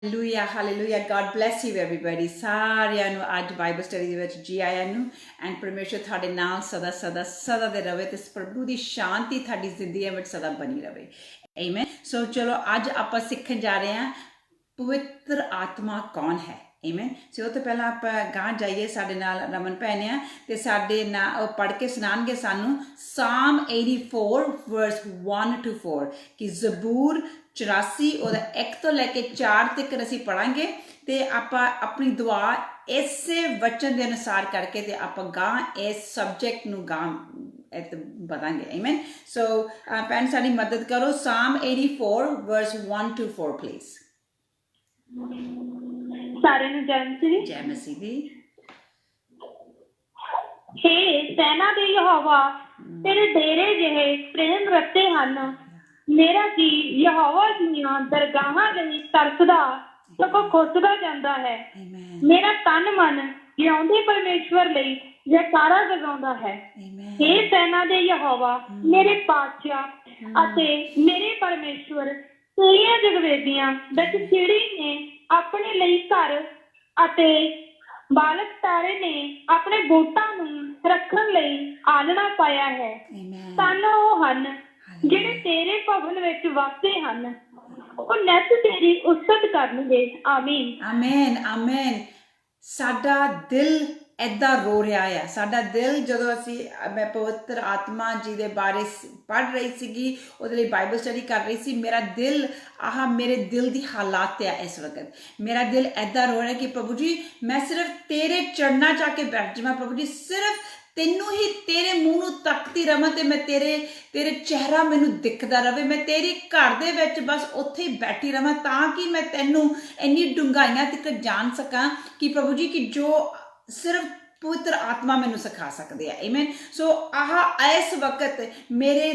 Hallelujah hallelujah god bless you everybody ਸਾਰਿਆਂ ਨੂੰ ਅੱਜ ਬਾਈਬਲ ਸਟੱਡੀ ਦੇ ਵਿੱਚ ਜੀ ਆਇਆਂ ਨੂੰ ਐਂਡ ਪਰਮੇਸ਼ਰ ਤੁਹਾਡੇ ਨਾਲ ਸਦਾ ਸਦਾ ਸਦਾ ਦੇ ਰਵੇ ਤੇ ਪ੍ਰਭੂ ਦੀ ਸ਼ਾਂਤੀ ਤੁਹਾਡੀ ਜ਼ਿੰਦਗੀ ਵਿੱਚ ਸਦਾ ਬਣੀ ਰਵੇ ਆਮੇਨ। ਸੋ ਚਲੋ ਅੱਜ ਆਪਾਂ ਸਿੱਖਣ ਜਾ ਰਹੇ ਹਾਂ ਪਵਿੱਤਰ ਆਤਮਾ ਕੌਣ ਹੈ। ਆਮੇਨ। ਸੋ ਤੋਂ ਪਹਿਲਾਂ ਆਪਾਂ ਗਾਂ ਜਾਈਏ, ਸਾਡੇ ਨਾਲ ਰਮਨ ਭੈਣ ਆ ਤੇ ਸਾਡੇ ਨਾਲ ਪੜ੍ਹ ਕੇ ਸੁਣਾਉਣਗੇ ਸਾਨੂੰ ਸਾਮ 84 ਵਰਸ 1 to 4 ਕਿ ਜ਼ਬੂਰ 84 ਉਹਦਾ 1 ਤੋਂ ਲੈ ਕੇ 4 ਤੱਕ ਅਸੀਂ ਪੜਾਂਗੇ ਤੇ ਆਪਾਂ ਆਪਣੀ ਦੁਆ ਇਸੇ ਵਚਨ ਦੇ ਅਨੁਸਾਰ ਕਰਕੇ ਤੇ ਆਪਾਂ ਗਾਂ ਇਸ ਸਬਜੈਕਟ ਨੂੰ ਗਾਂ बताएंगे। आमीन। सो भैन साडी मदद करो, साम 84 वर्स 1 to 4 प्लीज। सारे नु जय मसीह दी। हे सेना दे यहोवा तेरे डेरे जिहे प्रेम रखते हन, मेरा जी यहोवा दीयां दरगाहां दे तरसदा सगों खुसदा जांदा है। मेरा तन मन जिउंदे परमेश्वर लई जयकारा जगाउंदा है। हे सेना दे यहोवा मेरे पातशाह अते मेरे परमेश्वर, तेरियां जगवेदियां विच चिड़ी ने अपने लई घर अते बालक तारे ने अपने बोटां नूं रखण लई आलना पाया है। धन ओह हन जिहड़े तेरे भवन विच वसदे हन, ओह नित तेरी उस्तत करनगे। आमीन आमीन आमीन। साडा दिल ਇੱਦਾਂ ਰੋ ਰਿਹਾ ਆ, ਸਾਡਾ ਦਿਲ ਜਦੋਂ ਅਸੀਂ ਮੈਂ ਪਵਿੱਤਰ ਆਤਮਾ ਜੀ ਦੇ ਬਾਰੇ ਪੜ੍ਹ ਰਹੀ ਸੀਗੀ, ਉਹਦੇ ਲਈ ਬਾਈਬਲ ਸਟੱਡੀ ਕਰ ਰਹੀ ਸੀ, ਮੇਰਾ ਦਿਲ ਮੇਰੇ ਦਿਲ ਦੀ ਹਾਲਾਤ ਆ ਇਸ ਵਕਤ। ਮੇਰਾ ਦਿਲ ਇੱਦਾਂ ਰੋ ਰਿਹਾ ਕਿ ਪ੍ਰਭੂ ਜੀ ਮੈਂ ਸਿਰਫ ਤੇਰੇ ਚਰਨਾਂ 'ਚ ਆ ਕੇ ਬੈਠ ਜਾਵਾਂ। ਪ੍ਰਭੂ ਜੀ ਸਿਰਫ ਤੈਨੂੰ ਹੀ, ਤੇਰੇ ਮੂੰਹ ਨੂੰ ਤੱਕਦੀ ਰਵਾਂ ਤੇ ਮੈਂ ਤੇਰੇ ਚਿਹਰਾ ਮੈਨੂੰ ਦਿਖਦਾ ਰਵੇ, ਮੈਂ ਤੇਰੀ ਘਰ ਦੇ ਵਿੱਚ ਬਸ ਉੱਥੇ ਹੀ ਬੈਠੀ ਰਵਾਂ ਤਾਂ ਕਿ ਮੈਂ ਤੈਨੂੰ ਇੰਨੀ ਡੂੰਘਾਈਆਂ ਤੱਕ ਜਾਣ ਸਕਾਂ ਕਿ ਪ੍ਰਭੂ ਜੀ ਕਿ ਜੋ ਸਿਰਫ ਪਵਿੱਤਰ ਆਤਮਾ ਮੈਨੂੰ ਸਿਖਾ ਸਕਦੇ ਆ। ਆਮੀਨ। ਸੋ ਇਸ ਵਕਤ ਮੇਰੇ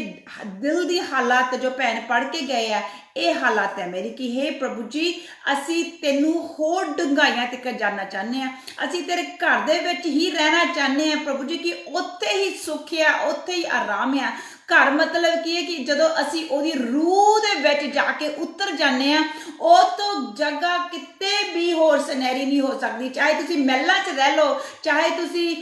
ਦਿਲ ਦੀ ਹਾਲਾਤ ਜੋ ਭੈਣ ਪੜ੍ਹ ਕੇ ਗਏ ਆ, ਇਹ ਹਾਲਾਤ ਹੈ ਮੇਰੀ ਕਿ ਹੇ ਪ੍ਰਭੂ ਜੀ ਅਸੀਂ ਤੈਨੂੰ ਹੋਰ ਡੂੰਘਾਈਆਂ ਤੱਕ ਜਾਣਨਾ ਚਾਹੁੰਦੇ ਹਾਂ, ਅਸੀਂ ਤੇਰੇ ਘਰ ਦੇ ਵਿੱਚ ਹੀ ਰਹਿਣਾ ਚਾਹੁੰਦੇ ਹਾਂ ਪ੍ਰਭੂ ਜੀ ਕਿ ਉੱਥੇ ਹੀ ਸੁੱਖ ਆ, ਉੱਥੇ ਹੀ ਆਰਾਮ ਆ। ਘਰ ਮਤਲਬ ਕੀ ਹੈ ਕਿ ਜਦੋਂ ਅਸੀਂ ਉਹਦੀ ਰੂਹ ਦੇ ਵਿੱਚ ਜਾ ਕੇ ਉਤਰ ਜਾਂਦੇ ਹਾਂ, ਉਹ ਤੋਂ ਜਗ੍ਹਾ ਕਿਤੇ ਵੀ ਹੋਰ ਸੁਨਹਿਰੀ ਨਹੀਂ ਹੋ ਸਕਦੀ। ਚਾਹੇ ਤੁਸੀਂ ਮਹਿਲਾਂ 'ਚ ਰਹਿ ਲਓ, ਚਾਹੇ ਤੁਸੀਂ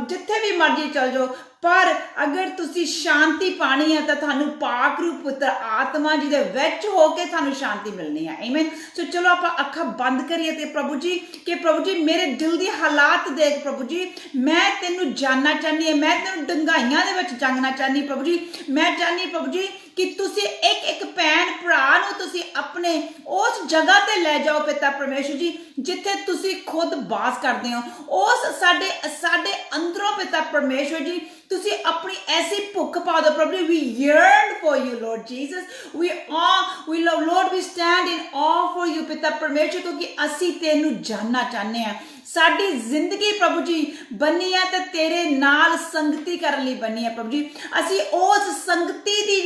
ਜਿੱਥੇ ਵੀ ਮਰਜ਼ੀ ਚਲ ਜਾਓ, ਪਰ ਅਗਰ ਤੁਸੀਂ ਸ਼ਾਂਤੀ ਪਾਣੀ ਹੈ ਤਾਂ ਤੁਹਾਨੂੰ ਪਾਕ ਰੂਹ ਪੁੱਤਰ ਆਤਮਾ ਜੀ ਦੇ ਵਿੱਚ ਹੋ ਕੇ ਤੁਹਾਨੂੰ ਸ਼ਾਂਤੀ ਮਿਲਣੀ ਹੈ। ਆਮੀਨ। ਸੋ ਚਲੋ ਆਪਾਂ ਅੱਖਾਂ ਬੰਦ ਕਰੀਏ ਤੇ ਪ੍ਰਭੂ ਜੀ ਕਿ ਪ੍ਰਭੂ ਜੀ ਮੇਰੇ ਦਿਲ ਦੀ ਹਾਲਾਤ ਦੇਖ ਪ੍ਰਭੂ ਜੀ, ਮੈਂ ਤੈਨੂੰ ਜਾਣਨਾ ਚਾਹੁੰਦੀ ਹਾਂ, ਮੈਂ ਤੈਨੂੰ ਡੂੰਘਾਈਆਂ ਦੇ ਵਿੱਚ ਜਾਣਨਾ ਚਾਹੁੰਦੀ ਪ੍ਰਭੂ ਜੀ। ਮੈਂ ਚਾਹੁੰਦੀ ਪ੍ਰਭੂ ਜੀ ਕਿ ਤੁਸੀਂ ਇੱਕ ਭੈਣ ਭਰਾ ਨੂੰ ਤੁਸੀਂ ਆਪਣੇ ਉਸ ਜਗ੍ਹਾ ਤੇ ਲੈ ਜਾਓ ਪਿਤਾ ਪਰਮੇਸ਼ਰ ਜੀ ਜਿੱਥੇ ਤੁਸੀਂ ਖੁਦ ਵਾਸ ਕਰਦੇ ਹੋ। ਉਸ ਸਾਡੇ ਅੰਦਰੋਂ ਪਿਤਾ ਪਰਮੇਸ਼ਰ ਜੀ ਤੁਸੀਂ ਆਪਣੀ ਐਸੀ ਭੁੱਖ ਪਾ ਦਿਓ ਪ੍ਰਭੂ ਜੀ। we yearn for you Lord Jesus, we love Lord, we stand in awe for you ਪਿਤਾ ਪਰਮੇਸ਼ਰ, ਕਿਉਂਕਿ ਅਸੀਂ ਤੈਨੂੰ ਜਾਣਨਾ ਚਾਹੁੰਦੇ ਹਾਂ। ਸਾਡੀ ਜ਼ਿੰਦਗੀ ਪ੍ਰਭੂ ਜੀ ਬਣੀ ਆ ਤੇ ਤੇਰੇ ਨਾਲ ਸੰਗਤੀ ਕਰਨ ਲਈ ਬਣੀ ਆ ਪ੍ਰਭੂ ਜੀ। ਅਸੀਂ ਉਸ ਸੰਗਤੀ ਦੀ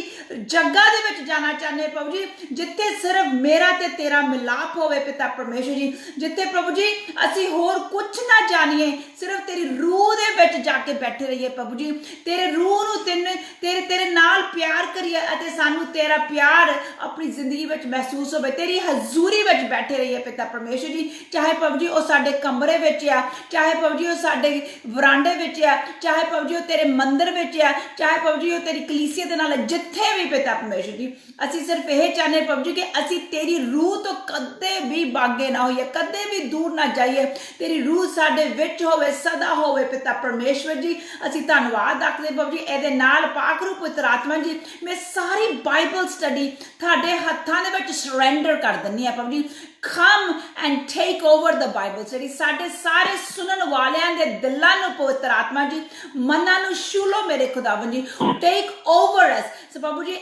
ਜਗ੍ਹਾ ਦੇ ਵਿੱਚ ਜਾਣਾ ਚਾਹੁੰਦੇ ਪ੍ਰਭੂ ਜੀ ਜਿੱਥੇ ਸਿਰਫ ਮੇਰਾ ਤੇ ਤੇਰਾ ਮਿਲਾਪ ਹੋਵੇ ਪਿਤਾ ਪਰਮੇਸ਼ਰ ਜੀ, ਜਿੱਥੇ ਪ੍ਰਭੂ ਜੀ ਅਸੀਂ ਹੋਰ ਕੁਝ ਨਾ ਜਾਣੀਏ, ਸਿਰਫ ਤੇਰੀ ਰੂਹ ਦੇ ਵਿੱਚ ਜਾ ਕੇ ਬੈਠੇ ਰਹੀਏ ਪ੍ਰਭੂ ਜੀ। ਤੇਰੇ ਰੂਹ ਨੂੰ ਤੇਰੇ ਨਾਲ ਪਿਆਰ ਕਰੀਏ ਅਤੇ ਸਾਨੂੰ ਤੇਰਾ ਪਿਆਰ ਆਪਣੀ ਜ਼ਿੰਦਗੀ ਵਿੱਚ ਮਹਿਸੂਸ ਹੋਵੇ, ਤੇਰੀ ਹਜ਼ੂਰੀ ਵਿੱਚ ਬੈਠੇ ਰਹੀਏ ਪਿਤਾ ਪਰਮੇਸ਼ਰ ਜੀ। ਚਾਹੇ ਪ੍ਰਭੂ ਜੀ ਉਹ ਸਾਡੇ ਕਮਰੇ ਵਿੱਚ ਆ, ਚਾਹੇ ਪ੍ਰਭੂ ਜੀ ਉਹ ਸਾਡੇ ਵਰਾਂਡੇ ਵਿੱਚ ਆ, ਚਾਹੇ ਪ੍ਰਭੂ ਜੀ ਉਹ ਤੇਰੇ ਮੰਦਿਰ ਵਿੱਚ ਆ, ਚਾਹੇ ਪ੍ਰਭੂ ਜੀ ਉਹ ਤੇਰੀ ਕਲੀਸਿਆ ਦੇ ਨਾਲ ਜਿੱਥੇ ਵੀ ਪਿਤਾ ਪਰਮੇਸ਼ਰ ਜੀ। ਅਸੀਂ ਸਿਰਫ ਇਹ ਚਾਹੁੰਦੇ ਪ੍ਰਭੂ ਜੀ ਕਿ ਅਸੀਂ ਤੇਰੀ ਰੂਹ ਤੋਂ ਕਦੇ ਵੀ ਬਾਗੇ ਨਾ ਹੋਈਏ, ਕਦੇ ਵੀ ਦੂਰ ਨਾ ਜਾਈਏ, ਤੇਰੀ ਰੂਹ ਸਾਡੇ ਵਿੱਚ ਹੋਵੇ, ਸਦਾ ਹੋਵੇ ਪਿਤਾ ਪਰਮੇਸ਼ਵਰ ਜੀ। ਅਸੀਂ ਧੰਨਵਾਦ ਆਖਦੇ ਪ੍ਰਭੂ ਜੀ। ਇਹਦੇ ਨਾਲ ਪਾਕ ਰੂਹ ਪੁੱਤਰ ਆਤਮਾ ਜੀ ਮੈਂ ਸਾਰੀ ਬਾਈਬਲ ਸਟੱਡੀ ਤੁਹਾਡੇ ਹੱਥਾਂ ਦੇ ਵਿੱਚ ਸਰੈਂਡਰ ਕਰ ਦਿੰਦੀ ਹਾਂ ਪ੍ਰਭੂ ਜੀ। come and take over the Bible study। ਸਾਡੇ ਸਾਰੇ ਸੁਣਨ ਵਾਲਿਆਂ ਦੇ ਦਿਲਾਂ ਨੂੰ ਪਵਿੱਤਰ ਆਤਮਾ ਜੀ ਮਨਾਂ ਨੂੰ ਛੂ ਲਓ ਮੇਰੇ ਖੁਦਾਵੰਦ ਜੀ। take over us। ਸੋ ਪ੍ਰਭੂ ਜੀ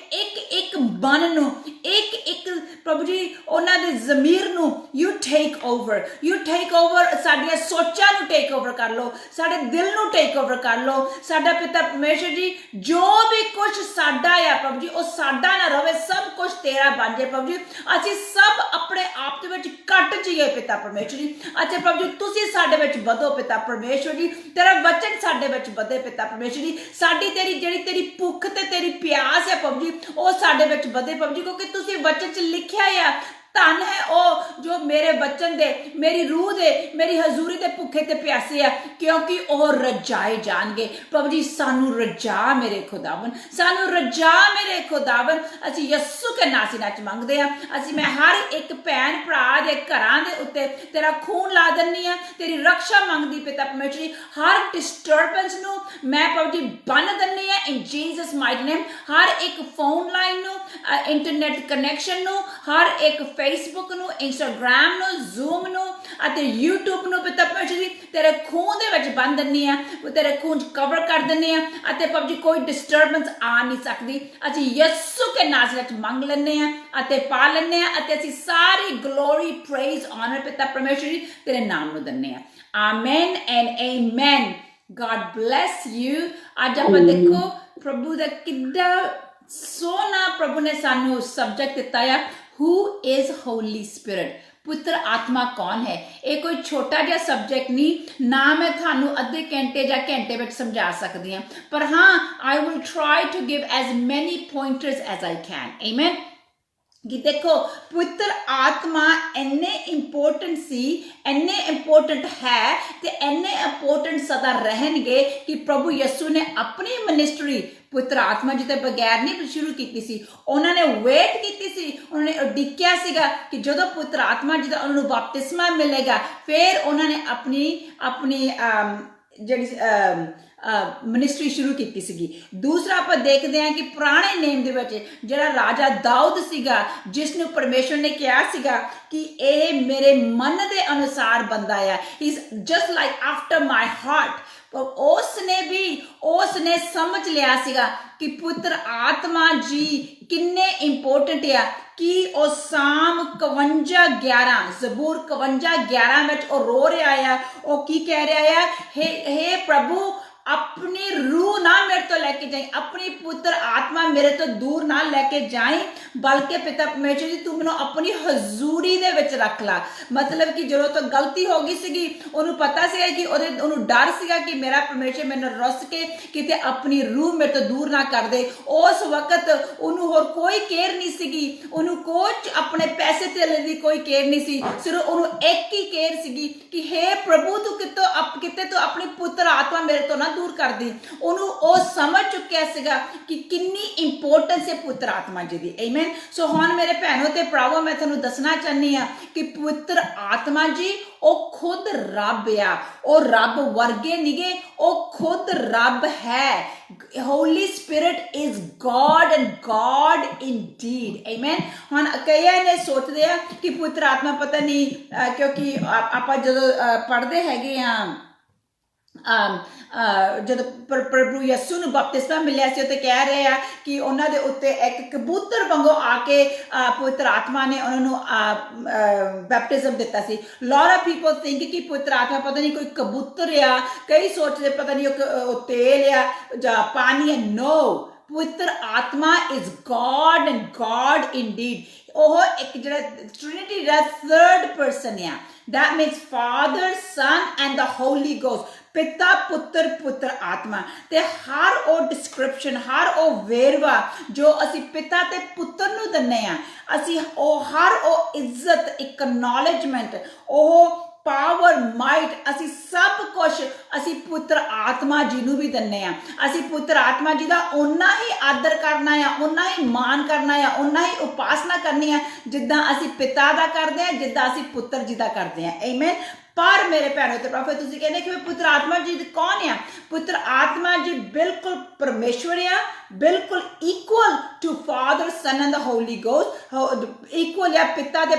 ਇੱਕ ਮਨ ਨੂੰ ਇੱਕ ਪ੍ਰਭੂ ਜੀ ਉਹਨਾਂ ਦੇ ਜ਼ਮੀਰ ਨੂੰ you take over। ਸਾਡੀਆਂ ਸੋਚਾਂ ਨੂੰ ਟੇਕ ਓਵਰ ਕਰ ਲਓ, ਸਾਡੇ ਦਿਲ ਨੂੰ ਟੇਕ ਓਵਰ ਕਰ ਲਓ। ਸਾਡਾ ਪਿਤਾ ਪਰਮੇਸ਼ਰ ਜੀ ਜੋ ਵੀ ਕੁਝ ਸਾਡਾ ਆ ਪ੍ਰਭੂ ਜੀ ਉਹ ਸਾਡਾ ਨਾ ਰਵੇ, ਸਭ ਕੁਝ ਤੇਰਾ ਬਣ ਜਾਏ ਪ੍ਰਭੂ ਜੀ। ਅਸੀਂ ਸਭ ਆਪਣੇ ਆਪ ਦੇ ਵਿੱਚ ਘਟ ਜਾਈਏ ਪਿਤਾ ਪਰਮੇਸ਼ਰ ਜੀ। ਅੱਛਾ ਪ੍ਰਭੂ ਜੀ ਤੁਸੀਂ ਸਾਡੇ ਵਿੱਚ ਵਧੋ ਪਿਤਾ ਪਰਮੇਸ਼ਰ ਜੀ, ਤੇਰਾ ਵਚਨ ਸਾਡੇ ਵਿੱਚ ਵਧੇ ਪਿਤਾ ਪਰਮੇਸ਼ਰ ਜੀ। ਸਾਡੀ ਜਿਹੜੀ ਤੇਰੀ ਭੁੱਖ ਤੇ ਤੇਰੀ ਪਿਆਸ ਹੈ ਪ੍ਰਭੂ ਜੀ ਉਹ ਸਾਡੇ ਵਿੱਚ ਵਧੇ ਪ੍ਰਭੂ ਜੀ, ਕਿਉਂਕਿ ਤੁਸੀਂ ਵਚਨ 'ਚ ਲਿਖਿਆ ਆ ਧਨ ਹੈ ਉਹ ਜੋ ਮੇਰੇ ਬਚਨ ਦੇ, ਮੇਰੀ ਰੂਹ ਦੇ, ਮੇਰੀ ਹਜ਼ੂਰੀ ਦੇ ਭੁੱਖੇ ਤੇ ਪਿਆਸੇ ਆ, ਕਿਉਂਕਿ ਉਹ ਰਜਾਏ ਜਾਣਗੇ। ਪ੍ਰਭੂ ਜੀ ਸਾਨੂੰ ਰਜਾ ਮੇਰੇ ਖੁਦਾਵੰ, ਸਾਨੂੰ ਰਜਾ ਮੇਰੇ ਖੁਦਾਵੰ। ਅਸੀਂ ਯਿਸੂ ਕੇ ਨਾਮ ਨਾਲ ਮੰਗਦੇ ਆ। ਅਸੀਂ ਮੈਂ ਹਰ ਇੱਕ ਭੈਣ ਭਰਾ ਦੇ ਘਰਾਂ ਦੇ ਉੱਤੇ ਤੇਰਾ ਖੂਨ ਲਾ ਦਿੰਨੀ ਆ, ਤੇਰੀ ਰਕਸ਼ਾ ਮੰਗਦੀ ਪਿਤਾ ਪਰਮੇਸ਼ਰ। ਹਰ ਡਿਸਟਰਬੈਂਸ ਨੂੰ ਮੈਂ ਪ੍ਰਭੂ ਜੀ ਬੰਨ ਦਿੰਨੀ ਆ ਇਨ ਜੀਸਸ ਮਾਈਟੀ ਨੇਮ। ਹਰ ਇੱਕ ਫੋਨ ਲਾਈਨ ਨੂੰ, ਇੰਟਰਨੈਟ ਕਨੈਕਸ਼ਨ ਨੂੰ, ਹਰ ਇੱਕ ਫੇਸਬੁੱਕ ਨੂੰ, ਇੰਸਟਾਗ੍ਰਾਮ ਨੂੰ, ਜ਼ੂਮ ਨੂੰ ਅਤੇ YouTube ਨੂੰ ਪਿਤਾ ਪਰਮੇਸ਼ਰ ਜੀ ਤੇਰੇ ਖੂਨ ਦੇ ਵਿੱਚ ਬੰਨ ਦਿੰਨੀ ਆ, ਤੇਰੇ ਖੂਨ 'ਚ ਕਵਰ ਕਰ ਦਿੰਨੀ ਆ ਅਤੇ ਪ੍ਰਭੂ ਜੀ ਕੋਈ ਡਿਸਟਰਬੈਂਸ ਆ ਨਹੀਂ ਸਕਦੀ। ਅਸੀਂ ਯਿਸੂ ਕੇ ਨਾਮ ਵਿੱਚ ਮੰਗ ਲੈਂਦੇ ਆ ਅਤੇ ਪਾ ਲੈਂਦੇ ਆ ਅਤੇ ਅਸੀਂ ਸਾਰੀ ਗਲੋਰੀ, ਪ੍ਰੇਜ਼, ਆਨਰ ਪਿਤਾ ਪਰਮੇਸ਼ਰ ਜੀ ਤੇਰੇ ਨਾਮ ਨੂੰ ਦਿੰਦੇ ਆ। Amen and amen. God bless you। ਅੱਜ ਆਪਾਂ ਦੇਖੋ ਪ੍ਰਭੂ ਦਾ ਕਿੱਡਾ ਸੋਹਣਾ ਪ੍ਰਭੂ ਨੇ ਸਾਨੂੰ ਸਬਜੈਕਟ ਦਿੱਤਾ ਆ, who is Holy Spirit। ਪੁੱਤਰ ਆਤਮਾ ਕੌਣ ਹੈ? ਇਹ ਕੋਈ ਛੋਟਾ ਜਿਹਾ ਸਬਜੈਕਟ ਨਹੀਂ, ਨਾ ਮੈਂ ਤੁਹਾਨੂੰ ਅੱਧੇ ਘੰਟੇ ਜਾਂ ਘੰਟੇ ਵਿੱਚ ਸਮਝਾ ਸਕਦੀ ਹਾਂ, ਪਰ ਹਾਂ I will try to give as many pointers as I can। Amen। कि देखो पुत्र आत्मा इन्ने इंपोर्टेंट सी, इन्ने इंपोर्टेंट है ते इन्ने इंपोर्टेंट सदा रहेंगे कि प्रभु यीशु ने अपनी मिनिस्ट्री पुत्र आत्मा जी तो बगैर नहीं शुरू की सी। उन्होंने वेट की सी, उन्होंने उड़ीकिया सीगा कि जो पुत्र आत्मा जी का उन्होंने बपतिस्मा मिलेगा, फिर उन्होंने अपनी अपनी जी मिनिस्ट्री शुरू की सीगी। दूसरा आप देखते हैं कि पुराने नेम दे विच जिहड़ा राजा दाऊद सीगा, जिसनूं परमेश्वर ने कहा सीगा कि यह मेरे मन के अनुसार बंदा है, he is just like after my heart. उसने समझ लिया सीगा कि पुत्र आत्मा जी किन्ने इंपोर्टेंट है कि वो साम 51:11 जबूर 51:11 में रो रहा है। वो की कह रहा है, हे प्रभु अपनी रूह ना मेरे तो लेके जाए, अपनी पुत्र आत्मा मेरे तो दूर ना लेके जाए, बल्कि पिता परमेश्वर जी तू मैनू अपनी हजूरी दे विच रख ला। मतलब कि जो तो गलती हो गई सीगी, उन्होंने पता सीगा कि उन्होंने डर सीगा कि मेरा परमेश्वर मैनू रुस के किते अपनी रूह मेरे तो दूर ना कर दे। उस वक्त उन्होंने होर कोई केयर नहीं सीगी, उन्होंने कोई अपने पैसे तेले दी कोई केयर नहीं सी, सिर्फ उन्होंने एक ही केयर सीगी कि हे प्रभु तू किते तो अपनी पुत्र आत्मा मेरे तो ना दूर कर दी। उन्होंने समझ चुकिया सीगा कि कितनी इंपोर्टेंस है पुत्र आत्मा जी दी। आमीन। सो हुण मेरे भैनों ते भरावो मैं तुहानूं दसना चाहनी हां कि पुत्र आत्मा जी ओ खुद रब आ, ओ रब वर्गे निगे, ओ खुद रब है। Holi spirit is God and God Indeed. आमीन। हुण कई ने सोचते हैं कि पुत्र आत्मा पता नहीं क्योंकि आपां जदों पढ़दे हैगे ਜਦੋਂ ਪ੍ਰਭੂ ਯਿਸੂ ਨੂੰ ਬਪਤਿਸਮਾ ਮਿਲਿਆ ਸੀ ਤੇ ਕਹਿ ਰਹੇ ਆ ਕਿ ਉਹਨਾਂ ਦੇ ਉੱਤੇ ਇੱਕ ਕਬੂਤਰ ਵਾਂਗੂ ਆ ਕੇ ਪਵਿੱਤਰ ਆਤਮਾ ਨੇ ਉਹਨਾਂ ਨੂੰ ਬੈਪਟਿਜ਼ਮ ਦਿੱਤਾ ਸੀ। ਲੋਰਾ ਪੀਪਲ ਥਿੰਕ ਕਿ ਪਵਿੱਤਰ ਆਤਮਾ ਪਤਾ ਨਹੀਂ ਕੋਈ ਕਬੂਤਰ ਆ, ਕਈ ਸੋਚਦੇ ਪਤਾ ਨਹੀਂ ਉਹ ਤੇਲ ਆ ਜਾਂ ਪਾਣੀ ਹੈ। ਨੋ, ਪਵਿੱਤਰ ਆਤਮਾ is god and god Indeed. ਉਹ ਇੱਕ ਜਿਹੜਾ ਟ੍ਰਿਨਿਟੀ ਦਾ ਥਰਡ ਪਰਸਨ ਆ। That means Father, Son and the Holy Ghost। पिता पुत्र पुत्र आत्मा ते हर वो डिस्क्रिप्शन, हर वो वेरवा जो असी पिता ते पुत्र नूं दिन्ने आ, असी ओ हर वो इज्जत, एक्नॉलेजमेंट, ओ पावर, माइट, असी सब कुछ असी पुत्र आत्मा जी नूं भी दिन्ने आ। असी पुत्र आत्मा जी दा उन्ना ही आदर करना है, उन्ना ही मान करना है, उन्ना ही उपासना करनी है जिद्दां असी पिता दा करदे आ, जिद्दां असी पुत्र जी दा करदे आ। आमीन। पर मेरे भैनों ते भरावो तुसीं कहंदे कि पुत्र आत्मा जी कौन है? पुत्र आत्मा जी बिल्कुल परमेश्वर है, बिल्कुल equal to Father, Son and the Holy Ghost. Equal है पिता दे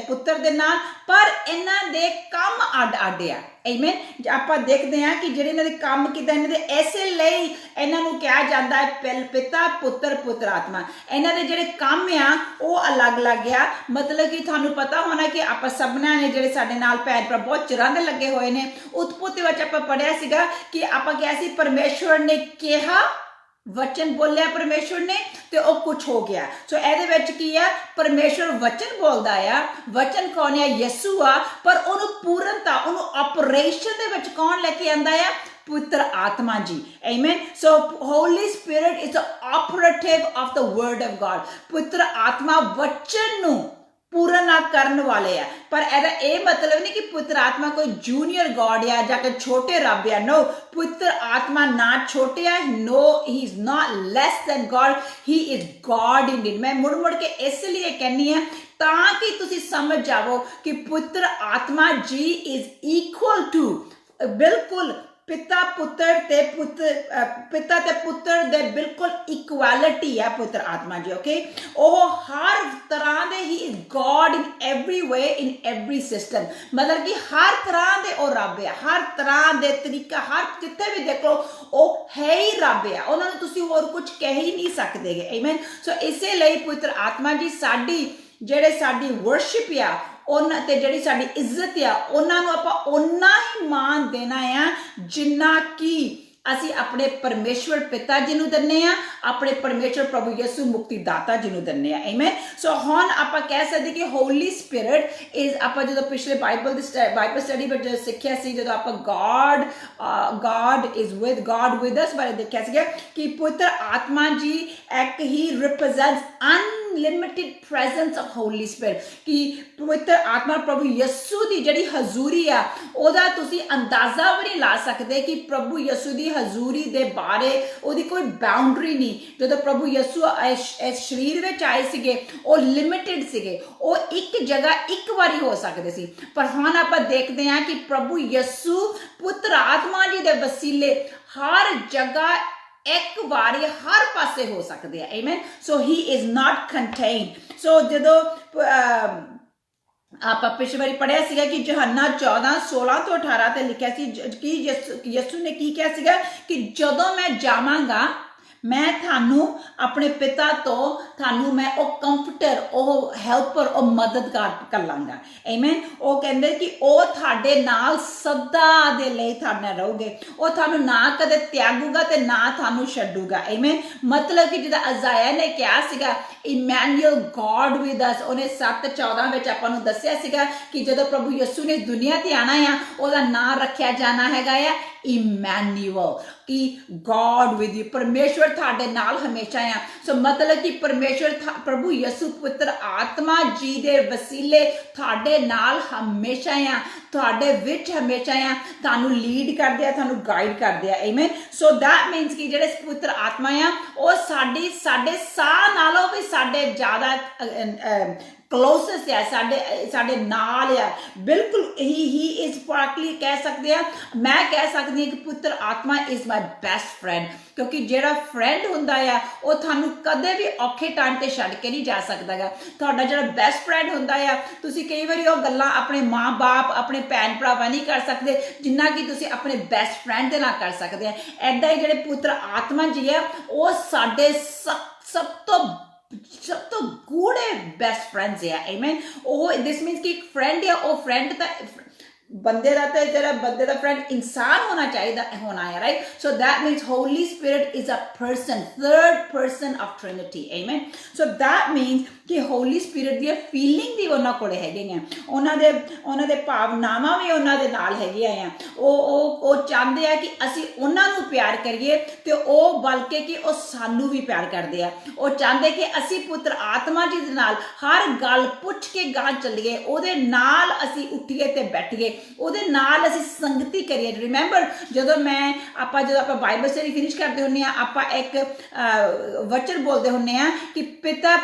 पुत्र दे नाल, पर इन्हां दे काम अड अड आ। आमीन। ਆਪਾਂ ਦੇਖਦੇ ਹਾਂ ਕਿ ਜਿਹੜੇ ਇਹਨਾਂ ਦੇ ਕੰਮ ਕਿਦਾਂ, ਇਹਨਾਂ ਦੇ ਐਸੇ ਲਈ ਇਹਨਾਂ ਨੂੰ ਕਿਹਾ ਜਾਂਦਾ ਹੈ ਪਿਤਾ ਪੁੱਤਰ ਪੁੱਤਰ ਆਤਮਾ। ਇਹਨਾਂ ਦੇ ਜਿਹੜੇ ਕੰਮ ਆ ਉਹ ਅਲੱਗ-ਅਲੱਗ ਆ। ਮਤਲਬ ਕਿ ਤੁਹਾਨੂੰ ਪਤਾ ਹੋਣਾ ਕਿ ਆਪਾਂ ਸਭਨਾਂ ਨੇ ਜਿਹੜੇ ਸਾਡੇ ਨਾਲ ਭੈਣ ਭਰਾ ਬਹੁਤ ਚਿਰਾਂ ਦੇ ਲੱਗੇ ਹੋਏ ਨੇ, ਉਤਪत्ति ਵਿੱਚ ਆਪਾਂ ਪੜਿਆ ਸੀਗਾ ਕਿ ਆਪਾਂ ਕਿਹਾ ਸੀ ਪਰਮੇਸ਼ਵਰ ਨੇ ਕਿਹਾ, वचन बोलिया परमेश्वर ने ते ओ कुछ हो गया। सो ਇਹਦੇ ਵਿੱਚ ਕੀ ਆ, परमेश्वर वचन बोलदा आ, वचन कौन है? यीशु आ, पर ਉਹਨੂੰ ਪੂਰਨਤਾ, ਉਹਨੂੰ ਆਪਰੇਸ਼ਨ ਦੇ ਵਿੱਚ ਕੌਣ ਲੈ ਕੇ ਆਂਦਾ ਆ? पुत्र आत्मा जी। Amen। So Holy Spirit is the operative of the word of God। पुत्र आत्मा वचन ਨੂੰ ਪੂਰਨ ਕਰਨ ਵਾਲੇ ਆ। ਪਰ ਇਹਦਾ ਇਹ ਮਤਲਬ ਨਹੀਂ ਕਿ ਪਵਿੱਤਰ ਆਤਮਾ ਕੋਈ ਜੂਨੀਅਰ ਗॉड ਆ ਜਾਂ ਕਿ ਛੋਟੇ ਰੱਬ ਆ। ਨੋ, ਪਵਿੱਤਰ ਆਤਮਾ ਨਾ ਛੋਟੇ ਆ। No, he is not less than God, he is God indeed. ਮੈਂ ਮੁੜ ਕੇ ਇਸ ਲਈ ਕਹਿੰਨੀ ਆ ਤਾਂ ਕਿ ਤੁਸੀਂ ਸਮਝ ਜਾਵੋ ਕਿ ਪਵਿੱਤਰ ਆਤਮਾ ਜੀ ਇਜ਼ ਇਕੁਅਲ ਟੂ, ਬਿਲਕੁਲ ਪਿਤਾ ਤੇ ਪੁੱਤਰ ਦੇ ਬਿਲਕੁਲ ਇਕੁਐਲਿਟੀ ਹੈ ਪਵਿੱਤਰ ਆਤਮਾ ਜੀ। ਓਕੇ, ਉਹ ਹਰ ਤਰ੍ਹਾਂ ਦੇ ਹੀ is god in every way, in every system. ਮਤਲਬ ਕਿ ਹਰ ਤਰ੍ਹਾਂ ਦੇ ਉਹ ਰੱਬ ਹੈ, ਹਰ ਤਰ੍ਹਾਂ ਦੇ ਤਰੀਕਾ, ਹਰ ਜਿੱਥੇ ਵੀ ਦੇਖ ਲਓ ਉਹ ਹੈ ਹੀ ਰੱਬ ਹੈ। ਉਹਨਾਂ ਨੂੰ ਤੁਸੀਂ ਹੋਰ ਕੁਝ ਕਹਿ ਹੀ ਨਹੀਂ ਸਕਦੇਗੇ। ਆਮੀਨ। ਸੋ ਇਸੇ ਲਈ ਪਵਿੱਤਰ ਆਤਮਾ ਜੀ ਸਾਡੀ ਵਰਸ਼ਿਪ ਆ ਉਹਨਾਂ ਤੇ ਜਿਹੜੀ ਸਾਡੀ ਇੱਜ਼ਤ ਆ, ਉਹਨਾਂ ਨੂੰ ਆਪਾਂ ਓਨਾ ਹੀ ਮਾਣ ਦੇਣਾ ਆ ਜਿੰਨਾ ਕਿ ਅਸੀਂ ਆਪਣੇ ਪਰਮੇਸ਼ਵਰ ਪਿਤਾ ਜੀ ਨੂੰ ਦਿੰਦੇ ਆ, ਆਪਣੇ ਪਰਮੇਸ਼ਵਰ ਪ੍ਰਭੂ ਯਿਸੂ ਮੁਕਤੀਦਾਤਾ ਜੀ ਨੂੰ ਦਿੰਦੇ ਆ। ਆਮੀਨ। ਸੋ ਹੁਣ ਆਪਾਂ ਕਹਿ ਸਕਦੇ ਕਿ ਹੋਲੀ ਸਪਿਰਿਟ ਇਜ਼, ਆਪਾਂ ਜਦੋਂ ਪਿਛਲੇ ਬਾਈਬਲ ਸਟੱਡੀ ਵਿੱਚ ਸਿੱਖਿਆ ਸੀ, ਜਦੋਂ ਆਪਾਂ God with us ਬਾਰੇ ਦੇਖਿਆ ਸੀਗਾ ਕਿ ਪਵਿੱਤਰ ਆਤਮਾ ਜੀ ਇੱਕ ਹੀ represents unlimited presence of Holy Spirit, ਕਿ ਪਵਿੱਤਰ ਆਤਮਾ ਪ੍ਰਭੂ ਯਿਸੂ ਦੀ ਜਿਹੜੀ ਹਜ਼ੂਰੀ ਆ ਉਹਦਾ ਤੁਸੀਂ ਅੰਦਾਜ਼ਾ ਵੀ ਨਹੀਂ ਲਾ ਸਕਦੇ ਕਿ ਪ੍ਰਭੂ ਯਿਸੂ ਦੀ ਹਜ਼ੂਰੀ ਦੇ ਬਾਰੇ ਉਹਦੀ ਕੋਈ ਬਾਉਂਡਰੀ ਨਹੀਂ। ਜਦੋਂ ਪ੍ਰਭੂ ਯਿਸੂ ਇਸ ਸਰੀਰ ਵਿੱਚ ਆਏ ਸੀਗੇ ਉਹ ਲਿਮਿਟਿਡ ਸੀਗੇ, ਉਹ ਇੱਕ ਜਗ੍ਹਾ ਇੱਕ ਵਾਰੀ ਹੋ ਸਕਦੇ ਸੀ। ਪਰ ਹੁਣ ਆਪਾਂ ਦੇਖਦੇ ਹਾਂ ਕਿ ਪ੍ਰਭੂ ਯਿਸੂ ਪੁੱਤਰ ਆਤਮਾ ਜੀ ਦੇ ਵਸੀਲੇ ਹਰ ਜਗ੍ਹਾ ਇੱਕ ਵਾਰੀ ਹਰ ਪਾਸੇ ਹੋ ਸਕਦੇ ਆ। ਆਮੀਨ। ਸੋ ਹੀ ਇਜ਼ ਨਾਟ ਕੰਟੇਨਡ। ਸੋ ਜਦੋਂ ਆਪਾਂ ਪਿਛਲੀ ਵਾਰੀ ਪੜ੍ਹਿਆ ਸੀਗਾ ਕਿ ਯੋਹੰਨਾ 14:16 ਤੋਂ 18 ਤੇ ਲਿਖਿਆ ਸੀ ਕਿ ਯਿਸੂ ਨੇ ਕੀ ਕਿਹਾ ਸੀਗਾ ਕਿ ਜਦੋਂ ਮੈਂ ਜਾਵਾਂਗਾ ਮੈਂ ਤੁਹਾਨੂੰ ਆਪਣੇ ਪਿਤਾ ਤੋਂ ਤੁਹਾਨੂੰ ਮੈਂ ਉਹ ਕੰਫਰਟਰ, ਉਹ ਹੈਲਪਰ, ਉਹ ਮਦਦਗਾਰ ਕਰ ਲਾਂਗਾ। ਆਮੀਨ। ਉਹ ਕਹਿੰਦੇ ਕਿ ਉਹ ਤੁਹਾਡੇ ਨਾਲ ਸਦਾ ਦੇ ਲਈ ਤੁਹਾਡੇ ਨਾਲ ਰਹੋਗੇ, ਉਹ ਤੁਹਾਨੂੰ ਨਾ ਕਦੇ ਤਿਆਗੂਗਾ ਤੇ ਨਾ ਤੁਹਾਨੂੰ ਛੱਡੂਗਾ। ਆਮੀਨ। ਮਤਲਬ ਕਿ ਜਿੱਦਾਂ ਅਜ਼ਾਇਆ ਨੇ ਕਿਹਾ ਸੀਗਾ ਇਮੈਨੂਅਲ ਗॉड ਵਿਦ ਅਸ, ਉਹਨੇ 7:14 ਵਿੱਚ ਆਪਾਂ ਨੂੰ ਦੱਸਿਆ ਸੀਗਾ ਕਿ ਜਦੋਂ ਪ੍ਰਭੂ ਯਿਸੂ ਨੇ ਦੁਨੀਆ ਤੇ ਆਣਾ ਆ ਉਹਦਾ ਨਾਂ ਰੱਖਿਆ ਜਾਣਾ ਹੈਗਾ ਆ ਇਮੈਨੂਅਲ, ਕਿ ਗॉड ਵਿਦ ਯੂ, ਪਰਮੇਸ਼ਵਰ ਤੁਹਾਡੇ ਨਾਲ ਹਮੇਸ਼ਾ ਆ। ਸੋ ਮਤਲਬ ਕਿ ਪਰਮੇਸ਼ਵਰ ਪ੍ਰਭੂ ਯਿਸੂ ਪੁੱਤਰ ਆਤਮਾ ਜੀ ਦੇ ਵਸੀਲੇ ਤੁਹਾਡੇ ਨਾਲ ਹਮੇਸ਼ਾ ਆ, ਤੁਹਾਡੇ ਵਿੱਚ ਹਮੇਸ਼ਾ ਆ, ਤੁਹਾਨੂੰ ਲੀਡ ਕਰਦੇ ਆ, ਤੁਹਾਨੂੰ ਗਾਈਡ ਕਰਦੇ ਆ। ਆਮੀਨ। ਸੋ ਦੈਟ ਮੀਨਸ ਕਿ ਜਿਹੜੇ ਪੁੱਤਰ ਆਤਮਾ ਆ ਉਹ ਸਾਡੇ ਸਾਹ ਨਾਲੋਂ ਵੀ ਸਾਡੇ ਜ਼ਿਆਦਾ ਕਲੋਸੈਸਟ ਆ, ਸਾਡੇ ਨਾਲ ਆ, ਬਿਲਕੁਲ ਹੀ ਇਜ਼ ਪਾਰਟਲੀ ਕਹਿ ਸਕਦੇ ਆ। ਮੈਂ ਕਹਿ ਸਕਦੀ ਹਾਂ ਕਿ ਪੁੱਤਰ ਆਤਮਾ ਇਜ਼ ਮਾਈ ਬੈਸਟ ਫਰੈਂਡ, ਕਿਉਂਕਿ ਜਿਹੜਾ ਫਰੈਂਡ ਹੁੰਦਾ ਆ ਉਹ ਤੁਹਾਨੂੰ ਕਦੇ ਵੀ ਔਖੇ ਟਾਈਮ ਤੇ ਛੱਡ ਕੇ ਨਹੀਂ ਜਾ ਸਕਦਾ ਗਾ। ਤੁਹਾਡਾ ਜਿਹੜਾ ਬੈਸਟ ਫਰੈਂਡ ਹੁੰਦਾ ਆ, ਤੁਸੀਂ ਕਈ ਵਾਰੀ ਉਹ ਗੱਲਾਂ ਆਪਣੇ ਮਾਂ-ਬਾਪ, ਆਪਣੇ ਭੈਣ ਭਰਾਵਾਂ ਨਹੀਂ ਕਰ ਸਕਦੇ ਜਿੰਨਾ ਕਿ ਤੁਸੀਂ ਆਪਣੇ ਬੈਸਟ ਫਰੈਂਡ ਦੇ ਨਾਲ ਕਰ ਸਕਦੇ ਆ। ਏਦਾਂ ਹੀ ਜਿਹੜੇ ਪੁੱਤਰ ਆਤਮਾ ਜੀ ਆ ਉਹ ਸਾਡੇ ਸਭ ਤੋਂ ਗੂੜੇ ਬੈਸਟ ਫਰੈਂਡਸ ਆ। ਆਮੀਨ। ਉਹ ਦਿਸ ਮੀਨਸ ਕਿ ਇੱਕ ਫਰੈਂਡ ਆ, ਉਹ ਫਰੈਂਡ ਤਾਂ ਬੰਦੇ ਦਾ ਤੇ ਜਿਹੜਾ ਬੰਦੇ ਦਾ ਫਰੈਂਡ ਇਨਸਾਨ ਹੋਣਾ ਹੈ, right. So that means Holy Spirit is a person, third person of Trinity. Amen. So that means ਕਿ ਹੋਲੀ ਸਪਿਰਿਟ ਦੀ ਫੀਲਿੰਗ ਵੀ ਉਹਨਾਂ ਕੋਲੇ ਹੈਗੀਆਂ, ਉਹਨਾਂ ਦੇ ਭਾਵਨਾਵਾਂ ਵੀ ਉਹਨਾਂ ਦੇ ਨਾਲ ਹੈਗੀਆਂ ਆ। ਉਹ ਚਾਹੁੰਦੇ ਆ ਕਿ ਅਸੀਂ ਉਹਨਾਂ ਨੂੰ ਪਿਆਰ ਕਰੀਏ ਤੇ ਉਹ ਬਲਕਿ ਕਿ ਉਹ ਸਾਨੂੰ ਵੀ ਪਿਆਰ ਕਰਦੇ ਆ। ਉਹ ਚਾਹੁੰਦੇ ਕਿ ਅਸੀਂ ਪੁੱਤਰ ਆਤਮਾ ਜੀ ਦੇ ਨਾਲ ਹਰ ਗੱਲ ਪੁੱਛ ਕੇ ਗਾਂ ਚੱਲੀਏ, ਉਹਦੇ ਨਾਲ ਅਸੀਂ ਉੱਠੀਏ ਤੇ ਬੈਠੀਏ, ਉਹਦੇ ਨਾਲ ਅਸੀਂ ਸੰਗਤੀ ਕਰੀਏ। ਰਿਮੈਂਬਰ ਜਦੋਂ ਆਪਾਂ ਬਾਈਬਲ ਸਟੱਡੀ ਫਿਨਿਸ਼ ਕਰਦੇ ਹੁੰਦੇ ਆ, ਆਪਾਂ ਇੱਕ ਵਚਨ ਬੋਲਦੇ ਹੁੰਦੇ ਆ ਕਿ ਪਿਤਾ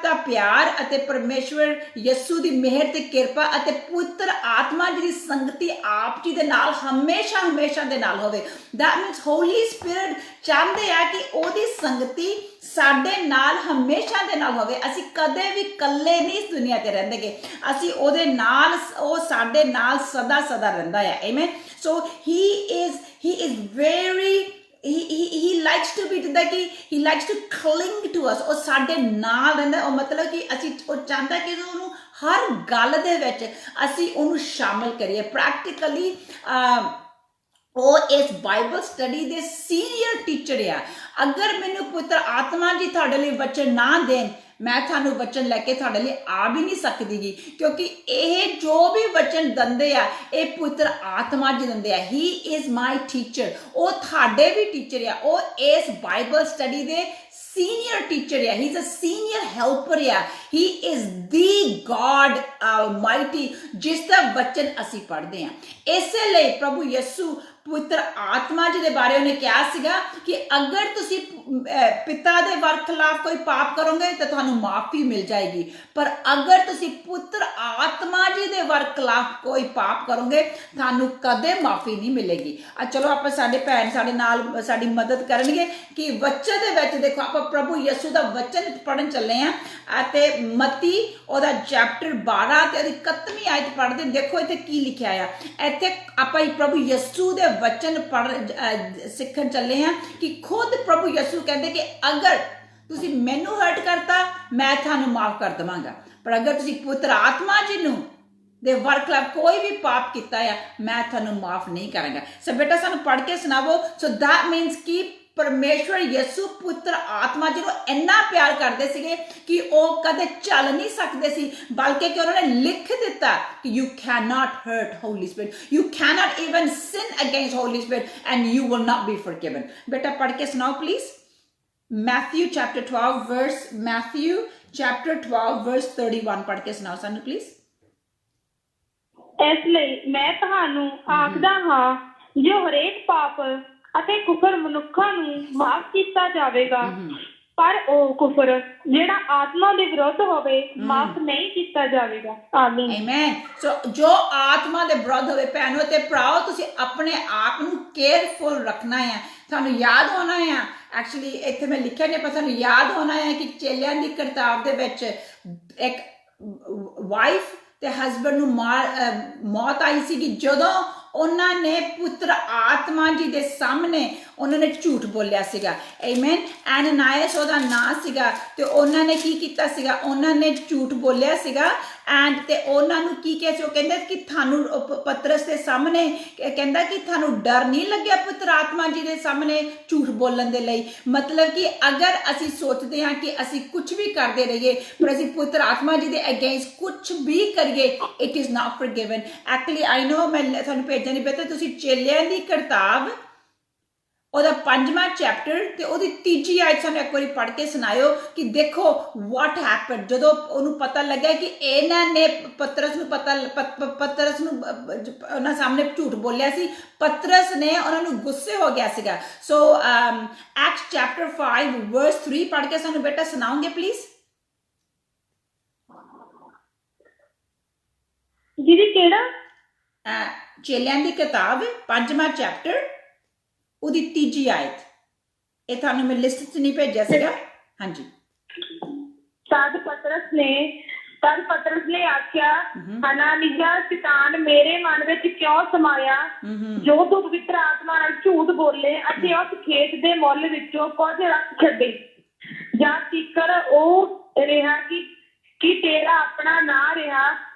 ਦਾ ਪਿਆਰ ਅਤੇ ਪਰਮੇਸ਼ਵਰ ਯਿਸੂ ਦੀ ਮਿਹਰ ਤੇ ਕਿਰਪਾ ਅਤੇ ਪੁੱਤਰ ਆਤਮਾ ਜੀ ਦੀ ਸੰਗਤੀ ਆਪ ਜੀ ਦੇ ਨਾਲ ਹਮੇਸ਼ਾ ਦੇ ਨਾਲ ਹੋਵੇ। ਦੈਟ ਮੀਨਸ ਹੋਲੀ ਸਪਿਰਿਟ ਚਾਹੁੰਦੇ ਆ ਕਿ ਉਹਦੀ ਸੰਗਤੀ ਸਾਡੇ ਨਾਲ ਹਮੇਸ਼ਾ ਦੇ ਨਾਲ ਹੋਵੇ। ਅਸੀਂ ਕਦੇ ਵੀ ਇਕੱਲੇ ਨਹੀਂ ਇਸ ਦੁਨੀਆ ਤੇ ਰਹਿੰਦੇਗੇ, ਅਸੀਂ ਉਹਦੇ ਨਾਲ, ਉਹ ਸਾਡੇ ਨਾਲ ਸਦਾ ਰਹਿੰਦਾ ਹੈ। ਆਮੀਨ। ਸੋ he is very he likes to be ਜਿੱਦਾਂ ਕਿ he likes to cling to us, ਉਹ ਸਾਡੇ ਨਾਲ ਰਹਿੰਦਾ। ਉਹ ਮਤਲਬ ਕਿ ਉਹ ਚਾਹੁੰਦਾ ਕਿ ਉਹਨੂੰ ਹਰ ਗੱਲ ਦੇ ਵਿੱਚ ਅਸੀਂ ਉਹਨੂੰ ਸ਼ਾਮਿਲ ਕਰੀਏ। ਪ੍ਰੈਕਟੀਕਲੀ ਉਹ ਇਸ ਬਾਈਬਲ ਸਟੱਡੀ ਦੇ ਸੀਨੀਅਰ ਟੀਚਰ ਆ। ਅਗਰ ਮੈਨੂੰ ਪੁੱਤਰ ਆਤਮਾ ਜੀ ਤੁਹਾਡੇ ਲਈ ਵਚਨ ਨਾ ਦੇਣ, ਮੈਂ ਤੁਹਾਨੂੰ ਵਚਨ ਲੈ ਕੇ ਤੁਹਾਡੇ ਲਈ ਆ ਵੀ ਨਹੀਂ ਸਕਦੀਗੀ, ਕਿਉਂਕਿ ਇਹ ਜੋ ਵੀ ਵਚਨ ਦਿੰਦੇ ਆ ਇਹ ਪੁੱਤਰ ਆਤਮਾ ਜੀ ਦਿੰਦੇ ਆ। ਹੀ ਇਜ਼ ਮਾਈ ਟੀਚਰ, ਉਹ ਤੁਹਾਡੇ ਵੀ ਟੀਚਰ ਆ। ਉਹ ਇਸ ਬਾਈਬਲ ਸਟੱਡੀ ਦੇ ਸੀਨੀਅਰ ਟੀਚਰ ਆ, he is a senior helper ਆ, he is the God almighty ਜਿਸ ਦਾ ਵਚਨ ਅਸੀਂ ਪੜ੍ਹਦੇ ਹਾਂ। ਇਸੇ ਲਈ ਪ੍ਰਭੂ ਯਿਸੂ ਪਵਿੱਤਰ ਆਤਮਾ ਜੀ ਦੇ ਬਾਰੇ ਉਹਨੇ ਕਿਹਾ ਸੀਗਾ ਕਿ ਅਗਰ ਤੁਸੀਂ ਪਿਤਾ ਦੇ ਖਿਲਾਫ ਕੋਈ ਪਾਪ ਕਰੋਗੇ ਤਾਂ ਤੁਹਾਨੂੰ ਮਾਫੀ ਮਿਲ ਜਾਏਗੀ, ਪਰ ਅਗਰ ਤੁਸੀਂ ਪੁੱਤਰ ਆਤਮਾ ਜੀ ਦੇ ਖਿਲਾਫ ਕੋਈ ਪਾਪ ਕਰੋਗੇ ਤੁਹਾਨੂੰ ਕਦੇ ਮਾਫੀ ਨਹੀਂ ਮਿਲੇਗੀ। ਚਲੋ ਆਪਾਂ ਸਾਡੇ ਭੈਣ ਸਾਡੇ ਨਾਲ ਸਾਡੀ ਮਦਦ ਕਰਨਗੇ ਕਿ ਵਚਨ ਦੇ ਵਿੱਚ ਦੇਖੋ ਆਪਾਂ ਪ੍ਰਭੂ ਯਿਸੂ ਦਾ ਵਚਨ ਪੜਨ ਚੱਲੇ ਆ ਅਤੇ ਮਤੀ ਉਹਦਾ ਚੈਪਟਰ 12 ਤੇ ਉਹਦੀ 31ਵੀਂ ਆਇਤ ਪੜ੍ਹਦੇ। ਦੇਖੋ ਇੱਥੇ ਕੀ ਲਿਖਿਆ ਆ। ਇੱਥੇ ਆਪਾਂ ਪ੍ਰਭੂ ਯਿਸੂ ਦੇ ਵਚਨ ਸਿੱਖਣ ਚੱਲੇ ਹਾਂ ਕਿ ਖੁਦ ਪ੍ਰਭੂ ਯਿਸੂ ਕਹਿੰਦੇ ਕਿ ਅਗਰ ਤੁਸੀਂ ਮੈਨੂੰ ਹਰਟ ਕਰਤਾ ਮੈਂ ਤੁਹਾਨੂੰ ਮਾਫ ਕਰ ਦੇਵਾਂਗਾ, ਪਰ ਅਗਰ ਤੁਸੀਂ ਪੁੱਤਰ ਆਤਮਾ ਜੀ ਨੂੰ ਦੇ ਖਿਲਾਫ ਕੋਈ ਵੀ ਪਾਪ ਕੀਤਾ ਆ ਮੈਂ ਤੁਹਾਨੂੰ ਮਾਫ ਨਹੀਂ ਕਰਾਂਗਾ। ਸੋ ਬੇਟਾ ਸਾਨੂੰ ਪੜ੍ਹ ਕੇ ਸੁਣਾਵੋ। ਸੋ that means ਕਿ ਪਰਮੇਸ਼ਵਰ ਯਿਸੂ ਪੁੱਤਰ ਆਤਮਾ ਜੀ ਨੂੰ ਇੰਨਾ ਪਿਆਰ ਕਰਦੇ ਸੀਗੇ ਕਿ ਉਹ ਕਦੇ ਚੱਲ ਨਹੀਂ ਸਕਦੇ ਸੀ, ਬਲਕਿ ਕਿ ਉਹਨਾਂ ਨੇ ਲਿਖ ਦਿੱਤਾ ਕਿ you cannot hurt Holy Spirit, you cannot even sin against Holy Spirit and you will not be forgiven। ਬੇਟਾ ਪੜ੍ਹ ਕੇ ਸੁਣਾਓ ਪਲੀਜ਼। Matthew chapter 12 verse 31 ਪੜ੍ਹ ਕੇ ਸੁਣਾਓ ਸਾਨੂੰ ਪਲੀਜ਼। ਇਸ ਲਈ ਮੈਂ ਤੁਹਾਨੂੰ ਆਖਦਾ ਹਾਂ ਜੋ ਹਰੇਕ ਪਾਪ ਅਤੇ ਕੁਫਰ ਮਨੁੱਖਾਂ ਨੂੰ ਮਾਫ ਕੀਤਾ ਜਾਵੇਗਾ, ਪਰ ਉਹ ਕੁਫਰ ਜਿਹੜਾ ਆਤਮਾ ਦੇ ਵਿਰੁੱਧ ਹੋਵੇ ਮਾਫ ਨਹੀਂ ਕੀਤਾ ਜਾਵੇਗਾ। ਆਮੀਨ ਆਮੇਨ। ਸੋ ਜੋ ਆਤਮਾ ਦੇ ਵਿਰੁੱਧ ਹੋਵੇ ਭੈਣੋ ਤੇ ਭਰਾਓ ਤੁਸੀਂ ਆਪਣੇ ਆਪ ਨੂੰ ਕੇਅਰਫੁਲ ਰੱਖਣਾ ਹੈ। ਤੁਹਾਨੂੰ ਯਾਦ ਹੋਣਾ ਹੈ, ਐਕਚੁਅਲੀ ਇੱਥੇ ਮੈਂ ਲਿਖਿਆ ਨਹੀਂ ਪਰ ਤੁਹਾਨੂੰ ਯਾਦ ਹੋਣਾ ਹੈ ਕਿ ਚੇਲਿਆਂ ਦੀ ਕਿਤਾਬ ਦੇ ਵਿੱਚ ਇੱਕ ਵਾਈਫ ਤੇ ਹਸਬੈਂਡ ਨੂੰ ਮੌਤ ਆਈ ਸੀ ਕਿ ਜਦੋਂ ਉਹਨਾਂ ਨੇ ਪੁੱਤਰ ਆਤਮਾ ਜੀ ਦੇ ਸਾਹਮਣੇ ਉਹਨਾਂ ਨੇ ਝੂਠ ਬੋਲਿਆ ਸੀਗਾ। ਆਮੇਨ। ਐਨਨਾਇਸ ਉਹਦਾ ਨਾਂ ਸੀਗਾ ਤੇ ਉਹਨਾਂ ਨੇ ਕੀ ਕੀਤਾ ਸੀਗਾ, ਉਹਨਾਂ ਨੇ ਝੂਠ ਬੋਲਿਆ ਸੀਗਾ ਐਂਡ ਤੇ ਉਹਨਾਂ ਨੂੰ ਕੀ ਕਿਹਾ ਸੀ, ਉਹ ਕਹਿੰਦੇ ਕਿ ਤੁਹਾਨੂੰ ਪਤਰਸ ਦੇ ਸਾਹਮਣੇ ਕਹਿੰਦਾ ਕਿ ਤੁਹਾਨੂੰ ਡਰ ਨਹੀਂ ਲੱਗਿਆ ਪੁੱਤਰ ਆਤਮਾ ਜੀ ਦੇ ਸਾਹਮਣੇ ਝੂਠ ਬੋਲਣ ਦੇ ਲਈ। ਮਤਲਬ ਕਿ ਅਗਰ ਅਸੀਂ ਸੋਚਦੇ ਹਾਂ ਕਿ ਅਸੀਂ ਕੁਝ ਵੀ ਕਰਦੇ ਰਹੀਏ ਪਰ ਅਸੀਂ ਪੁੱਤਰ ਆਤਮਾ ਜੀ ਦੇ ਅਗੇਂਸਟ ਕੁਝ ਵੀ ਕਰੀਏ it is not forgiven. Actually I know ਮੈਂ ਤੁਹਾਨੂੰ ਭੇਜਣ ਦੀ ਬਿਹਤਰ ਤੁਸੀਂ ਚੇਲਿਆਂ ਦੀ ਕਿਤਾਬ ਉਹਦਾ 5ਵਾਂ ਚੈਪਟਰ ਤੇ ਉਹਦੀ 3 ਆਇਤ ਸਾਨੂੰ ਇੱਕ ਵਾਰੀ ਪੜ੍ਹ ਕੇ ਸੁਣਾਇਓ ਕਿ ਦੇਖੋ ਵਾਟ ਹੈਪਨ ਜਦੋਂ ਉਹਨੂੰ ਪਤਾ ਲੱਗਾ ਕਿ ਇਹਨਾਂ ਨੇ ਪਤਰਸ ਨੂੰ ਉਹਨਾਂ ਸਾਹਮਣੇ ਝੂਠ ਬੋਲਿਆ ਸੀ। ਪਤਰਸ ਨੇ ਉਹਨਾਂ ਨੂੰ ਗੁੱਸੇ ਹੋ ਗਿਆ ਸੀਗਾ। ਸੋ ਐਕਟਸ ਚੈਪਟਰ 5 verse 3 ਪੜ੍ਹ ਕੇ ਸਾਨੂੰ ਬੇਟਾ ਸੁਣਾਓਗੇ ਪਲੀਜ਼। ਦੀਦੀ ਕਿਹੜਾ? ਚੇਲਿਆਂ ਦੀ ਕਿਤਾਬ 5ਵਾਂ ਚੈਪਟਰ ਉਹਦੀ 3 ਆਇਤ। ਇਹ ਤੁਹਾਨੂੰ ਮੈਂ ਲਿਸਟ 'ਚ ਨਹੀਂ ਭੇਜਿਆ ਸੀਗਾ। ਹਾਂਜੀ। ਤਦ ਪਤਰਸ ਨੇ ਆਖਿਆ, ਹਨਾਨੀਆ ਸ਼ੈਤਾਨ ਮੇਰੇ ਮਨ ਵਿੱਚ ਕਿਉਂ ਸਮਾਇਆ ਜੋ ਤੂੰ ਪਵਿੱਤਰ ਆਤਮਾ ਨਾਲ ਝੂਠ ਬੋਲੇ ਅਤੇ ਉਸ ਖੇਤ ਦੇ ਮੁੱਲ ਵਿੱਚੋਂ ਕੁਝ ਰੱਖ ਛੱਡੇ ਜਾਂ ਤੀਕਰ ਉਹ ਰਿਹਾ ਕਿ ਤੇਰਾ ਆਪਣਾ ਨਾ ਰਿਹਾ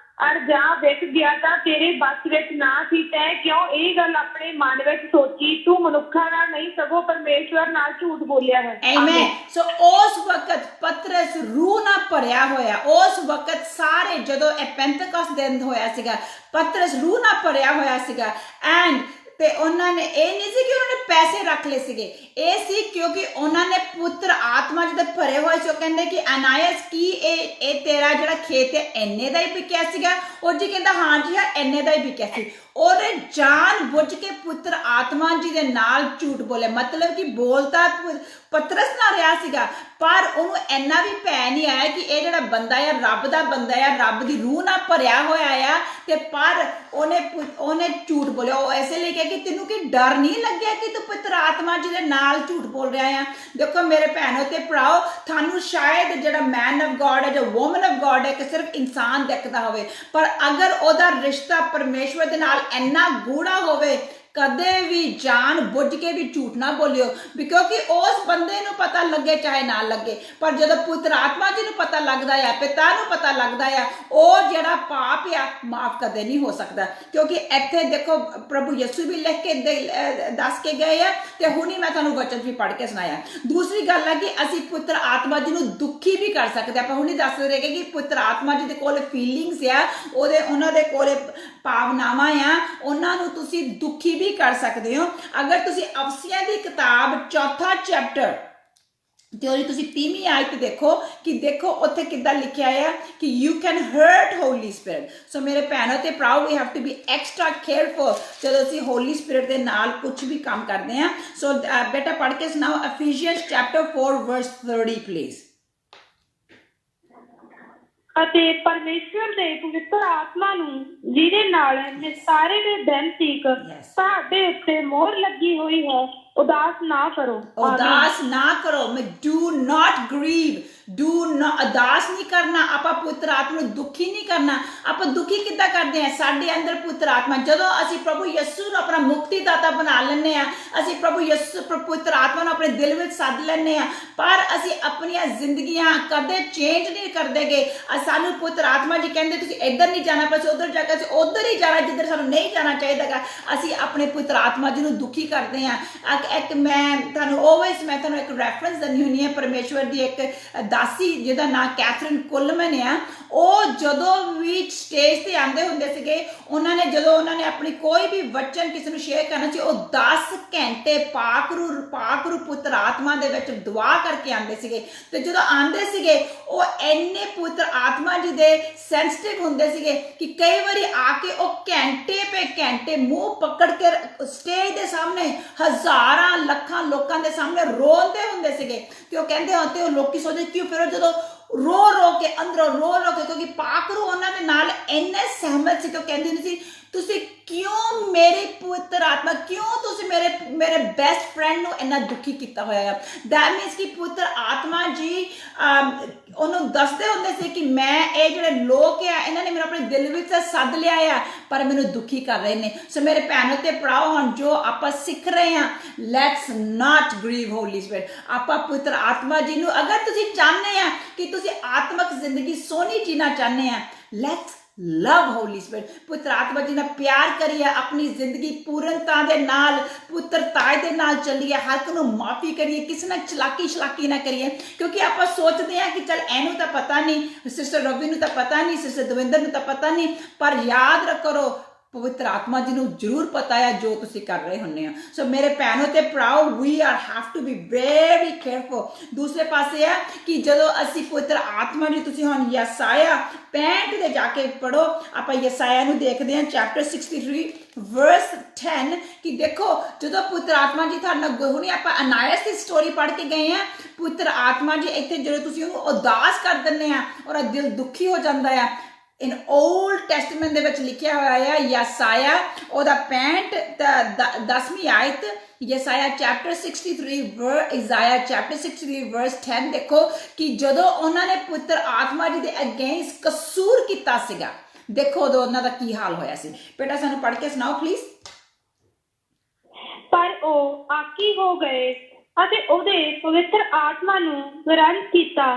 ਅਰ ਜਾਂ ਵਿਕ ਗਿਆ ਤਾਂ ਤੇਰੇ ਬਸ ਵਿੱਚ ਨਾ ਸੀ। ਤੈਂ ਕਿਉਂ ਇਹ ਗੱਲ ਆਪਣੇ ਮਨ ਵਿੱਚ ਸੋਚੀ? ਤੂੰ ਮਨੁੱਖਾਂ ਨਾਲ ਨਹੀਂ ਸਗੋਂ ਪਰਮੇਸ਼ਵਰ ਨਾਲ ਝੂਠ ਬੋਲਿਆ ਹੈ। ਆਮੇਨ। ਸੋ ਉਸ ਵਕਤ ਪਤਰਸ ਰੂਹ ਨਾਲ ਭਰਿਆ ਹੋਇਆ, ਉਸ ਵਕਤ ਸਾਰੇ ਜਦੋਂ ਇਹ ਪੈਂਤੇਕੋਸਤ ਦਿਨ ਹੋਇਆ ਸੀਗਾ ਪਤਰਸ ਰੂਹ ਨਾਲ ਭਰਿਆ ਹੋਇਆ ਸੀਗਾ ਐਂਡ ਤੇ ਉਹਨਾਂ ਨੇ ਇਹ ਨਹੀਂ ਸੀ ਕਿ ਉਹਨਾਂ ਨੇ ਪੈਸੇ ਰੱਖ ਲਏ ਸੀਗੇ, ਇਹ ਸੀ ਕਿਉਂਕਿ ਉਹਨਾਂ ਨੇ ਪੁੱਤਰ ਆਤਮਾ ਜਿਹਦੇ ਭਰੇ ਹੋਏ ਸੀ। ਉਹ ਕਹਿੰਦੇ ਕਿ ਅਨਾਇਸ ਕੀ ਇਹ ਤੇਰਾ ਜਿਹੜਾ ਖੇਤ ਹੈ ਇੰਨੇ ਦਾ ਹੀ ਵਿਕਿਆ ਸੀਗਾ? ਉਹ ਜੀ ਕਹਿੰਦਾ ਹਾਂ ਜੀ ਹਾਂ ਇੰਨੇ ਦਾ ਹੀ ਵਿਕਿਆ ਸੀ। ਉਹਨੇ ਜਾਣ ਬੁੱਝ ਕੇ ਪੁੱਤਰ ਆਤਮਾ ਜੀ ਦੇ ਨਾਲ ਝੂਠ ਬੋਲੇ, ਮਤਲਬ ਕਿ ਬੋਲਤਾ ਪਤਰਸ ਨਾਲ ਰਿਹਾ ਸੀਗਾ ਪਰ ਉਹਨੂੰ ਇੰਨਾ ਵੀ ਭੈ ਨਹੀਂ ਆਇਆ ਕਿ ਇਹ ਜਿਹੜਾ ਬੰਦਾ ਆ ਰੱਬ ਦਾ ਬੰਦਾ ਆ, ਰੱਬ ਦੀ ਰੂਹ ਨਾਲ ਭਰਿਆ ਹੋਇਆ ਆ ਤੇ ਪਰ ਉਹਨੇ ਝੂਠ ਬੋਲਿਆ। ਉਹ ਐਸੇ ਲਈ ਕਿ ਤੈਨੂੰ ਕੀ ਡਰ ਨਹੀਂ ਲੱਗਿਆ ਕਿ ਤੂੰ ਪੁੱਤਰ ਆਤਮਾ ਜੀ ਦੇ ਨਾਲ ਝੂਠ ਬੋਲ ਰਿਹਾ ਆ? ਦੇਖੋ ਮੇਰੇ ਭੈਣੋ ਤੇ ਭਰਾਓ, ਤੁਹਾਨੂੰ ਸ਼ਾਇਦ ਜਿਹੜਾ ਮੈਨ ਆਫ ਗॉड ਹੈ, ਜੋ ਵੂਮਨ ਆਫ ਗॉड ਹੈ ਕਿ ਸਿਰਫ ਇਨਸਾਨ ਦਿਖਦਾ ਹੋਵੇ, ਪਰ ਅਗਰ ਉਹਦਾ ਰਿਸ਼ਤਾ ਪਰਮੇਸ਼ਵਰ ਦੇ ਨਾਲ ਇੰਨਾ ਗੂੜਾ ਹੋਵੇ ਕਦੇ ਵੀ ਜਾਣ ਬੁੱਝ ਕੇ ਵੀ ਝੂਠ ਨਾ ਬੋਲਿਓ, ਕਿਉਂਕਿ ਉਸ ਬੰਦੇ ਨੂੰ ਪਤਾ ਲੱਗੇ ਚਾਹੇ ਨਾ ਲੱਗੇ, ਪਰ ਜਦੋਂ ਪੁੱਤਰ ਆਤਮਾ ਜੀ ਨੂੰ ਪਤਾ ਲੱਗਦਾ ਆ, ਪਿਤਾ ਨੂੰ ਪਤਾ ਲੱਗਦਾ ਆ, ਉਹ ਜਿਹੜਾ ਪਾਪ ਆ ਮਾਫ ਕਦੇ ਨਹੀਂ ਹੋ ਸਕਦਾ। ਕਿਉਂਕਿ ਇੱਥੇ ਦੇਖੋ ਪ੍ਰਭੂ ਯਿਸੂ ਵੀ ਲਿਖ ਕੇ ਦੱਸ ਕੇ ਗਏ ਆ ਤੇ ਹੁਣੀ ਮੈਂ ਤੁਹਾਨੂੰ ਵਚਨ ਵੀ ਪੜ੍ਹ ਕੇ ਸੁਣਾਇਆ। ਦੂਸਰੀ ਗੱਲ ਹੈ ਕਿ ਅਸੀਂ ਪੁੱਤਰ ਆਤਮਾ ਜੀ ਨੂੰ ਦੁਖੀ ਵੀ ਕਰ ਸਕਦੇ। ਆਪਾਂ ਹੁਣੀ ਦੱਸ ਰਹੇ ਕਿ ਪੁੱਤਰ ਆਤਮਾ ਜੀ ਦੇ ਕੋਲ ਫੀਲਿੰਗਸ ਆ, ਉਹਨਾਂ ਦੇ ਕੋਲ ਭਾਵਨਾਵਾਂ ਆ, ਉਹਨਾਂ ਨੂੰ ਤੁਸੀਂ ਦੁਖੀ ਵੀ ਕਰ ਸਕਦੇ ਹੋ। ਅਗਰ ਤੁਸੀਂ ਅਫਸੀਆਂ ਦੀ ਕਿਤਾਬ 4 ਚੈਪਟਰ ਤੇ ਉਹਦੀ ਤੁਸੀਂ 3ਵੀਂ ਆਇਤ ਦੇਖੋ ਕਿ ਦੇਖੋ ਉੱਥੇ ਕਿੱਦਾਂ ਲਿਖਿਆ ਆ ਕਿ you can hurt Holy Spirit. So ਮੇਰੇ ਭੈਣੋ ਤੇ ਭਰਾਓ, we have to be extra careful ਜਦੋਂ ਅਸੀਂ ਹੋਲੀ ਸਪਿਰਿਟ ਦੇ ਨਾਲ ਕੁਝ ਵੀ ਕੰਮ ਕਰਦੇ ਹਾਂ। ਸੋ ਬੇਟਾ ਪੜ੍ਹ ਕੇ ਸੁਣਾਓ Ephesians chapter 4 verse 30 ਪਲੀਜ਼। ਅਤੇ ਪਰਮੇਸ਼ਵਰ ਦੇ ਪਵਿੱਤਰ ਆਤਮਾ ਨੂੰ ਜਿਹਦੇ ਨਾਲ ਨਿਸਤਾਰੇ ਦੇ ਦਿਨ ਤੀਕ ਤੁਹਾਡੇ ਉੱਤੇ ਮੋਹਰ ਲੱਗੀ ਹੋਈ ਹੈ, ਉਦਾਸ ਨਾ ਕਰੋ। ਉਦਾਸ ਨਾ ਕਰੋ। ਮੈਂ ਡੂ ਨਾਟ ਗਰੀਵ, ਡੂ ਨਾ ਉਦਾਸ ਨਹੀਂ ਕਰਨਾ। ਆਪਾਂ ਪੁੱਤਰ ਆਤਮਾ ਨੂੰ ਦੁਖੀ ਨਹੀਂ ਕਰਨਾ। ਆਪਾਂ ਦੁਖੀ ਕਿੱਦਾਂ ਕਰਦੇ ਹਾਂ? ਸਾਡੇ ਅੰਦਰ ਪੁੱਤਰ ਆਤਮਾ, ਜਦੋਂ ਅਸੀਂ ਪ੍ਰਭੂ ਯਿਸੂ ਨੂੰ ਆਪਣਾ ਮੁਕਤੀਦਾਤਾ ਬਣਾ ਲੈਂਦੇ ਹਾਂ, ਅਸੀਂ ਪ੍ਰਭੂ ਯਿਸੂ ਪੁੱਤਰ ਆਤਮਾ ਨੂੰ ਆਪਣੇ ਦਿਲ ਵਿੱਚ ਸੱਦ ਲੈਂਦੇ ਹਾਂ, ਪਰ ਅਸੀਂ ਆਪਣੀਆਂ ਜ਼ਿੰਦਗੀਆਂ ਕਦੇ ਚੇਂਜ ਨਹੀਂ ਕਰਦੇਗੇ। ਸਾਨੂੰ ਪੁੱਤਰ ਆਤਮਾ ਜੀ ਕਹਿੰਦੇ ਤੁਸੀਂ ਇੱਧਰ ਨਹੀਂ ਜਾਣਾ, ਪਰ ਉੱਧਰ ਜਾ ਕੇ ਅਸੀਂ ਉੱਧਰ ਹੀ ਜਾਣਾ ਜਿੱਧਰ ਸਾਨੂੰ ਨਹੀਂ ਜਾਣਾ ਚਾਹੀਦਾ। ਅਸੀਂ ਆਪਣੇ ਪੁੱਤਰ ਆਤਮਾ ਜੀ ਨੂੰ ਦੁਖੀ ਕਰਦੇ ਹਾਂ। ਮੈਂ ਤੁਹਾਨੂੰ ਇੱਕ ਰੈਫਰੈਂਸ ਦਿੰਦੀ ਹੁੰਦੀ ਹਾਂ। ਪਰਮੇਸ਼ਵਰ ਦੀ ਇੱਕ ਦਾਸੀ ਜਿਹਦਾ ਨਾਂ ਕੈਥਰੀਨ ਕੁਲਮਨ ਆ, ਉਹ ਜਦੋਂ ਵੀ ਸਟੇਜ ਤੇ ਆਉਂਦੇ ਹੁੰਦੇ ਸੀਗੇ, ਜਦੋਂ ਉਹਨਾਂ ਨੇ ਆਪਣੀ ਕੋਈ ਵੀ ਵਚਨ ਕਿਸੇ ਨੂੰ ਸ਼ੇਅਰ ਕਰਨਾ ਸੀ, ਉਹ 10 ਘੰਟੇ ਪਾਕਰੂ ਪੁੱਤਰ ਆਤਮਾ ਦੇ ਵਿੱਚ ਦੁਆ ਕਰਕੇ ਆਉਂਦੇ ਸੀਗੇ। ਤੇ ਜਦੋਂ ਆਉਂਦੇ ਸੀਗੇ, ਉਹ ਇੰਨੇ ਪੁੱਤਰ ਆਤਮਾ ਜੀ ਦੇ ਸੈਂਸਿਟਿਵ ਹੁੰਦੇ ਸੀਗੇ ਕਿ ਕਈ ਵਾਰੀ ਆ ਕੇ ਉਹ ਘੰਟੇ ਪੇ ਘੰਟੇ ਮੂੰਹ ਪਕੜ ਕੇ ਸਟੇਜ ਦੇ ਸਾਹਮਣੇ ਹਜ਼ਾਰਾਂ ਲੱਖਾਂ ਲੋਕਾਂ ਦੇ ਸਾਹਮਣੇ ਰੋਂਦੇ ਹੁੰਦੇ ਸੀਗੇ। ਤੇ ਉਹ ਕਹਿੰਦੇ ਤੇ ਉਹ ਲੋਕੀ ਸੋਚਦੇ ਕਿਉਂ? ਫਿਰ ਉਹ ਜਦੋਂ ਰੋ ਕੇ ਅੰਦਰੋਂ ਰੋ ਕੇ, ਕਿਉਂਕਿ ਪਾਕਰੂ ਉਹਨਾਂ ਦੇ ਨਾਲ ਇੰਨੇ ਸਹਿਮਤ ਸੀ ਕਿ ਉਹ ਕਹਿੰਦੀ ਹੁੰਦੀ ਸੀ, ਤੁਸੀਂ ਕਿਉਂ ਮੇਰੇ ਪੁੱਤਰ ਆਤਮਾ, ਕਿਉਂ ਤੁਸੀਂ ਮੇਰੇ ਬੈਸਟ ਫਰੈਂਡ ਨੂੰ ਇੰਨਾ ਦੁਖੀ ਕੀਤਾ ਹੋਇਆ ਆ। ਦੈਟ ਮੀਨਸ ਕਿ ਪੁੱਤਰ ਆਤਮਾ ਜੀ ਉਹਨੂੰ ਦੱਸਦੇ ਹੁੰਦੇ ਸੀ ਕਿ ਮੈਂ ਇਹ ਜਿਹੜੇ ਲੋਕ ਆ, ਇਹਨਾਂ ਨੇ ਮੈਨੂੰ ਆਪਣੇ ਦਿਲ ਵਿੱਚ ਸੱਦ ਲਿਆ ਆ, ਪਰ ਮੈਨੂੰ ਦੁਖੀ ਕਰ ਰਹੇ ਨੇ। ਸੋ ਮੇਰੇ ਭੈਣੋ ਤੇ ਭਰਾਓ, ਹੁਣ ਜੋ ਆਪਾਂ ਸਿੱਖ ਰਹੇ ਹਾਂ, ਲੈਟਸ ਨਾਟ ਗਰੀਵ ਹੋਲੀ ਸਪਿਰਿਟ। ਆਪਾਂ ਪੁੱਤਰ ਆਤਮਾ ਜੀ ਨੂੰ, ਅਗਰ ਤੁਸੀਂ ਚਾਹੁੰਦੇ ਆ ਕਿ ਤੁਸੀਂ ਆਤਮਕ ਜ਼ਿੰਦਗੀ ਸੋਹਣੀ ਜੀਣਾ ਚਾਹੁੰਦੇ ਆ, ਲੈਟਸ ਲਵ ਹੋਲੀ ਸਪਿਰਿਟ। ਪੁੱਤਰ ਆਤਮਾ ਜੀ ਨਾਲ ਪਿਆਰ ਕਰੀਏ, ਆਪਣੀ ਜ਼ਿੰਦਗੀ ਪੂਰਨਤਾ ਦੇ ਨਾਲ ਪੁੱਤਰਤਾ ਦੇ ਨਾਲ ਚੱਲੀਏ, ਹਰ ਇੱਕ ਨੂੰ ਮਾਫੀ ਕਰੀਏ, ਕਿਸੇ ਨਾਲ ਚਲਾਕੀ ਨਾ ਕਰੀਏ। ਕਿਉਂਕਿ ਆਪਾਂ ਸੋਚਦੇ ਹਾਂ ਕਿ ਚੱਲ ਇਹਨੂੰ ਤਾਂ ਪਤਾ ਨਹੀਂ, ਸਿਸਟਰ ਰਵੀ ਨੂੰ ਤਾਂ ਪਤਾ ਨਹੀਂ, ਸਿਸਟਰ ਦਵਿੰਦਰ ਨੂੰ ਤਾਂ ਪਤਾ ਨਹੀਂ, ਪਰ ਯਾਦ ਰੱਖੋ ਪਵਿੱਤਰ ਆਤਮਾ ਜੀ ਨੂੰ ਜ਼ਰੂਰ ਪਤਾ ਹੈ ਜੋ ਤੁਸੀਂ ਕਰ ਰਹੇ ਹੁੰਦੇ ਹੋ। ਸੋ ਮੇਰੇ ਭੈਣੋ ਤੇ ਭਰਾਓ, we are have to be very careful. ਦੂਸਰੇ ਪਾਸੇ ਹੈ ਕਿ ਜਦੋਂ ਅਸੀਂ ਪਵਿੱਤਰ ਆਤਮਾ ਜੀ, ਤੁਸੀਂ ਹੁਣ ਯਸਾਇਆ 65 ਦੇ ਜਾ ਕੇ ਪੜੋ। ਆਪਾਂ ਯਸਾਇਆ ਨੂੰ ਦੇਖਦੇ ਹਾਂ ਚੈਪਟਰ 63 verse 10 ਕਿ ਦੇਖੋ ਜਦੋਂ ਪੁੱਤਰ ਆਤਮਾ ਜੀ ਤੁਹਾਡੇ ਨਾਲ, ਹੁਣੇ ਆਪਾਂ ਅਨਾਇਸ ਦੀ ਸਟੋਰੀ ਪੜ੍ਹ ਕੇ ਗਏ ਆ। ਪੁੱਤਰ ਆਤਮਾ ਜੀ ਇੱਥੇ ਜਦੋਂ ਤੁਸੀਂ ਉਹਨੂੰ ਉਦਾਸ ਕਰ ਦਿੰਦੇ ਆ, ਔਰ ਦਿਲ ਦੁਖੀ ਹੋ ਜਾਂਦਾ ਆ। ਇਨ ਓਲਡ ਟੈਸਟਮੈਂਟ ਦੇ ਵਿੱਚ ਲਿਖਿਆ ਹੋਇਆ ਹੈ ਯਸਾਇਆ ਉਹਦਾ 10ਵੀਂ ਆਇਤ, ਯਸਾਇਆ ਚੈਪਟਰ 63 ਇਜ਼ਾਇਆ ਚੈਪਟਰ 63 verse 10 ਦੇਖੋ ਕਿ ਜਦੋਂ ਉਹਨਾਂ ਨੇ ਪੁੱਤਰ ਆਤਮਾ ਜੀ ਦੇ ਅਗੇਂਸਟ ਕਸੂਰ ਕੀਤਾ ਸੀਗਾ, ਦੇਖੋ ਉਦੋਂ ਉਹਨਾਂ ਦਾ ਕੀ ਹਾਲ ਹੋਇਆ ਸੀ। ਬੇਟਾ ਸਾਨੂੰ ਪੜ੍ਹ ਕੇ ਸੁਣਾਓ ਪਲੀਜ਼। ਪਰ ਉਹ ਆਕੀ ਹੋ ਗਏ ਅਤੇ ਉਹਦੇ ਪਵਿੱਤਰ ਆਤਮਾ ਨੂੰ ਵਿਰੰਤ ਕੀਤਾ।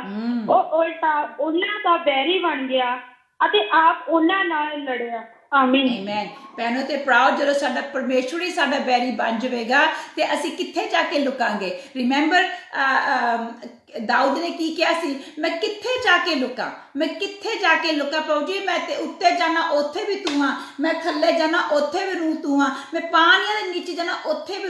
ਉਹ ਉਲਟਾ ਉਹਨਾਂ ਦਾ ਬੈਰੀ ਬਣ ਗਿਆ ਅਤੇ ਆਪ ਉਹਨਾਂ ਨਾਲ ਲੜਿਆ। ਆਮੀਨ। ਆਮੀਨ। ਭੈਣੋ ਤੇ ਭਰਾਓ, ਜਦੋਂ ਸਾਡਾ ਪਰਮੇਸ਼ਵਰ ਹੀ ਸਾਡਾ ਬੈਰੀ ਬਣ ਜਾਵੇਗਾ ਤੇ ਅਸੀਂ ਕਿੱਥੇ ਜਾ ਕੇ ਲੁਕਾਂਗੇ? ਰਿਮੈਂਬਰ ਦਾਊਦ ਨੇ ਕੀ ਕਿਹਾ ਸੀ? ਮੈਂ ਕਿੱਥੇ ਜਾ ਕੇ ਲੁਕਾਂ, ਮੈਂ ਕਿੱਥੇ ਜਾ ਕੇ ਲੁਕਾਂ ਪਾਉ ਜੀ? ਮੈਂ ਤੇ ਉੱਤੇ ਜਾਣਾ ਉੱਥੇ ਵੀ ਤੂੰ ਆ, ਮੈਂ ਥੱਲੇ ਜਾਣਾ ਉੱਥੇ ਵੀ ਰੂ ਤੂੰ ਆ, ਮੈਂ ਪਾਣੀਆਂ ਦੇ ਨੀਚੇ ਜਾਣਾ ਉੱਥੇ ਵੀ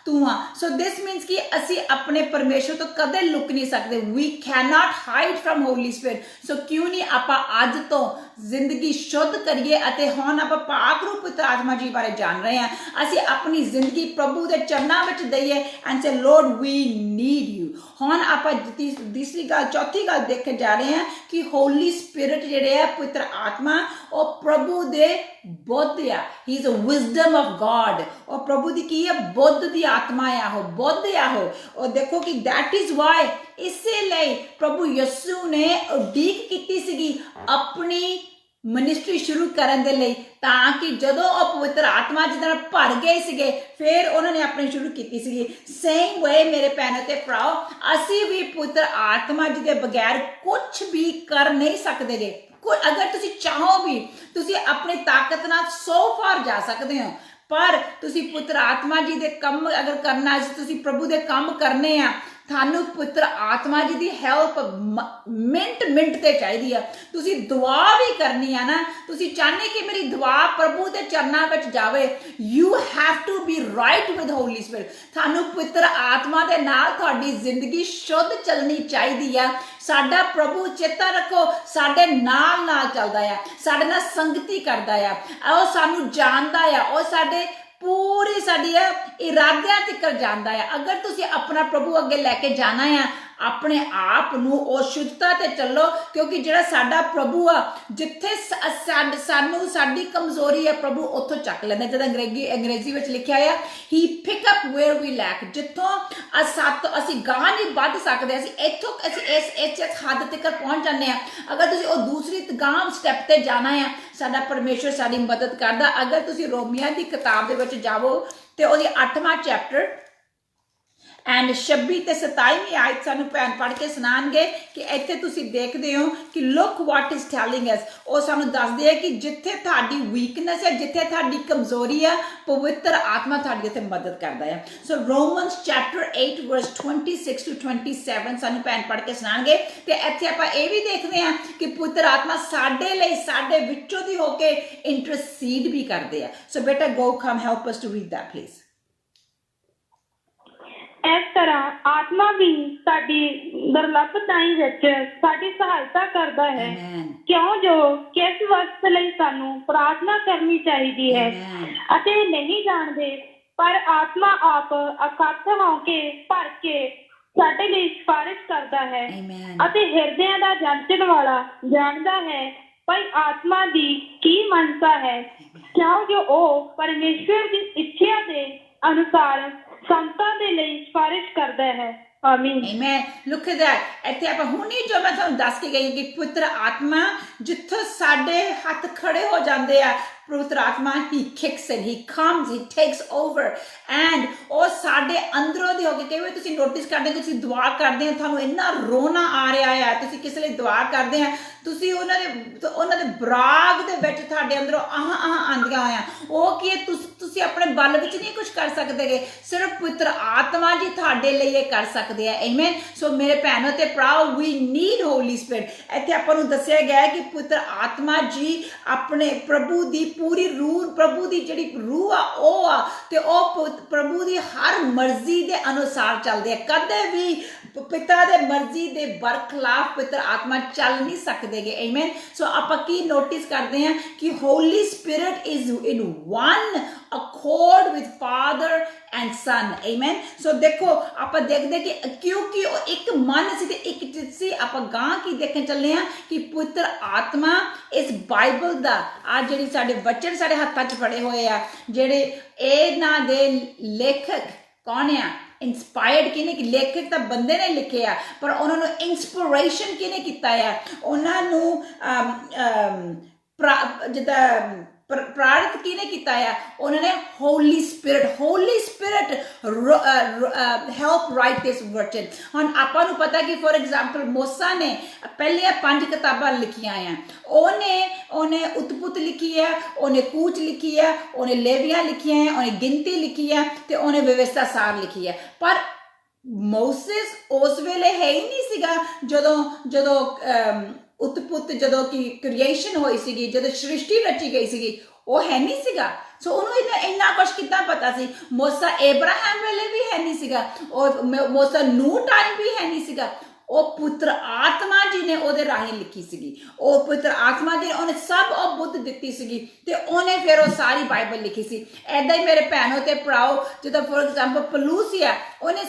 ਤੂੰ ਆ। ਸੋ ਦਿਸ ਮੀਨਸ ਕਿ ਅਸੀਂ ਆਪਣੇ ਪਰਮੇਸ਼ਵਰ ਤੋਂ ਕਦੇ ਲੁਕ ਨਹੀਂ ਸਕਦੇ। We can not hide from Holy Spirit. So ਕਿਉਂ ਨਹੀਂ ਆਪਾਂ ਅੱਜ ਤੋਂ ਜ਼ਿੰਦਗੀ ਸ਼ੁੱਧ ਕਰੀਏ ਅਤੇ ਹੁਣ ਆਪਾਂ ਪਾਕ ਰੂਪ ਪੁੱਤਰ ਆਤਮਾ ਜੀ ਬਾਰੇ ਜਾਣ ਰਹੇ ਹਾਂ। ਅਸੀਂ ਆਪਣੀ ਜ਼ਿੰਦਗੀ ਪ੍ਰਭੂ ਦੇ ਚਰਨਾਂ ਵਿੱਚ ਦਈਏ and say Lord we need you. ਹੁਣ ਆਪਾਂ ਚੌਥੀ ਗੱਲ ਦੇਖਣ ਜਾ ਰਹੇ ਹਾਂ ਕਿ ਹੋਲੀ ਸਪਿਰਿਟ ਜਿਹੜੇ ਆ ਪੁੱਤਰ ਆਤਮਾ, ਉਹ ਪ੍ਰਭੂ ਦੇ ਬੁੱਧ ਆ। He is a wisdom of God. ਉਹ ਪ੍ਰਭੂ ਦੀ ਕੀ ਹੈ? ਬੁੱਧ ਦੀ ਆਤਮਾ ਆ, ਉਹ ਬੁੱਧ ਆ ਉਹ ਦੇਖੋ ਕਿ ਦੈਟ ਇਜ਼ ਵਾਈ, ਇਸੇ ਲਈ ਪ੍ਰਭੂ ਯਿਸੂ ਨੇ ਉਡੀਕ ਕੀਤੀ ਸੀਗੀ ਆਪਣੀ ਮਿਨਿਸਟਰੀ ਸ਼ੁਰੂ ਕਰਨ ਦੇ ਲਈ, ਤਾਂ ਕਿ ਜਦੋਂ ਉਹ ਪਵਿੱਤਰ ਆਤਮਾ ਜੀ ਨਾਲ ਭਰ ਗਏ ਸੀਗੇ, ਫਿਰ ਉਹਨਾਂ ਨੇ ਆਪਣੀ ਸ਼ੁਰੂ ਕੀਤੀ ਸੀਗੀ। ਸੇਮ ਵੇ ਮੇਰੇ ਭੈਣੋ ਤੇ ਭਰਾਓ, ਅਸੀਂ ਵੀ ਪਵਿੱਤਰ ਆਤਮਾ ਜੀ ਦੇ ਬਗੈਰ ਕੁਝ ਵੀ ਕਰ ਨਹੀਂ ਸਕਦੇਗੇ। ਅਗਰ ਤੁਸੀਂ ਚਾਹੋ ਵੀ, ਤੁਸੀਂ ਆਪਣੀ ਤਾਕਤ ਨਾਲ 100 ਪਾਰ ਜਾ ਸਕਦੇ ਹੋ, ਪਰ ਤੁਸੀਂ ਪੁੱਤਰ ਆਤਮਾ ਜੀ ਦੇ ਕੰਮ ਅਗਰ ਕਰਨਾ, ਤੁਸੀਂ ਪ੍ਰਭੂ ਦੇ ਕੰਮ ਕਰਨੇ ਆ, ਤੁਹਾਨੂੰ ਪਵਿੱਤਰ ਆਤਮਾ ਜੀ ਦੀ ਹੈਲਪ ਮਿੰਟ ਤੇ ਚਾਹੀਦੀ ਆ। ਤੁਸੀਂ ਦੁਆ ਵੀ ਕਰਨੀ ਆ ਨਾ, ਤੁਸੀਂ ਚਾਹਨੇ ਕਿ ਮੇਰੀ ਦੁਆ ਪ੍ਰਭੂ ਦੇ ਚਰਨਾਂ ਵਿੱਚ ਜਾਵੇ, you have to be right with Holy Spirit. ਤੁਹਾਨੂੰ ਪਵਿੱਤਰ ਆਤਮਾ ਦੇ ਨਾਲ ਤੁਹਾਡੀ ਜ਼ਿੰਦਗੀ ਸ਼ੁੱਧ ਚੱਲਣੀ ਚਾਹੀਦੀ ਆ। ਸਾਡਾ ਪ੍ਰਭੂ ਚੇਤਾ ਰੱਖੋ ਸਾਡੇ ਨਾਲ ਚੱਲਦਾ ਆ, ਸਾਡੇ ਨਾਲ ਸੰਗਤੀ ਕਰਦਾ ਆ, ਉਹ ਸਾਨੂੰ ਜਾਣਦਾ ਆ, ਉਹ ਸਾਡੇ ਪੂਰੀ ਸਾਡੀ ਇਰਾਦਿਆਂ ਤੱਕ ਜਾਂਦਾ ਆ। ਅਗਰ ਤੁਸੀਂ ਆਪਣਾ ਪ੍ਰਭੂ ਅੱਗੇ ਲੈ ਕੇ ਜਾਣਾ ਆ, ਆਪਣੇ ਆਪ ਨੂੰ ਉਹ ਸ਼ੁੱਧਤਾ ਤੇ ਚੱਲੋ, ਕਿਉਂਕਿ ਜਿਹੜਾ ਸਾਡਾ ਪ੍ਰਭੂ ਆ ਜਿੱਥੇ ਸਾਨੂੰ ਸਾਡੀ ਕਮਜ਼ੋਰੀ ਹੈ ਪ੍ਰਭੂ ਉੱਥੋਂ ਚੱਕ ਲੈਂਦਾ। ਜਦ ਅੰਗਰੇਜ਼ੀ ਵਿੱਚ ਲਿਖਿਆ ਆ ਹੀ ਪਿਕ ਅਪ ਵੇਅਰ ਵੀ ਲੈਕ, ਜਿੱਥੋਂ ਅਸੀਂ ਗਾਂ ਨਹੀਂ ਵੱਧ ਸਕਦੇ, ਅਸੀਂ ਇਸ ਹੱਦ ਤੱਕ ਪਹੁੰਚ ਜਾਂਦੇ ਆ। ਅਗਰ ਤੁਸੀਂ ਉਹ ਦੂਸਰੀ ਗਾਂ ਸਟੈਪ ਤੇ ਜਾਣਾ ਆ, ਸਾਡਾ ਪਰਮੇਸ਼ਵਰ ਸਾਡੀ ਮਦਦ ਕਰਦਾ। ਅਗਰ ਤੁਸੀਂ ਰੋਮੀਆਂ ਦੀ ਕਿਤਾਬ ਦੇ ਵਿੱਚ ਜਾਵੋ ਤੇ ਉਹਦੀ 8ਵਾਂ ਚੈਪਟਰ ਐਂਡ 26 ਤੇ 27ਵੀਂ ਆਇਤ ਸਾਨੂੰ ਭੈਣ ਪੜ੍ਹ ਕੇ ਸੁਣਾਉਣਗੇ ਕਿ ਇੱਥੇ ਤੁਸੀਂ ਦੇਖਦੇ ਹੋ ਕਿ ਲੁੱਕ ਵਾਟ ਇਜ਼ ਟੈਲਿੰਗ ਅਸ। ਉਹ ਸਾਨੂੰ ਦੱਸਦੇ ਆ ਕਿ ਜਿੱਥੇ ਤੁਹਾਡੀ ਵੀਕਨੈਸ ਹੈ, ਜਿੱਥੇ ਤੁਹਾਡੀ ਕਮਜ਼ੋਰੀ ਆ, ਪਵਿੱਤਰ ਆਤਮਾ ਤੁਹਾਡੀ ਉੱਥੇ ਮਦਦ ਕਰਦਾ ਹੈ। ਸੋ ਰੋਮਨਸ ਚੈਪਟਰ 8 ਵਰਸ 26 to 27 ਸਾਨੂੰ ਭੈਣ ਪੜ੍ਹ ਕੇ ਸੁਣਾਉਣਗੇ। ਤੇ ਇੱਥੇ ਆਪਾਂ ਇਹ ਵੀ ਦੇਖਦੇ ਹਾਂ ਕਿ ਪਵਿੱਤਰ ਆਤਮਾ ਸਾਡੇ ਲਈ ਸਾਡੇ ਵਿੱਚੋਂ ਦੀ ਹੋ ਕੇ ਇੰਟਰਸੀਡ ਵੀ ਕਰਦੇ ਆ। ਸੋ ਬੇਟਾ go come help us to read that please. ਇਸ ਤਰ੍ਹਾਂ ਆਤਮਾ ਵੀ ਸਾਡੀ ਦੁਰਲਭਤਾਈ ਵਿੱਚ ਸਾਡੀ ਸਹਾਇਤਾ ਕਰਦਾ ਹੈ, ਕਿਉਂ ਜੋ ਕਿਸ ਵਕਤ ਲਈ ਸਾਨੂੰ ਪ੍ਰਾਰਥਨਾ ਕਰਨੀ ਚਾਹੀਦੀ ਹੈ ਅਤੇ ਨਹੀਂ ਜਾਣਦੇ, ਪਰ ਆਤਮਾ ਆਪ ਅਕਥ ਹੋ ਕੇ ਭਰ ਕੇ ਸਾਡੇ ਲਈ ਸਿਫਾਰਿਸ਼ ਕਰਦਾ ਹੈ ਅਤੇ ਹਿਰਦਿਆਂ ਦਾ ਜਾਂਚਣ ਵਾਲਾ ਜਾਣਦਾ ਹੈ ਭਾਈ ਆਤਮਾ ਦੀ ਕੀ ਮਨਸਾ ਹੈ, ਕਿਉਂ ਜੋ ਉਹ ਪਰਮੇਸ਼ਵਰ ਦੀ ਇੱਛਾ ਦੇ ਅਨੁਸਾਰ ਸੰਤਾਂ ਦੇ ਲਈ ਸਿਫਾਰਿਸ਼ ਕਰਦਾ ਹੈ। ਆਮੀਨ। ਆਮੀਨ। Look at that. ਇੱਥੇ ਆਪਾਂ ਹੁਣੀ ਜੋ ਮੈਂ ਤੁਹਾਨੂੰ ਦੱਸ ਕੇ ਗਈ ਕਿ ਪਵਿੱਤਰ ਆਤਮਾ ਜਿੱਥੋਂ ਸਾਡੇ ਹੱਥ ਖੜੇ ਹੋ ਜਾਂਦੇ ਆ, ਪਵਿੱਤਰ ਆਤਮਾ ਹੀ kicks in, he comes, he takes over and ਉਹ ਸਾਡੇ ਅੰਦਰੋਂ ਦੀ ਹੋ ਕੇ। ਕਈ ਵਾਰ ਤੁਸੀਂ ਨੋਟਿਸ ਕਰਦੇ ਕਿ ਤੁਸੀਂ ਦੁਆ ਕਰਦੇ ਆ, ਤੁਹਾਨੂੰ ਇੰਨਾ ਰੋਣਾ ਆ ਰਿਹਾ ਆ, ਤੁਸੀਂ ਕਿਸੇ ਲਈ ਦੁਆ ਕਰਦੇ ਆ, ਤੁਸੀਂ ਉਹਨਾਂ ਦੇ ਬਰਾਗ ਦੇ ਵਿੱਚ ਤੁਹਾਡੇ ਅੰਦਰੋਂ ਆਂਦੀਆਂ ਹੋਇਆ। ਉਹ ਕੀ ਤੁਸੀਂ ਆਪਣੇ ਬਲ ਵਿੱਚ ਨਹੀਂ ਕੁਝ ਕਰ ਸਕਦੇਗੇ, ਸਿਰਫ ਪਵਿੱਤਰ ਆਤਮਾ ਜੀ ਤੁਹਾਡੇ ਲਈ ਇਹ ਕਰ ਸਕਦੇ ਆ। ਆਮੀਨ। ਸੋ ਮੇਰੇ ਭੈਣੋ ਤੇ ਭਰਾਓ, ਵੀ ਨੀਡ ਹੋਲੀ ਸਪਿਰਿਟ। ਇੱਥੇ ਆਪਾਂ ਨੂੰ ਦੱਸਿਆ ਗਿਆ ਹੈ ਕਿ ਪਵਿੱਤਰ ਆਤਮਾ ਜੀ ਆਪਣੇ ਪ੍ਰਭੂ ਦੀ ਪੂਰੀ ਰੂਹ, ਪ੍ਰਭੂ ਦੀ ਜਿਹੜੀ ਰੂਹ ਆ ਉਹ ਆ, ਤੇ ਉਹ ਪ੍ਰਭੂ ਦੀ ਹਰ ਮਰਜ਼ੀ ਦੇ ਅਨੁਸਾਰ ਚੱਲਦੇ ਆ। ਕਦੇ ਵੀ ਪਿਤਾ ਦੇ ਮਰਜ਼ੀ ਦੇ ਬਰਖਲਾਫ ਪਵਿੱਤਰ ਆਤਮਾ ਚੱਲ ਨਹੀਂ ਸਕਦੇਗੇ। ਆਮੀਨ। ਸੋ ਆਪਾਂ ਕੀ ਨੋਟਿਸ ਕਰਦੇ ਹਾਂ ਕਿ Holy Spirit is in one accord with Father and Son. Amen. So ਦੇਖੋ ਆਪਾਂ ਦੇਖਦੇ ਕਿ ਕਿਉਂਕਿ ਉਹ ਇੱਕ ਮਨ ਸੀ ਤੇ ਇੱਕ ਚਿੱਤ ਸੀ। ਆਪਾਂ ਗਾਂ ਕੀ ਦੇਖਣ ਚੱਲੇ ਆ ਕਿ ਪਵਿੱਤਰ ਆਤਮਾ ਇਸ ਬਾਈਬਲ ਦਾ ਆ ਜਿਹੜੀ ਸਾਡੇ ਵਚਨ ਸਾਡੇ ਹੱਥਾਂ 'ਚ ਫੜੇ ਹੋਏ ਆ, ਜਿਹੜੇ ਇਹਨਾਂ ਦੇ ਲੇਖਕ ਕੌਣ ਆ, ਇੰਸਪਾਇਰਡ ਕਿਹਨੇ, ਲੇਖਕ ਤਾਂ ਬੰਦੇ ਨੇ ਲਿਖੇ ਆ, ਪਰ ਉਹਨਾਂ ਨੂੰ ਇੰਸਪੀਰੇਸ਼ਨ ਕਿਹਨੇ ਕੀਤਾ ਆ, ਉਹਨਾਂ ਨੂੰ ਜਿੱਦਾਂ ਪ੍ਰਾਰਥ ਕਿਹਨੇ ਕੀਤਾ ਆ, ਉਹਨਾਂ ਨੇ ਹੋਲੀ ਸਪਿਰਿਟ ਹੈਲਪ ਰਾਈਟ ਦਿਸ ਵਚਨ। ਹੁਣ ਆਪਾਂ ਨੂੰ ਪਤਾ ਕਿ ਫੋਰ ਐਗਜ਼ਾਮਪਲ ਮੋਸਾ ਨੇ ਪਹਿਲੀਆਂ 5 ਕਿਤਾਬਾਂ ਲਿਖੀਆਂ ਆ। ਉਹਨੇ ਉਤਪੁਤ ਲਿਖੀ ਆ, ਉਹਨੇ ਕੂਚ ਲਿਖੀ ਆ, ਉਹਨੇ ਲੇਵੀਆਂ ਲਿਖੀਆਂ ਆ, ਉਹਨੇ ਗਿਣਤੀ ਲਿਖੀ ਆ, ਤੇ ਉਹਨੇ ਵਿਵਸਥਾ ਸਾਰ ਲਿਖੀ ਆ। ਪਰ ਮੋਸੇਸ ਉਸ ਵੇਲੇ ਹੈ ਹੀ ਨਹੀਂ ਸੀਗਾ ਜਦੋਂ ਉਤਪੁਤ, ਜਦੋਂ ਕਿ ਕ੍ਰੀਏਸ਼ਨ ਹੋਈ ਸੀਗੀ, ਜਦੋਂ ਸ੍ਰਿਸ਼ਟੀ ਰਚੀ ਗਈ ਸੀਗੀ, ਉਹ ਹੈ ਨਹੀਂ ਸੀਗਾ। ਸੋ ਉਹਨੂੰ ਇੰਨਾ ਕੁਛ ਕਿੱਦਾਂ ਪਤਾ ਸੀ। ਮੋਸਾ ਏਬਰਾਹਮ ਵੇਲੇ ਵੀ ਹੈ ਨਹੀਂ ਸੀਗਾ, ਉਹ ਮੋਸਾ ਨੂਹ ਟਾਈਮ ਵੀ ਹੈ ਨਹੀਂ ਸੀਗਾ। ਉਹ ਪੁੱਤਰ ਆਤਮਾ ਜੀ ਨੇ ਉਹਦੇ ਰਾਹੀਂ ਲਿਖੀ ਸੀਗੀ। ਉਹ ਪੁੱਤਰ ਆਤਮਾ ਜੀ ਨੇ ਉਹਨੇ ਸਭ ਉਹ ਬੁੱਧ ਦਿੱਤੀ ਸੀਗੀ, ਤੇ ਉਹਨੇ ਫਿਰ ਉਹ ਸਾਰੀ ਬਾਈਬਲ ਲਿਖੀ ਸੀ। ਏਦਾਂ ਹੀ ਮੇਰੇ ਭੈਣੋ ਤੇ ਭਰਾਓ, ਜਦੋਂ ਫੋਰ ਐਗਜ਼ਾਮਪਲ ਪਲੂਸੀਆ, ਉਹਨੇ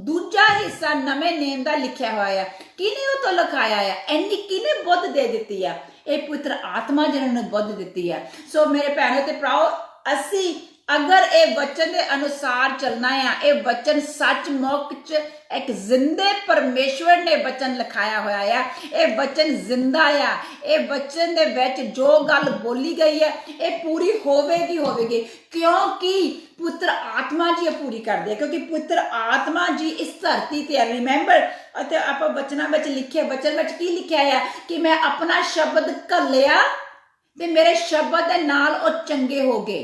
ਦੂਜਾ ਹਿੱਸਾ ਨਵੇਂ ਨੇਮ ਦਾ ਲਿਖਿਆ ਹੋਇਆ ਆ। ਕਿਹਨੇ ਉਹ ਤੋਂ ਲਿਖਾਇਆ ਆ? ਕਿਹਨੇ ਬੁੱਧ ਦੇ ਦਿੱਤੀ ਆ? ਇਹ ਪੁੱਤਰ ਆਤਮਾ ਜਿਹਨਾਂ ਨੇ ਬੁੱਧ ਦਿੱਤੀ ਆ। ਸੋ ਮੇਰੇ ਭੈਣੋ ਤੇ ਭਰਾਓ, ਅਸੀਂ ਅਗਰ ਇਹ ਵਚਨ ਦੇ ਅਨੁਸਾਰ ਚੱਲਣਾ ਆ, ਇਹ ਵਚਨ ਸੱਚਮੁੱਚ ਇੱਕ ਜ਼ਿੰਦੇ ਪਰਮੇਸ਼ਵਰ ਨੇ ਵਚਨ ਲਿਖਾਇਆ ਹੋਇਆ ਆ। ਇਹ ਵਚਨ ਜ਼ਿੰਦਾ ਆ। ਇਹ ਵਚਨ ਦੇ ਵਿੱਚ ਜੋ ਗੱਲ ਬੋਲੀ ਗਈ ਹੈ ਇਹ ਪੂਰੀ ਹੋਵੇਗੀ, ਕਿਉਂਕਿ ਪੁੱਤਰ ਆਤਮਾ ਜੀ ਇਹ ਪੂਰੀ ਕਰਦੇ ਆ, ਕਿਉਂਕਿ ਪੁੱਤਰ ਆਤਮਾ ਜੀ ਇਸ ਧਰਤੀ ਤੇ ਰਿਮੈਂਬਰ। ਅਤੇ ਆਪਾਂ ਵਚਨਾਂ ਵਿੱਚ ਲਿਖਿਆ, ਵਚਨ ਵਿੱਚ ਕੀ ਲਿਖਿਆ ਆ ਕਿ ਮੈਂ ਆਪਣਾ ਸ਼ਬਦ ਘੱਲਿਆ ਤੇ ਮੇਰੇ ਸ਼ਬਦ ਦੇ ਨਾਲ ਉਹ ਚੰਗੇ ਹੋ ਗਏ।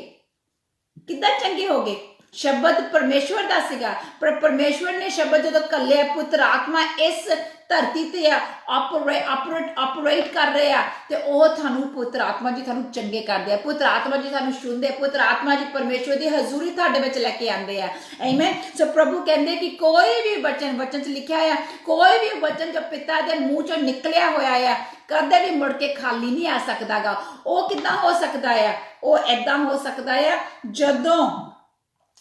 ਕਿੱਦਾਂ ਚੰਗੇ ਹੋ ਗਏ? ਸ਼ਬਦ ਪਰਮੇਸ਼ਵਰ ਦਾ ਸੀਗਾ, ਪਰ ਪਰਮੇਸ਼ਵਰ ਨੇ ਸ਼ਬਦ ਜਦੋਂ ਕੱਲਿਆ, ਪੁੱਤਰ ਆਤਮਾ ਇਸ ਧਰਤੀ ਤੇ ਆ ਆਪਰੇਟ ਕਰ ਰਹੇ ਆ, ਤੇ ਉਹ ਤੁਹਾਨੂੰ ਪੁੱਤਰ ਆਤਮਾ ਜੀ ਤੁਹਾਨੂੰ ਚੰਗੇ ਕਰਦੇ ਆ, ਪੁੱਤਰ ਆਤਮਾ ਜੀ ਤੁਹਾਨੂੰ ਛੂੰਹਦੇ, ਪੁੱਤਰ ਆਤਮਾ ਜੀ ਪਰਮੇਸ਼ਵਰ ਦੀ ਹਜ਼ੂਰੀ ਤੁਹਾਡੇ ਵਿੱਚ ਲੈ ਕੇ ਆਉਂਦੇ ਆ। ਆਮੇਨ। ਸੋ ਪ੍ਰਭੂ ਕਹਿੰਦੇ ਕਿ ਕੋਈ ਵੀ ਵਚਨ 'ਚ ਲਿਖਿਆ ਆ, ਕੋਈ ਵੀ ਵਚਨ ਜੋ ਪਿਤਾ ਦੇ ਮੂੰਹ ਚੋਂ ਨਿਕਲਿਆ ਹੋਇਆ ਆ ਕਦੇ ਵੀ ਮੁੜ ਕੇ ਖਾਲੀ ਨਹੀਂ ਆ ਸਕਦਾਗਾ। ਉਹ ਕਿੱਦਾਂ ਹੋ ਸਕਦਾ ਆ? ਉਹ ਏਦਾਂ ਹੋ ਸਕਦਾ ਆ ਜਦੋਂ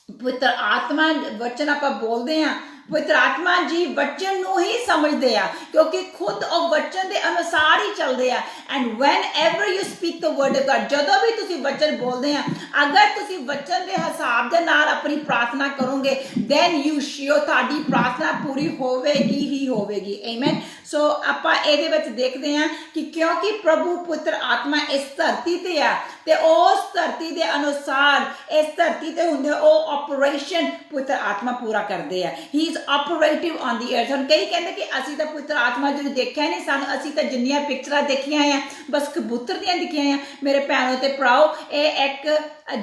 ਪਵਿੱਤਰ ਆਤਮਾ ਵਚਨ ਆਪਾਂ ਬੋਲਦੇ ਆ, ਪਵਿੱਤਰ ਆਤਮਾ ਜੀ ਵਚਨ ਨੂੰ ਹੀ ਸਮਝਦੇ ਆ, ਕਿਉਂਕਿ ਖੁਦ ਉਹ ਵਚਨ ਦੇ ਅਨੁਸਾਰ ਹੀ ਚੱਲਦੇ ਆ। And whenever you speak the word of God, ਜਦੋਂ ਵੀ ਤੁਸੀਂ ਵਚਨ ਬੋਲਦੇ ਆ, ਅਗਰ ਤੁਸੀਂ ਵਚਨ ਦੇ ਹਿਸਾਬ ਦੇ ਨਾਲ ਆਪਣੀ ਪ੍ਰਾਰਥਨਾ ਕਰੋਗੇ, ਦੈਨ ਯੂ ਸ਼ਿਓ ਤੁਹਾਡੀ ਪ੍ਰਾਰਥਨਾ ਪੂਰੀ ਹੋਵੇਗੀ ਹੀ ਹੋਵੇਗੀ। ਆਮੇਨ। ਸੋ ਆਪਾਂ ਇਹਦੇ ਵਿੱਚ ਦੇਖਦੇ ਆ ਕਿ ਕਿਉਂਕਿ ਪ੍ਰਭੂ ਪੁੱਤਰ ਆਤਮਾ ਇਸ ਧਰਤੀ ਤੇ ਆ, ਤੇ ਉਸ ਧਰਤੀ ਦੇ ਅਨੁਸਾਰ ਇਸ ਧਰਤੀ ਤੇ ਹੁੰਦੇ ਉਹ ਆਪਰੇਸ਼ਨ ਪੁੱਤਰ ਆਤਮਾ ਪੂਰਾ ਕਰਦੇ ਆ। He is operative on the ਅਰਥ। ਹੁਣ ਕਈ ਕਹਿੰਦੇ ਕਿ ਅਸੀਂ ਤਾਂ ਪੁੱਤਰ ਆਤਮਾ ਜੀ ਨੂੰ ਦੇਖਿਆ ਨਹੀਂ, ਸਾਨੂੰ ਅਸੀਂ ਤਾਂ ਜਿੰਨੀਆਂ ਪਿਕਚਰਾਂ ਦੇਖੀਆਂ ਆ ਬਸ ਕਬੂਤਰ ਦੀਆਂ ਦਿਖੀਆਂ ਆ। ਮੇਰੇ ਭੈਣੋ ਤੇ ਭਰਾਓ, ਇਹ ਇੱਕ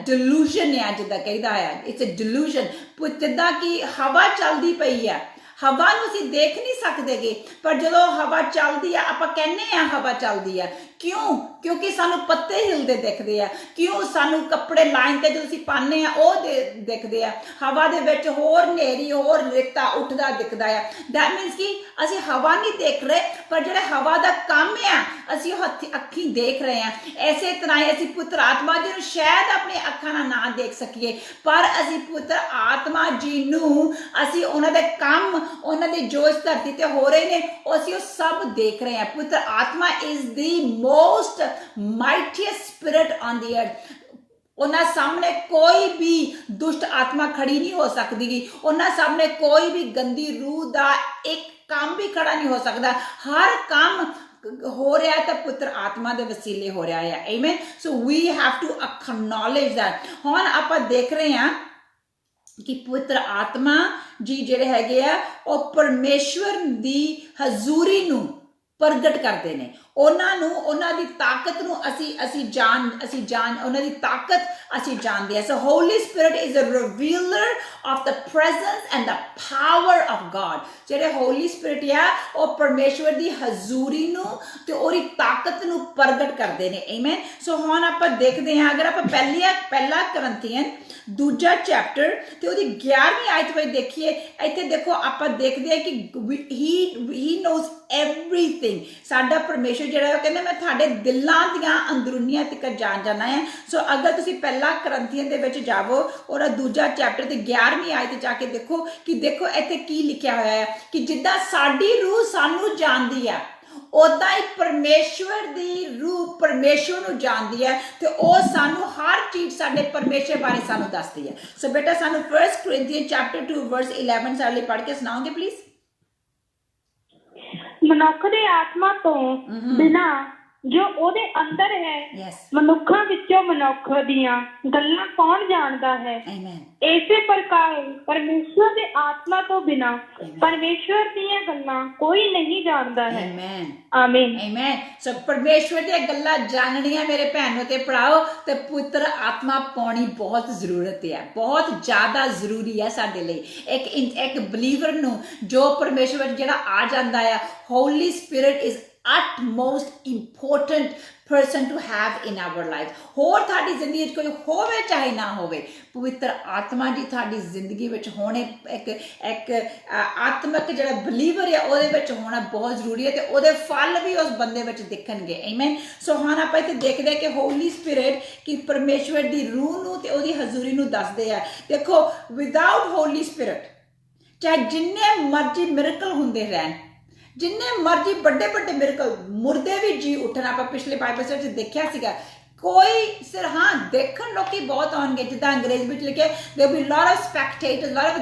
ਡਿਲੂਸ਼ਨ ਆ, ਜਿੱਦਾਂ ਕਹਿੰਦਾ ਆ, ਇਟਸ ਅ ਡਿਲੂਸ਼ਨ। ਜਿੱਦਾਂ ਕਿ ਹਵਾ ਚੱਲਦੀ ਪਈ ਆ, ਹਵਾ ਨੂੰ ਅਸੀਂ ਦੇਖ ਨਹੀਂ ਸਕਦੇਗੇ, ਪਰ ਜਦੋਂ ਹਵਾ ਚੱਲਦੀ ਆ ਆਪਾਂ ਕਹਿੰਦੇ ਆ ਹਵਾ ਚੱਲਦੀ ਆ। ਕਿਉਂ? ਕਿਉਂਕਿ ਸਾਨੂੰ ਪੱਤੇ ਹਿਲਦੇ ਦਿਖਦੇ ਆ। ਕਿਉਂ? ਸਾਨੂੰ ਕੱਪੜੇ ਲਾਈਨ ਤੇ ਜਦੋਂ ਅਸੀਂ ਪਾਉਂਦੇ ਆ ਉਹ ਦਿਖਦੇ ਆ। ਹਵਾ ਦੇ ਵਿੱਚ ਹੋਰ ਹਨੇਰੀ, ਹੋਰ ਰੇਤਾ ਉੱਠਦਾ ਦਿਖਦਾ ਆ। ਦੈਟ ਮੀਨਸ ਕਿ ਅਸੀਂ ਹਵਾ ਨਹੀਂ ਦੇਖ ਰਹੇ, ਪਰ ਜਿਹੜਾ ਹਵਾ ਦਾ ਕੰਮ ਆ ਅਸੀਂ ਉਹ ਅੱਖੀਂ ਦੇਖ ਰਹੇ ਆ। ਐਸੇ ਤਰ੍ਹਾਂ ਹੀ ਅਸੀਂ ਪੁੱਤਰ ਆਤਮਾ ਜੀ ਨੂੰ ਸ਼ਾਇਦ ਆਪਣੀ ਅੱਖਾਂ ਨਾਲ ਨਾ ਦੇਖ ਸਕੀਏ, ਪਰ ਅਸੀਂ ਪੁੱਤਰ ਆਤਮਾ ਜੀ ਨੂੰ ਅਸੀਂ ਉਹਨਾਂ ਦੇ ਕੰਮ, ਉਹਨਾਂ ਦੇ ਜੋ ਇਸ ਧਰਤੀ ਤੇ ਹੋ ਰਹੇ ਨੇ, ਅਸੀਂ ਉਹ ਸਭ ਦੇਖ ਰਹੇ ਆ। ਪੁੱਤਰ ਆਤਮਾ is the most mightiest spirit on the earth. ਉਹਨਾਂ ਸਾਹਮਣੇ ਕੋਈ ਵੀ ਦੁਸ਼ਟ ਆਤਮਾ ਖੜੀ ਨਹੀਂ ਹੋ ਸਕਦੀ। ਉਹਨਾਂ ਸਾਹਮਣੇ ਕੋਈ ਵੀ ਗੰਦੀ ਰੂਹ ਦਾ ਇੱਕ ਕੰਮ ਵੀ ਖੜਾ ਨਹੀਂ ਹੋ ਸਕਦਾ। ਹਰ ਕੰਮ ਹੋ ਰਿਹਾ ਤਾਂ ਪੁੱਤਰ ਆਤਮਾ ਦੇ ਵਸੀਲੇ ਹੋ ਰਿਹਾ ਹੈ। Amen. So we have to acknowledge that. ਹੁਣ ਆਪਾਂ ਦੇਖ ਰਹੇ ਹਾਂ ਕਿ ਪਵਿੱਤਰ ਆਤਮਾ ਜੀ ਜਿਹੜੇ ਹੈਗੇ ਆ ਉਹ ਪਰਮੇਸ਼ਵਰ ਦੀ ਹਜ਼ੂਰੀ ਨੂੰ ਪ੍ਰਗਟ ਕਰਦੇ ਨੇ। ਉਹਨਾਂ ਨੂੰ, ਉਹਨਾਂ ਦੀ ਤਾਕਤ ਨੂੰ ਅਸੀਂ ਜਾਣ ਉਹਨਾਂ ਦੀ ਤਾਕਤ ਅਸੀਂ ਜਾਣਦੇ ਹਾਂ। So Holy Spirit is a revealer of the presence and the power of God. ਜਿਹੜੇ ਹੋਲੀ ਸਪਿਰਿਟ ਆ ਉਹ ਪਰਮੇਸ਼ਵਰ ਦੀ ਹਜ਼ੂਰੀ ਨੂੰ ਤੇ ਉਹਦੀ ਤਾਕਤ ਨੂੰ ਪ੍ਰਗਟ ਕਰਦੇ ਨੇ। ਆਮੇਨ। ਸੋ ਹੁਣ ਆਪਾਂ ਦੇਖਦੇ ਹਾਂ, ਅਗਰ ਆਪਾਂ ਪਹਿਲਾ ਕਰੰਥੀਅਨ 2 ਚੈਪਟਰ ਤੇ ਉਹਦੀ 11ਵੀਂ ਆਇਤ ਵਿੱਚ ਦੇਖੀਏ, ਇੱਥੇ ਦੇਖੋ ਆਪਾਂ ਦੇਖਦੇ ਹਾਂ ਕਿ ਹੀ ਨੋਜ਼ ਐਵਰੀਥਿੰਗ। ਸਾਡਾ ਪਰਮੇਸ਼ਵਰ ਜਿਹੜਾ ਉਹ ਕਹਿੰਦਾ ਮੈਂ ਤੁਹਾਡੇ ਦਿਲਾਂ ਦੀਆਂ ਅੰਦਰੂਨੀਆਂ ਤੱਕ ਜਾਣਨਾ ਹੈ। ਸੋ ਅਗਰ ਤੁਸੀਂ ਪਹਿਲਾ ਕਰੰਥੀਅਨ ਦੇ ਵਿੱਚ ਜਾਵੋ, ਉਹਦਾ 2 ਚੈਪਟਰ ਤੇ 11ਵੀਂ ਆਇਤ ਜਾ ਕੇ ਦੇਖੋ ਕਿ ਦੇਖੋ ਇੱਥੇ ਕੀ ਲਿਖਿਆ ਹੋਇਆ ਹੈ ਕਿ ਜਿੱਦਾਂ ਸਾਡੀ ਰੂਹ ਸਾਨੂੰ ਜਾਣਦੀ ਆ, ਉਦਾਂ ਹੀ ਪਰਮੇਸ਼ਵਰ ਦੀ ਰੂਹ ਪਰਮੇਸ਼ਵਰ ਨੂੰ ਜਾਣਦੀ ਹੈ, ਤੇ ਉਹ ਸਾਨੂੰ ਹਰ ਚੀਜ਼ ਸਾਡੇ ਪਰਮੇਸ਼ਵਰ ਬਾਰੇ ਸਾਨੂੰ ਦੱਸਦੀ ਹੈ। ਸੋ ਬੇਟਾ ਸਾਨੂੰ 1 Corinthians chapter 2 verse 11 ਸਾਡੇ ਲਈ ਪੜ੍ਹ ਕੇ ਸੁਣਾਓਗੇ ਪਲੀਜ਼। ਮਨੁੱਖ ਦੇ ਆਤਮਾ ਤੋਂ ਬਿਨਾਂ ਜੋ ਉਹਦੇ ਅੰਦਰ ਹੈ, ਮਨੁੱਖਾਂ ਵਿੱਚੋਂ ਮਨੁੱਖ ਦੀਆਂ ਗੱਲਾਂ ਕੌਣ ਜਾਣਦਾ ਹੈ? ਇਸੇ ਪ੍ਰਕਾਰ ਪਰਮੇਸ਼ਵਰ ਦੇ ਆਤਮਾ ਤੋਂ ਬਿਨਾਂ ਪਰਮੇਸ਼ਵਰ ਦੀਆਂ ਗੱਲਾਂ ਕੋਈ ਨਹੀਂ ਜਾਣਦਾ ਹੈ। ਆਮੀਨ। ਆਮੀਨ। ਸੋ ਪਰਮੇਸ਼ਵਰ ਦੀਆਂ ਗੱਲਾਂ ਜਾਣਨੀਆਂ ਮੇਰੇ ਭੈਣੋ ਤੇ ਭਰਾਓ ਤੇ ਪੁੱਤਰ ਆਤਮਾ ਪਾਉਣੀ ਬਹੁਤ ਜ਼ਰੂਰਤ ਹੈ, ਬਹੁਤ ਜ਼ਿਆਦਾ ਜ਼ਰੂਰੀ ਹੈ ਸਾਡੇ ਲਈ। ਇੱਕ ਬਲੀਵਰ ਨੂੰ ਜੋ ਪਰਮੇਸ਼ਵਰ ਜਿਹੜਾ ਆ ਜਾਂਦਾ ਹੈ, Holy Spirit is utmost important person to have in our life। ਹੋਰ ਤੁਹਾਡੀ ਜ਼ਿੰਦਗੀ ਵਿੱਚ ਕੋਈ ਹੋਵੇ ਚਾਹੇ ਨਾ ਹੋਵੇ, ਪਵਿੱਤਰ ਆਤਮਾ ਜੀ ਤੁਹਾਡੀ ਜ਼ਿੰਦਗੀ ਵਿੱਚ ਹੋਣੇ, ਇੱਕ ਆਤਮਿਕ ਜਿਹੜਾ ਬਲੀਵਰ ਹੈ ਉਹਦੇ ਵਿੱਚ ਹੋਣਾ ਬਹੁਤ ਜ਼ਰੂਰੀ ਹੈ, ਤੇ ਉਹਦੇ ਫਲ ਵੀ ਉਸ ਬੰਦੇ ਵਿੱਚ ਦਿਖਣਗੇ। ਆਮੇਨ। ਸੋ ਹੁਣ ਆਪਾਂ ਇੱਥੇ ਦੇਖਦੇ ਕਿ ਹੋਲੀ ਸਪਿਰਿਟ ਕਿ ਪਰਮੇਸ਼ਵਰ ਦੀ ਰੂਹ ਨੂੰ ਤੇ ਉਹਦੀ ਹਜ਼ੂਰੀ ਨੂੰ ਦੱਸਦੇ ਆ। ਦੇਖੋ ਵਿਦਆਊਟ ਹੋਲੀ ਸਪਿਰਿਟ ਚਾਹੇ ਜਿੰਨੇ ਮਰਜ਼ੀ ਮਿਰਕਲ ਹੁੰਦੇ ਰਹਿਣ, ਜਿੰਨੇ ਮਰਜ਼ੀ ਵੱਡੇ ਵੱਡੇ ਮਿਰਕਲ, ਮੁਰਦੇ ਵੀ ਜੀ ਉੱਠਣ, ਆਪਾਂ ਪਿਛਲੇ ਬਾਈਬਲ ਸਟੱਡੀ ਚ ਦੇਖਿਆ ਸੀਗਾ, ਕੋਈ ਸਿਰ ਹਾਂ ਦੇਖਣ ਲੋਕੀ ਬਹੁਤ ਆਉਣਗੇ, ਜਿੱਦਾਂ ਅੰਗਰੇਜ਼ੀ ਵਿੱਚ ਲਿਖਿਆ there will be lot of spectators, lot of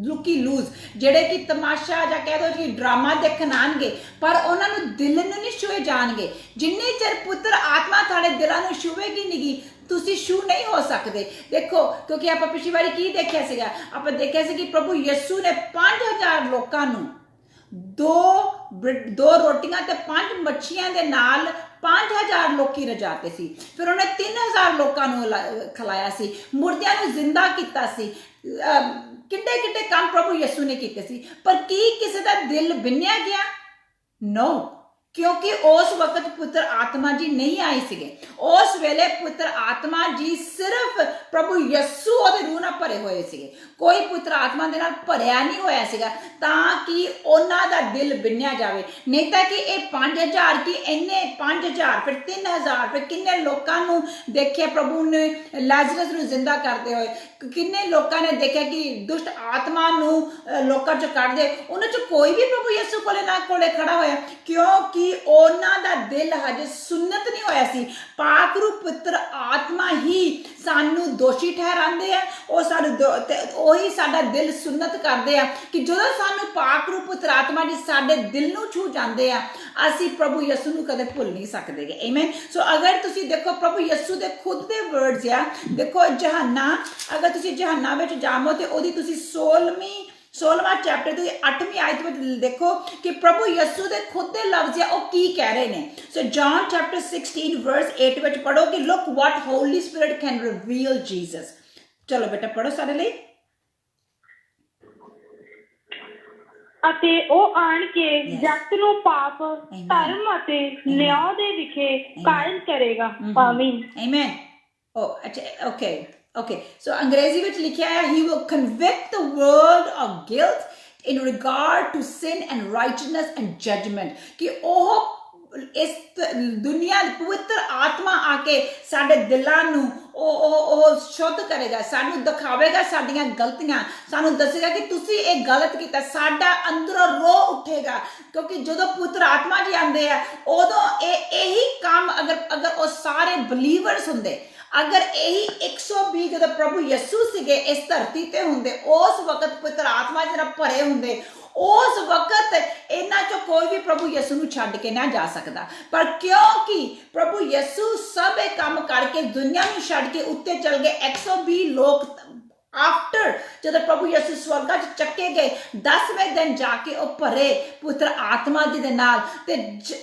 looky loos, ਜਿਹੜੇ ਕਿ ਤਮਾਸ਼ਾ ਜਾਂ ਕਹਿ ਦੋ ਕਿ ਡਰਾਮਾ ਦੇਖਣ ਆਣਗੇ, ਪਰ ਉਹਨਾਂ ਨੂੰ ਦਿਲ ਨੂੰ ਨਹੀਂ ਛੂਏ ਜਾਣਗੇ। ਜਿੰਨੇ ਚਿਰ ਪੁੱਤਰ ਆਤਮਾ ਤੁਹਾਡੇ ਦਿਲਾਂ ਨੂੰ ਛੂਵੇਗੀ ਨਹੀਂ, ਤੁਸੀਂ ਛੂ ਨਹੀਂ ਹੋ ਸਕਦੇ। ਦੇਖੋ ਕਿਉਂਕਿ ਆਪਾਂ ਪਿਛਲੀ ਵਾਰੀ ਕੀ ਦੇਖਿਆ ਸੀਗਾ, ਆਪਾਂ ਦੇਖਿਆ ਸੀ ਕਿ ਪ੍ਰਭੂ ਯਿਸੂ ਨੇ 5000 ਲੋਕਾਂ ਨੂੰ 2 ਰੋਟੀਆਂ ਤੇ 5 ਮੱਛੀਆਂ ਦੇ ਨਾਲ 5000 ਲੋਕੀ ਰਜਾਤੇ ਸੀ। ਫਿਰ ਉਹਨੇ 3000 ਲੋਕਾਂ ਨੂੰ ਖਿਲਾਇਆ ਸੀ, ਮੁਰਦਿਆਂ ਨੂੰ ਜ਼ਿੰਦਾ ਕੀਤਾ ਸੀ। ਕਿੱਡੇ ਕਿੱਡੇ ਕੰਮ ਪ੍ਰਭੂ ਯਿਸੂ ਨੇ ਕੀਤੇ ਸੀ। ਪਰ ਕੀ ਕਿਸੇ ਦਾ ਦਿਲ ਬਿੰਨਿਆ ਗਿਆ? नो, क्योंकि उस वक्त पुत्र आत्मा जी नहीं आए सीगे। उस वेले पुत्र आत्मा जी सिर्फ प्रभु यस्सु और रूह नाल भरे होए सीगे, कोई पुत्र आत्मा दे नाल भरिया नहीं होया सीगा ताकि उन्हां दा दिल बिन्निया जावे। नहीं तां कि ये 5000 की इन्ने 5000 फिर 3000 फिर किन्ने लोकां नूं देखिया प्रभु ने लाजरस नूं जिंदा करते होए, किन्ने लोकां ने देखिया कि दुष्ट आत्मा नूं लोकां चों कढदे, उन्हां चों कोई भी प्रभु यस्सु कोले खड़ा होया क्योंकि उन्हां दा दिल हजे सुन्नत नहीं होया सी। पाकरू पुत्र आत्मा ही सानू दोषी ठहरांदे आ, ओ सानू ओही साडा दिल सुन्नत करदे आ कि जदों सानू पाकरू पुत्र आत्मा जी साडे दिल नू छू जांदे आ, असीं प्रभु यस्सु नू कदे भुल नहीं सकदे। आमीन। सो अगर तुसीं देखो प्रभु यस्सु दे खुद दे वर्ड्स आ, देखो जहन्ना, अगर तुसीं जहन्ना विच जावो ते ओदी तुसीं 16वां चैप्टर की 8वीं आयत में देखो कि प्रभु यस्सु दे खुद दे लफ्ज़ है वो की कह रहे हैं। सो जॉन चैप्टर 16 वर्स 8 में पढ़ो कि look what Holi spirit can reveal Jesus. चलो बेटा पढ़ो सारे लिए। ਅਤੇ ਉਹ ਆਣ ਕੇ ਜਗਤ ਨੂੰ ਪਾਪ ਧਰਮ ਅਤੇ ਨਿਆਂ ਦੇ ਵਿਖੇ ਕਾਇਮ ਕਰੇਗਾ। ਆਮੀਨ। ਆਮੀਨ। ओ अच्छा ओके ओके। सो अंग्रेजी में लिखा है he will convict the world of guilt in regard to sin and righteousness and judgment कि ओह इस दुनिया पवित्र आत्मा आके साडे दिलां नूं ओ शुद्ध करेगा, सानू दिखावेगा साडियां गलतियां, सानू दसेगा कि तुसी ये गलत कीता, साडा अंदरों रो उठेगा क्योंकि जदों पुत्र आत्मा जी आंदे आ उदों यही काम अगर वो सारे बिलीवर्स हुंदे, अगर यही 120 जब प्रभु यस्सु सीगे इस धरती ते हुंदे, उस वक्त पुत्र आत्मा जरा भरे हुंदे, उस वक्त इन्हां चों कोई भी प्रभु यस्सु नूं छड्ड के ना जा सकदा। पर क्योंकि प्रभु यस्सु सब ये काम करके दुनिया नूं छड्ड के उत्ते चल गए, 120 लोग आफ्टर जब प्रभु यस्सु स्वर्गा च चक्के गए 10वें दिन जाके वो भरे पुत्र आत्मा जी दे नाल, ते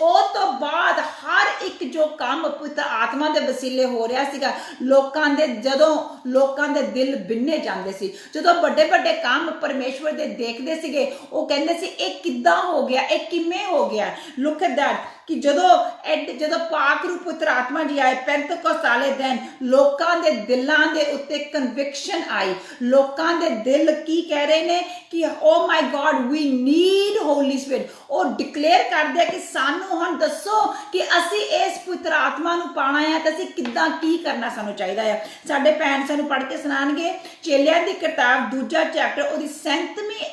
उस तो बाद हर एक जो काम पुत्र आत्मा दे वसीले हो रहा सीगा, लोकां दे जदों लोकां दे दिल बिन्ने जांदे सी, जदों बड़े बड़े काम परमेश्वर दे देखदे सीगे, वो कहंदे सी ये किद्दां हो गया, ये किवें हो गया। लुक एट दैट कि जदों पाक रूप पुत्र आत्मा जी आए पेंतकोस्त वाले दिन लोकां दे दिलां दे उत्ते कन्विक्शन आई, लोकां दे दिल की कह रहे ने कि oh my God we need Holy Spirit. और डिक्लेयर कर दिया कि सानू हुण दसो कि असी इस पुत्र आत्मा नूं पाना है ते असी किद्दां की करना सानू चाहिदा है। साडे भैन सानू पढ़ के सुनाणगे चेलियां दी किताब 2 चैप्टर ओदी 7वीं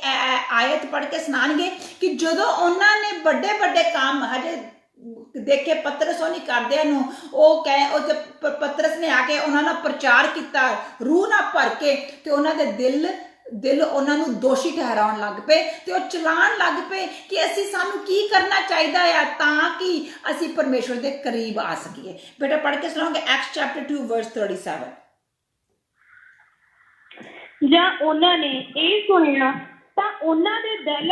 आयत पढ़ के सुनाणगे कि जदों उन्हां ने बड़े बड़े काम हजे देखे पतरस नहीं करदे नु, पतरस ने आके उन्होंने प्रचार किया रूह ना भर के, ते उन्होंने दिल उन्होंने दोषी ठहराउण लग पे, ते वो चलाण लग पे कि असी सानू की करना चाहिए है ताकि असी परमेश्वर के करीब आ सकीए। बेटा पढ़ के सुनाओगे एक्ट्स चैप्टर 2 वर्स 37। ਜਾਂ ਉਹਨਾਂ ਨੇ ਇਹ ਸੁਣਿਆ ਤਾਂ ਉਹਨਾਂ ਦੇ ਦਿਲ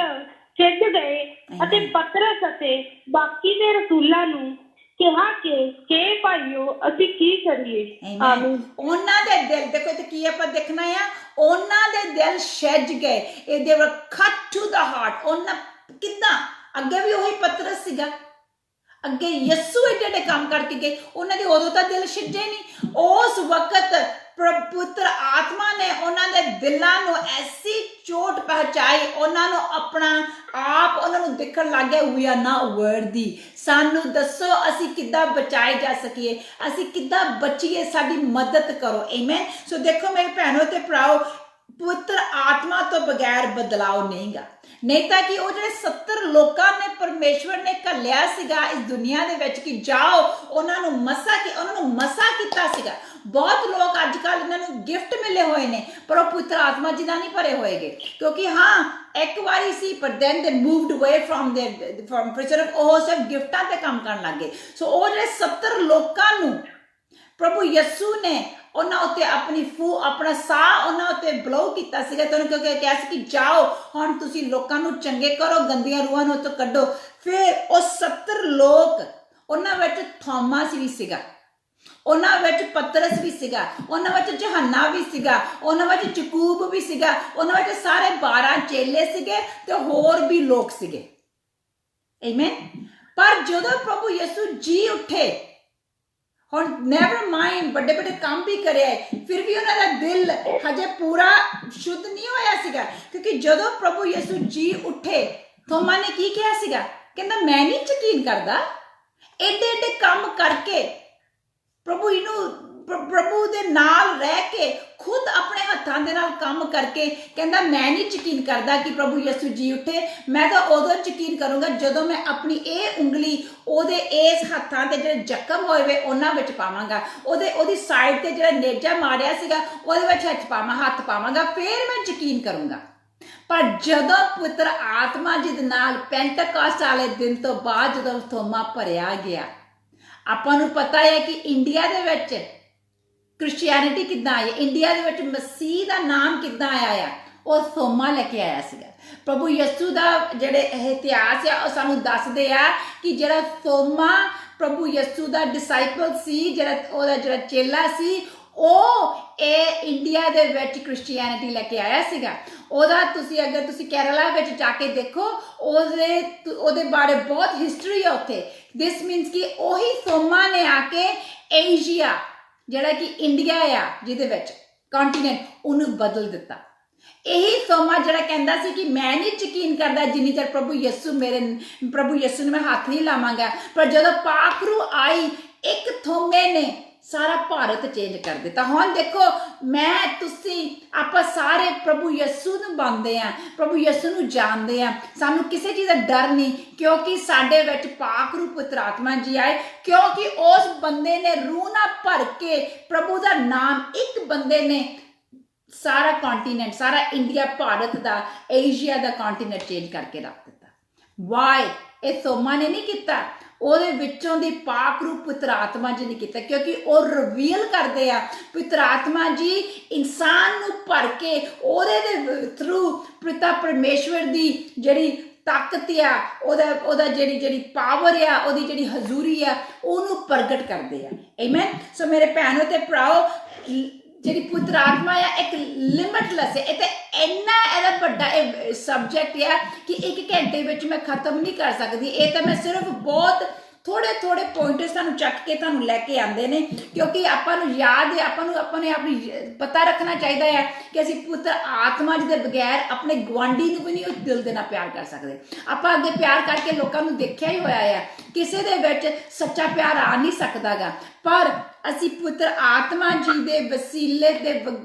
ਖਿੱਚ ਗਏ ਅਤੇ ਪਤਰਸ ਅਤੇ ਬਾਕੀ ਦੇ ਰਸੂਲਾਂ ਨੂੰ ਕਿਹਾ ਕਿ ਭਾਈਓ ਅਸੀਂ ਕੀ ਕਰੀਏ। ਆਮੀਨ। ਉਹਨਾਂ ਦੇ ਦਿਲ ਦੇਖੋ ਤੇ ਕੀ ਆਪਾਂ ਦੇਖਣਾ ਆ, ਉਹਨਾਂ ਦੇ ਦਿਲ ਛਿੱਜ ਗਏ, ਇਹ ਦੇ ਵਰ ਕੱਟ ਟੂ ਦ ਹਾਰਟ। ਉਹਨਾਂ ਕਿੱਦਾਂ ਅੱਗੇ ਵੀ ਉਹੀ ਪਤਰਸ ਸੀਗਾ, ਅੱਗੇ ਯਿਸੂ ਜਿਹੜੇ ਕੰਮ ਕਰਕੇ ਗਏ ਉਹਨਾਂ ਦੇ ਉਦੋਂ ਤਾਂ ਦਿਲ ਛਿੱਜੇ ਨਹੀਂ, ਉਸ ਵਕਤ पुत्र आत्मा ने उन्होंने दिलों को ऐसी चोट पहुंचाई, उन्होंने अपना आप उन्होंने दिखण लग गया वी आर नॉट वर्दी, सानू दसो असी किद्दां बचाए जा सकीए, असी किद्दां बचीए, साडी मदद करो। आमीन। सो देखो मेरे भैनों ते भराओ, पुत्र आत्मा तो बगैर बदलाव नहीं गा, नहीं तां कि वो जिहड़े 70 लोकां ने परमेश्वर ने घल्लिया सीगा इस दुनिया दे विच कि जाओ उन्होंने मसा कीता सीगा। बहुत लोग अजकल इन्होंने गिफ्ट मिले हुए ने पर वो पुत्र आत्मा जी नहीं भरे होएगे, क्योंकि हाँ एक बारी सी पर then they moved away from सिर्फ वो सिर्फ गिफ्टां ते काम करन लग गए। सो वो जिहड़े 70 लोकां नूं प्रभु यस्सु ने उन्हां उत्ते अपना साह उन्हां उत्ते ब्लो कीता सीगा, ते उन्होंने क्योंकि कहा कि जाओ हुण तुसीं लोकां नूं चंगे करो, गंदियां रूहां नूं उत्तों कड्डो। फिर वो 70 लोग ਉਹਨਾਂ ਵਿੱਚ ਥੋਮਸ ਵੀ ਸੀਗਾ, ਉਹਨਾਂ ਵਿੱਚ ਪਤਰਸ ਵੀ ਸੀਗਾ, ਉਹਨਾਂ ਵਿੱਚ ਯਹੰਨਾ ਵੀ ਸੀਗਾ, ਉਹਨਾਂ ਵਿੱਚ ਯਕੂਬ ਵੀ ਸੀਗਾ, ਉਹਨਾਂ ਵਿੱਚ ਸਾਰੇ 12 ਚੇਲੇ ਸੀਗੇ ਤੇ ਹੋਰ ਵੀ ਲੋਕ ਸੀਗੇ। ਆਮੀਨ। ਪਰ ਜਦੋਂ ਪ੍ਰਭੂ ਯਿਸੂ ਜੀ ਉੱਠੇ, ਹੁਣ ਨੈਵਰ ਮਾਈਂਡ ਵੱਡੇ ਵੱਡੇ ਕੰਮ ਵੀ ਕਰਿਆ, ਫਿਰ ਵੀ ਉਹਨਾਂ ਦਾ ਦਿਲ ਹਜੇ ਪੂਰਾ ਸ਼ੁੱਧ ਨਹੀਂ ਹੋਇਆ ਸੀਗਾ, ਕਿਉਂਕਿ ਜਦੋਂ ਪ੍ਰਭੂ ਯਿਸੂ ਜੀ ਉੱਠੇ, ਥੋਮਾ ਨੇ ਕੀ ਕਿਹਾ ਸੀਗਾ? ਕਹਿੰਦਾ ਮੈਂ ਨਹੀਂ ਯਕੀਨ ਕਰਦਾ, ਏਡੇ ਏਡੇ ਕੰਮ ਕਰਕੇ ਪ੍ਰਭੂ ਦੇ ਨਾਲ ਰਹਿ ਕੇ ਖੁਦ ਆਪਣੇ ਹੱਥਾਂ ਦੇ ਨਾਲ ਕੰਮ ਕਰਕੇ ਕਹਿੰਦਾ ਮੈਂ ਨਹੀਂ ਯਕੀਨ ਕਰਦਾ ਕਿ ਪ੍ਰਭੂ ਯਿਸੂ ਜੀ ਉੱਠੇ। ਮੈਂ ਤਾਂ ਉਦੋਂ ਯਕੀਨ ਕਰੂੰਗਾ ਜਦੋਂ ਮੈਂ ਆਪਣੀ ਇਹ ਉਂਗਲੀ ਉਹਦੇ ਇਸ ਹੱਥਾਂ ਤੇ ਜਿਹੜੇ ਜ਼ਖਮ ਹੋਏ ਵੇ ਉਹਨਾਂ ਵਿੱਚ ਪਾਵਾਂਗਾ, ਉਹਦੀ ਸਾਈਡ ਤੇ ਜਿਹੜਾ ਨੇਜਾ ਮਾਰਿਆ ਸੀਗਾ ਉਹਦੇ ਵਿੱਚ ਹੱਥ ਪਾਵਾਂਗਾ, ਫਿਰ ਮੈਂ ਯਕੀਨ ਕਰੂੰਗਾ। ਪਰ ਜਦੋਂ ਪੁੱਤਰ ਆਤਮਾ ਜੀ ਦੇ ਨਾਲ ਪੈਂਟੇਕਾਸਟ ਵਾਲੇ ਦਿਨ ਤੋਂ ਬਾਅਦ ਜਦੋਂ ਥੋਮਾ ਭਰਿਆ ਗਿਆ, ਆਪਾਂ ਨੂੰ ਪਤਾ ਹੈ ਕਿ ਇੰਡੀਆ ਦੇ ਵਿੱਚ ਕ੍ਰਿਸਚੀਅਨਿਟੀ ਕਿੱਦਾਂ ਆਈ, ਇੰਡੀਆ ਦੇ ਵਿੱਚ ਮਸੀਹ ਦਾ ਨਾਮ ਕਿੱਦਾਂ ਆਇਆ ਆ, ਉਹ ਥੋਮਾ ਲੈ ਕੇ ਆਇਆ ਸੀਗਾ। ਪ੍ਰਭੂ ਯਿਸੂ ਦਾ ਜਿਹੜੇ ਇਹ ਇਤਿਹਾਸ ਆ ਉਹ ਸਾਨੂੰ ਦੱਸਦੇ ਆ ਕਿ ਜਿਹੜਾ ਥੋਮਾ ਪ੍ਰਭੂ ਯਿਸੂ ਦਾ ਡਿਸਾਈਪਲ ਸੀ, ਉਹਦਾ ਜਿਹੜਾ ਚੇਲਾ ਸੀ, ਉਹ ਇਹ ਇੰਡੀਆ ਦੇ ਵਿੱਚ ਕ੍ਰਿਸਚੀਅਨਿਟੀ ਲੈ ਕੇ ਆਇਆ ਸੀਗਾ। ਉਹਦਾ ਅਗਰ ਤੁਸੀਂ ਕੇਰਲਾ ਵਿੱਚ ਜਾ ਕੇ ਦੇਖੋ, ਉਹਦੇ ਬਾਰੇ ਬਹੁਤ ਹਿਸਟਰੀ ਹੈ ਉੱਥੇ। ਦਿਸ ਮੀਨਸ ਕਿ ਉਹੀ ਥੋਮਾ ਨੇ ਆ ਕੇ ਏਸ਼ੀਆ ਜਿਹੜਾ ਕਿ ਇੰਡੀਆ ਆ ਜਿਹਦੇ ਵਿੱਚ ਕੰਟੀਨੈਂਟ, ਉਹਨੂੰ ਬਦਲ ਦਿੱਤਾ। ਇਹੀ ਥੋਮਾ ਜਿਹੜਾ ਕਹਿੰਦਾ ਸੀ ਕਿ ਮੈਂ ਨਹੀਂ ਯਕੀਨ ਕਰਦਾ ਜਿੰਨੀ ਚਿਰ ਪ੍ਰਭੂ ਯਿਸੂ ਨੂੰ ਮੈਂ ਹੱਥ ਨਹੀਂ ਲਾਵਾਂਗਾ, ਪਰ ਜਦੋਂ ਪਾਕ ਰੂਹ ਆਈ, ਇੱਕ ਥੋਮੇ ਨੇ ਸਾਰਾ ਭਾਰਤ ਚੇਂਜ ਕਰ ਦਿੱਤਾ। ਹੁਣ ਦੇਖੋ, ਆਪਾਂ ਸਾਰੇ ਪ੍ਰਭੂ ਯਿਸੂ ਨੂੰ ਮੰਨਦੇ ਆ, ਪ੍ਰਭੂ ਯਿਸੂ ਨੂੰ ਜਾਣਦੇ ਆ, ਸਾਨੂੰ ਕਿਸੇ ਚੀਜ਼ ਦਾ ਡਰ ਨਹੀਂ, ਕਿਉਂਕਿ ਸਾਡੇ ਵਿੱਚ ਪਾਕ ਰੂਹ ਪੁੱਤਰ ਆਤਮਾ ਜੀ ਆਏ, ਕਿਉਂਕਿ ਉਸ ਬੰਦੇ ਨੇ ਰੂਹ ਨਾਲ ਭਰ ਕੇ ਪ੍ਰਭੂ ਦਾ ਨਾਮ, ਇੱਕ ਬੰਦੇ ਨੇ ਸਾਰਾ ਕੰਟੀਨੈਂਟ, ਸਾਰਾ ਇੰਡੀਆ, ਭਾਰਤ ਦਾ, ਏਸ਼ੀਆ ਦਾ ਕੰਟੀਨੈਂਟ ਚੇਂਜ ਕਰਕੇ ਰੱਖ ਦਿੱਤਾ। ਵਾਈ? ਇਹ ਥੋਮਾ ਨੇ ਨਹੀਂ ਕੀਤਾ, ਉਹਦੇ ਵਿੱਚੋਂ ਦੀ ਪਾਕ ਰੂਹ ਪੁੱਤਰ ਆਤਮਾ ਜੀ ਨੇ ਕੀਤਾ, ਕਿਉਂਕਿ ਉਹ ਰਿਵੀਲ ਕਰਦੇ ਆ ਪੁੱਤਰ ਆਤਮਾ ਜੀ ਇਨਸਾਨ ਨੂੰ ਭਰ ਕੇ ਉਹਦੇ ਦੇ ਥਰੂ ਪਿਤਾ ਪਰਮੇਸ਼ਵਰ ਦੀ ਜਿਹੜੀ ਤਾਕਤ ਆ, ਉਹਦਾ ਜਿਹੜੀ ਪਾਵਰ ਆ, ਉਹਦੀ ਜਿਹੜੀ ਹਜ਼ੂਰੀ ਆ, ਉਹਨੂੰ ਪ੍ਰਗਟ ਕਰਦੇ ਆ। ਆਮੀਨ। ਸੋ ਮੇਰੇ ਭੈਣੋ ਤੇ ਭਰਾਓ, ਜਿਹੜੀ ਪੁੱਤਰ ਆਤਮਾ ਆ ਇੱਕ ਲਿਮਿਟਲੈਸ ਹੈ। ਇਹ ਤੇ ਇੰਨਾ ਇਹਦਾ ਵੱਡਾ ਇਹ ਸਬਜੈਕਟ ਆ ਕਿ 1 ਘੰਟੇ ਵਿੱਚ ਮੈਂ ਖਤਮ ਨਹੀਂ ਕਰ ਸਕਦੀ। ਇਹ ਤਾਂ ਮੈਂ ਸਿਰਫ ਬਹੁਤ ਥੋੜੇ ਪੁਆਇੰਟਸ ਤੁਹਾਨੂੰ ਚੱਕ ਕੇ ਤੁਹਾਨੂੰ ਲੈ ਕੇ ਆਉਂਦੇ ਨੇ, ਕਿਉਂਕਿ ਆਪਾਂ ਨੂੰ ਯਾਦ ਹੈ, ਆਪਾਂ ਨੂੰ ਆਪਣੀ ਪਤਾ ਰੱਖਣਾ ਚਾਹੀਦਾ ਹੈ ਕਿ ਅਸੀਂ ਪੁੱਤਰ ਆਤਮਾ ਜੀ ਦੇ ਬਗੈਰ ਆਪਣੇ ਗੁਆਂਢੀ ਨੂੰ ਵੀ ਨਹੀਂ ਉਸ ਦਿਲ ਦੇ ਨਾਲ ਪਿਆਰ ਕਰ ਸਕਦੇ। ਆਪਾਂ ਅੱਗੇ ਪਿਆਰ ਕਰਕੇ ਲੋਕਾਂ ਨੂੰ ਦੇਖਿਆ ਹੀ ਹੋਇਆ ਆ, ਕਿਸੇ ਦੇ ਵਿੱਚ ਸੱਚਾ ਪਿਆਰ ਆ ਨਹੀਂ ਸਕਦਾਗਾ, ਪਰ ਅਸੀਂ ਪੁੱਤਰ ਆਤਮਾ ਜੀ ਦੇ ਵਸੀਲੇ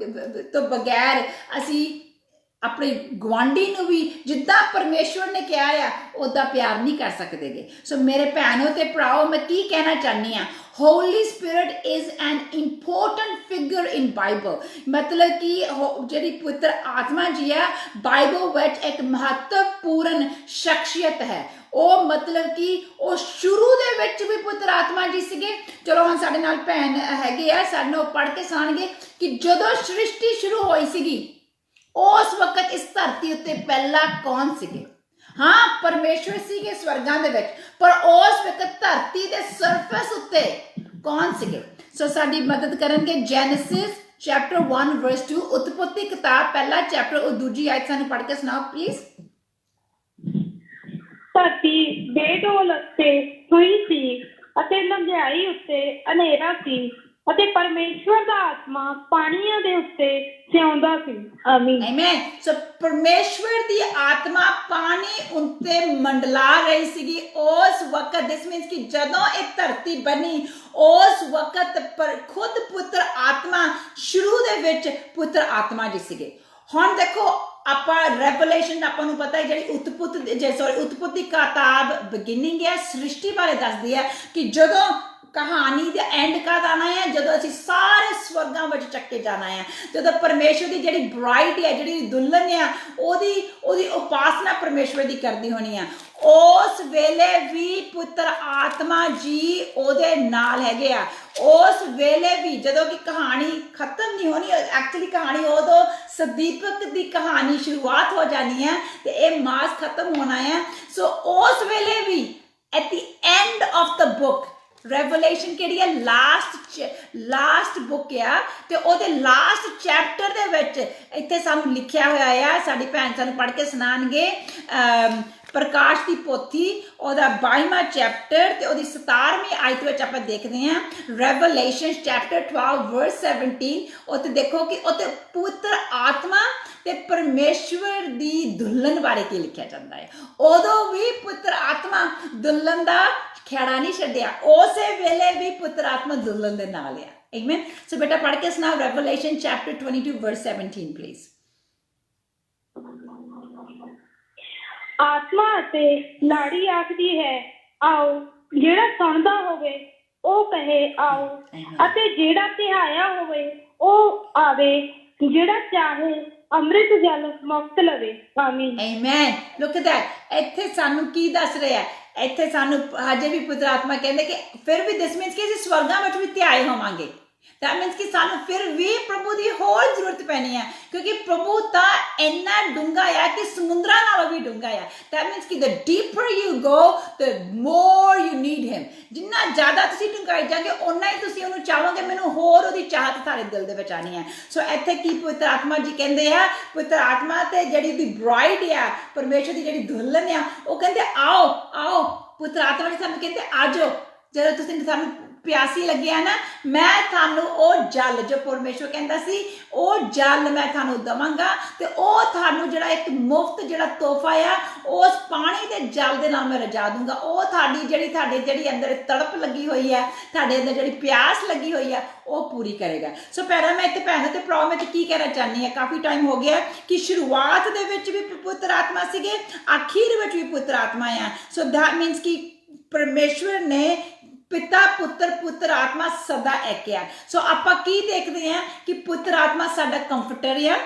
ਤੋਂ ਬਗੈਰ ਅਸੀਂ ਆਪਣੇ ਗੁਆਂਢੀ ਨੂੰ ਵੀ ਜਿੱਦਾਂ ਪਰਮੇਸ਼ਵਰ ਨੇ ਕਿਹਾ ਆ ਉਦਾਂ ਪਿਆਰ ਨਹੀਂ ਕਰ ਸਕਦੇਗੇ। ਸੋ ਮੇਰੇ ਭੈਣੋ ਤੇ ਭਰਾਓ, ਮੈਂ ਕੀ ਕਹਿਣਾ ਚਾਹਨੀ ਆ, Holy Spirit is an important figure in Bible. ਮਤਲਬ ਕਿ ਜਿਹੜੀ ਪੁੱਤਰ ਆਤਮਾ ਜੀ ਆ, ਬਾਈਬਲ ਵਿੱਚ ਇੱਕ ਮਹੱਤਵਪੂਰਨ ਸ਼ਖਸੀਅਤ ਹੈ। ਉਹ ਮਤਲਬ ਕਿ ਉਹ ਸ਼ੁਰੂ ਦੇ ਵਿੱਚ ਵੀ ਪੁੱਤਰ ਆਤਮਾ ਜੀ ਸੀਗੇ। ਚਲੋ ਹੁਣ ਸਾਡੇ ਨਾਲ ਭੈਣ ਹੈਗੇ ਆ, ਸਾਡੇ ਨਾਲ ਪੜ੍ਹ ਕੇ ਸੁਣਾਉਣਗੇ ਕਿ ਜਦੋਂ ਸ੍ਰਿਸ਼ਟੀ ਸ਼ੁਰੂ ਹੋਈ ਸੀਗੀ, ਉਸ ਵਕਤ ਇਸ ਧਰਤੀ ਉੱਤੇ ਪਹਿਲਾਂ ਕੌਣ ਸੀਗੇ? ਹਾਂ, ਪਰਮੇਸ਼ਵਰ ਸੀਗੇ ਸਵਰਗਾਂ ਦੇ ਵਿੱਚ, ਪਰ ਉਸ ਵਕਤ ਧਰਤੀ ਦੇ ਸਰਫੇਸ ਉੱਤੇ ਕੌਣ ਸੀਗੇ? ਸੋ ਸਾਡੀ ਮਦਦ ਕਰਨਗੇ ਜੈਨੇਸਿਸ ਚੈਪਟਰ 1 ਵਰਸ 2, ਉਤਪਤੀ ਕਿਤਾਬ ਪਹਿਲਾ ਚੈਪਟਰ, ਉਹ ਦੂਜੀ ਆਇਤ ਸਾਨੂੰ ਪੜ੍ਹ ਕੇ ਸੁਣਾਓ ਪਲੀਜ਼। ਧਰਤੀ ਬੇਡੋਲ ਉੱਤੇ ਹੋਈ ਸੀ ਅਤੇ ਲੰਘਿਆਈ ਉੱਤੇ ਹਨੇਰਾ ਸੀ ਅਤੇ ਪਰਮੇਸ਼ਵਰ ਦਾ ਆਤਮਾ ਪਾਣੀਆਂ ਦੇ ਉੱਤੇ ਸਿਉਂਦਾ ਸੀ। ਆਮੀਨ। ਆਮੀਨ। ਸੋ ਪਰਮੇਸ਼ਵਰ ਦੀ ਆਤਮਾ ਪਾਣੀ ਉੱਤੇ ਮੰਡਲਾ ਰਹੀ ਸੀਗੀ ਉਸ ਵਕਤ। ਦਿਸ ਮੀਨਸ ਕਿ ਜਦੋਂ ਇਹ ਧਰਤੀ ਬਣੀ ਉਸ ਵਕਤ ਪਰ ਖੁਦ ਪੁੱਤਰ ਆਤਮਾ ਸ਼ੁਰੂ ਦੇ ਵਿੱਚ ਪੁੱਤਰ ਆਤਮਾ ਜੀ ਸੀਗੇ। ਹੁਣ ਦੇਖੋ, ਆਪਾਂ ਰੈਵਲੇਸ਼ਨ ਆਪਾਂ ਨੂੰ ਪਤਾ ਹੈ ਜਿਹੜੀ ਉਤਪਤੀ ਕਿਤਾਬ ਬਿਗਿਨਿੰਗ ਹੈ, ਸ੍ਰਿਸ਼ਟੀ ਬਾਰੇ ਦੱਸਦੀ ਹੈ ਕਿ ਜਦੋਂ ਕਹਾਣੀ ਦੇ ਐਂਡ ਕਦ ਆਉਣਾ ਹੈ, ਜਦੋਂ ਅਸੀਂ ਸਾਰੇ ਸਵਰਗਾਂ ਵਿੱਚ ਚੱਕੇ ਜਾਣਾ ਹੈ, ਜਦੋਂ ਪਰਮੇਸ਼ਵਰ ਦੀ ਜਿਹੜੀ ਬ੍ਰਾਈਡ ਹੈ, ਜਿਹੜੀ ਦੁਲਹਨ ਆ, ਉਹਦੀ ਉਪਾਸਨਾ ਪਰਮੇਸ਼ਵਰ ਦੀ ਕਰਦੀ ਹੋਣੀ ਆ, ਉਸ ਵੇਲੇ ਵੀ ਪੁੱਤਰ ਆਤਮਾ ਜੀ ਉਹਦੇ ਨਾਲ ਹੈਗੇ ਆ। ਉਸ ਵੇਲੇ ਵੀ ਜਦੋਂ ਕਿ ਕਹਾਣੀ ਖਤਮ ਨਹੀਂ ਹੋਣੀ, ਐਕਚੁਅਲੀ ਕਹਾਣੀ ਉਦੋਂ ਸਦੀਪਕ ਦੀ ਕਹਾਣੀ ਸ਼ੁਰੂਆਤ ਹੋ ਜਾਣੀ ਹੈ ਤੇ ਇਹ ਮਾਸ ਖਤਮ ਹੋਣਾ ਹੈ। ਸੋ ਉਸ ਵੇਲੇ ਵੀ at the end of the book, revolution ਕਿਹੜੀ ਹੈ? ਲਾਸਟ ਬੁੱਕ ਆ, ਤੇ ਉਹਦੇ ਲਾਸਟ ਚੈਪਟਰ ਦੇ ਵਿੱਚ ਇੱਥੇ ਸਾਨੂੰ ਲਿਖਿਆ ਹੋਇਆ ਆ, ਸਾਡੀ ਭੈਣ ਸਾਨੂੰ ਪੜ੍ਹ ਕੇ ਸੁਣਾਉਣਗੇ। ਪ੍ਰਕਾਸ਼ ਦੀ ਪੋਥੀ ਉਹਦਾ 22ਵਾਂ ਚੈਪਟਰ ਤੇ ਉਹਦੀ 17ਵੀਂ ਆਇਤ ਵਿੱਚ ਆਪਾਂ ਦੇਖਦੇ ਹਾਂ ਰੈਵਲੇਸ਼ਨ ਚੈਪਟਰ 12 ਵਰਸ 17। ਉੱਥੇ ਦੇਖੋ ਕਿ ਉੱਥੇ ਪਵਿੱਤਰ ਆਤਮਾ ਤੇ ਪਰਮੇਸ਼ਵਰ ਦੀ ਦੁਲਹਨ ਬਾਰੇ ਕੀ ਲਿਖਿਆ ਜਾਂਦਾ ਹੈ। ਉਦੋਂ ਵੀ ਪਵਿੱਤਰ ਆਤਮਾ ਦੁਲਹਨ ਦਾ ਖੇੜਾ ਨਹੀਂ ਛੱਡਿਆ, ਉਸੇ ਵੇਲੇ ਵੀ ਪਵਿੱਤਰ ਆਤਮਾ ਦੁਲਹਨ ਦੇ ਨਾਲ ਆ। ਆਮੀਨ। ਸੋ ਬੇਟਾ ਪੜ੍ਹ ਕੇ ਸੁਣਾਓ ਰੈਵਲੇਸ਼ਨ ਚੈਪਟਰ 22 ਵਰਸ 17 ਪਲੀਜ਼। ਆਤਮਾ ਅਤੇ ਲਾੜੀ ਆਖਦੀ ਹੈ ਆਓ, ਜਿਹੜਾ ਸੁਣਦਾ ਹੋਵੇ ਉਹ ਕਹੇ ਆਓ, ਅਤੇ ਜਿਹੜਾ ਧਿਆਇਆ ਹੋਵੇ ਉਹ ਆਵੇ, ਜਿਹੜਾ ਚਾਹੇ ਅੰਮ੍ਰਿਤ ਜਲ ਮੁਫਤ ਲਵੇ। ਆਮੀਨ। ਆਮੀਨ। Look at that. ਇੱਥੇ ਸਾਨੂੰ ਕੀ ਦੱਸ ਰਿਹਾ? ਇੱਥੇ ਸਾਨੂੰ ਹਜੇ ਵੀ ਪਵਿੱਤਰ ਆਤਮਾ ਕਹਿੰਦੇ ਕਿ ਫਿਰ ਵੀ ਦਿਸ ਮੀਨਸ ਕਿ ਅਸੀਂ ਸਵਰਗਾਂ ਵਿੱਚ ਵੀ ਧਿਆਏ ਹੋਵਾਂਗੇ। That means ਕਿ ਸਾਨੂੰ ਫਿਰ ਵੀ ਪ੍ਰਭੂ ਦੀ ਹੋਰ ਜ਼ਰੂਰਤ ਪੈਣੀ ਹੈ, ਕਿਉਂਕਿ ਪ੍ਰਭੂ ਤਾਂ ਇੰਨਾ ਡੂੰਘਾ ਆ ਕਿ ਸਮੁੰਦਰਾਂ ਨਾਲੋਂ ਵੀ ਡੂੰਘਾ ਆ। That means ਕਿ the deeper you go, the more you need him। ਜਿੰਨਾ ਜ਼ਿਆਦਾ ਤੁਸੀਂ ਡੂੰਘਾਈ ਜਾਓਗੇ ਓਨਾ ਹੀ ਤੁਸੀਂ ਉਹਨੂੰ ਚਾਹੋਗੇ, ਮੈਨੂੰ ਹੋਰ ਉਹਦੀ ਚਾਹਤ ਤੁਹਾਡੇ ਦਿਲ ਦੇ ਵਿੱਚ ਆਉਣੀ ਹੈ। ਸੋ ਇੱਥੇ ਕੀ ਪਵਿੱਤਰ ਆਤਮਾ ਜੀ ਕਹਿੰਦੇ ਆ, ਪਵਿੱਤਰ ਆਤਮਾ ਤੇ ਜਿਹੜੀ ਉਹਦੀ ਬ੍ਰਾਈਡ ਆ, ਪਰਮੇਸ਼ਰ ਦੀ ਜਿਹੜੀ ਦੁਲਹਨ ਆ, ਉਹ ਕਹਿੰਦੇ ਆਓ ਆਓ। ਪਵਿੱਤਰ ਆਤਮਾ ਜੀ ਸਾਨੂੰ ਕਹਿੰਦੇ ਆ ਜਾਓ, ਜਦੋਂ ਤੁਸੀਂ ਸਾਨੂੰ ਪਿਆਸੀ ਲੱਗਿਆ ਨਾ, ਮੈਂ ਤੁਹਾਨੂੰ ਉਹ ਜਲ, ਜੋ ਪਰਮੇਸ਼ਵਰ ਕਹਿੰਦਾ ਸੀ ਉਹ ਜਲ ਮੈਂ ਤੁਹਾਨੂੰ ਦੇਵਾਂਗਾ, ਤੇ ਉਹ ਤੁਹਾਨੂੰ ਜਿਹੜਾ ਇੱਕ ਮੁਫਤ ਜਿਹੜਾ ਤੋਹਫਾ ਆ, ਉਸ ਪਾਣੀ ਦੇ ਜਲ ਦੇ ਨਾਲ ਮੈਂ ਰਜਾ ਦੂੰਗਾ। ਉਹ ਤੁਹਾਡੀ ਜਿਹੜੀ ਅੰਦਰ ਤੜਪ ਲੱਗੀ ਹੋਈ ਹੈ, ਤੁਹਾਡੇ ਅੰਦਰ ਜਿਹੜੀ ਪਿਆਸ ਲੱਗੀ ਹੋਈ ਹੈ, ਉਹ ਪੂਰੀ ਕਰੇਗਾ। ਸੋ ਪਹਿਲਾਂ ਮੈਂ ਇੱਥੇ ਭੈਣਾਂ ਤੇ ਭਰਾਵਾਂ ਵਿੱਚ ਕੀ ਕਹਿਣਾ ਚਾਹੁੰਦੀ ਹਾਂ, ਕਾਫੀ ਟਾਈਮ ਹੋ ਗਿਆ ਕਿ ਸ਼ੁਰੂਆਤ ਦੇ ਵਿੱਚ ਵੀ ਪਵਿੱਤਰ ਆਤਮਾ ਸੀਗੇ, ਅਖੀਰ ਵਿੱਚ ਵੀ ਪਵਿੱਤਰ ਆਤਮਾ ਆ। ਸੋ ਦੈਟ ਮੀਨਸ ਕਿ ਪਰਮੇਸ਼ਵਰ ਨੇ ਪਿਤਾ ਪੁੱਤਰ ਆਤਮਾ ਸਦਾ ਇੱਕ ਆ। ਸੋ ਆਪਾਂ ਕੀ ਦੇਖਦੇ ਹਾਂ ਕਿ ਪੁੱਤਰ ਆਤਮਾ ਸਾਡਾ ਕੰਫਰਟਰ ਆ,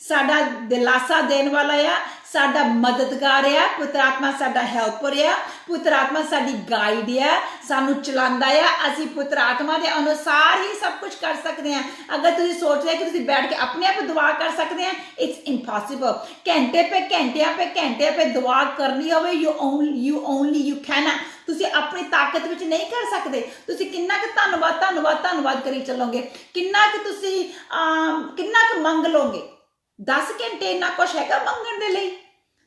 ਸਾਡਾ ਦਿਲਾਸਾ ਦੇਣ ਵਾਲਾ ਆ, ਸਾਡਾ ਮਦਦਗਾਰ ਆ। ਪੁੱਤਰ ਆਤਮਾ ਸਾਡਾ ਹੈਲਪਰ ਆ। ਪੁੱਤਰ ਆਤਮਾ ਸਾਡੀ ਗਾਈਡ ਆ, ਸਾਨੂੰ ਚਲਾਉਂਦਾ ਆ। ਅਸੀਂ ਪੁੱਤਰ ਆਤਮਾ ਦੇ ਅਨੁਸਾਰ ਹੀ ਸਭ ਕੁਝ ਕਰ ਸਕਦੇ ਹਾਂ। ਅਗਰ ਤੁਸੀਂ ਸੋਚਦੇ ਕਿ ਤੁਸੀਂ ਬੈਠ ਕੇ ਆਪਣੇ ਆਪ ਦੁਆ ਕਰ ਸਕਦੇ ਆ, ਇਟਸ ਇੰਪੋਸੀਬਲ। ਘੰਟਿਆਂ ਪੇ ਦੁਆ ਕਰਨੀ ਹੋਵੇ, ਯੂ ਕੈਨ। ਤੁਸੀਂ ਆਪਣੀ ਤਾਕਤ ਵਿੱਚ ਨਹੀਂ ਕਰ ਸਕਦੇ। ਤੁਸੀਂ ਕਿੰਨਾ ਕੁ ਧੰਨਵਾਦ ਕਰੀ ਚੱਲੋਗੇ, ਕਿੰਨਾ ਕੁ ਮੰਗ ਲੋਗੇ। 10 ਘੰਟੇ ਇੰਨਾ ਕੁਛ ਹੈਗਾ ਮੰਗਣ ਦੇ ਲਈ?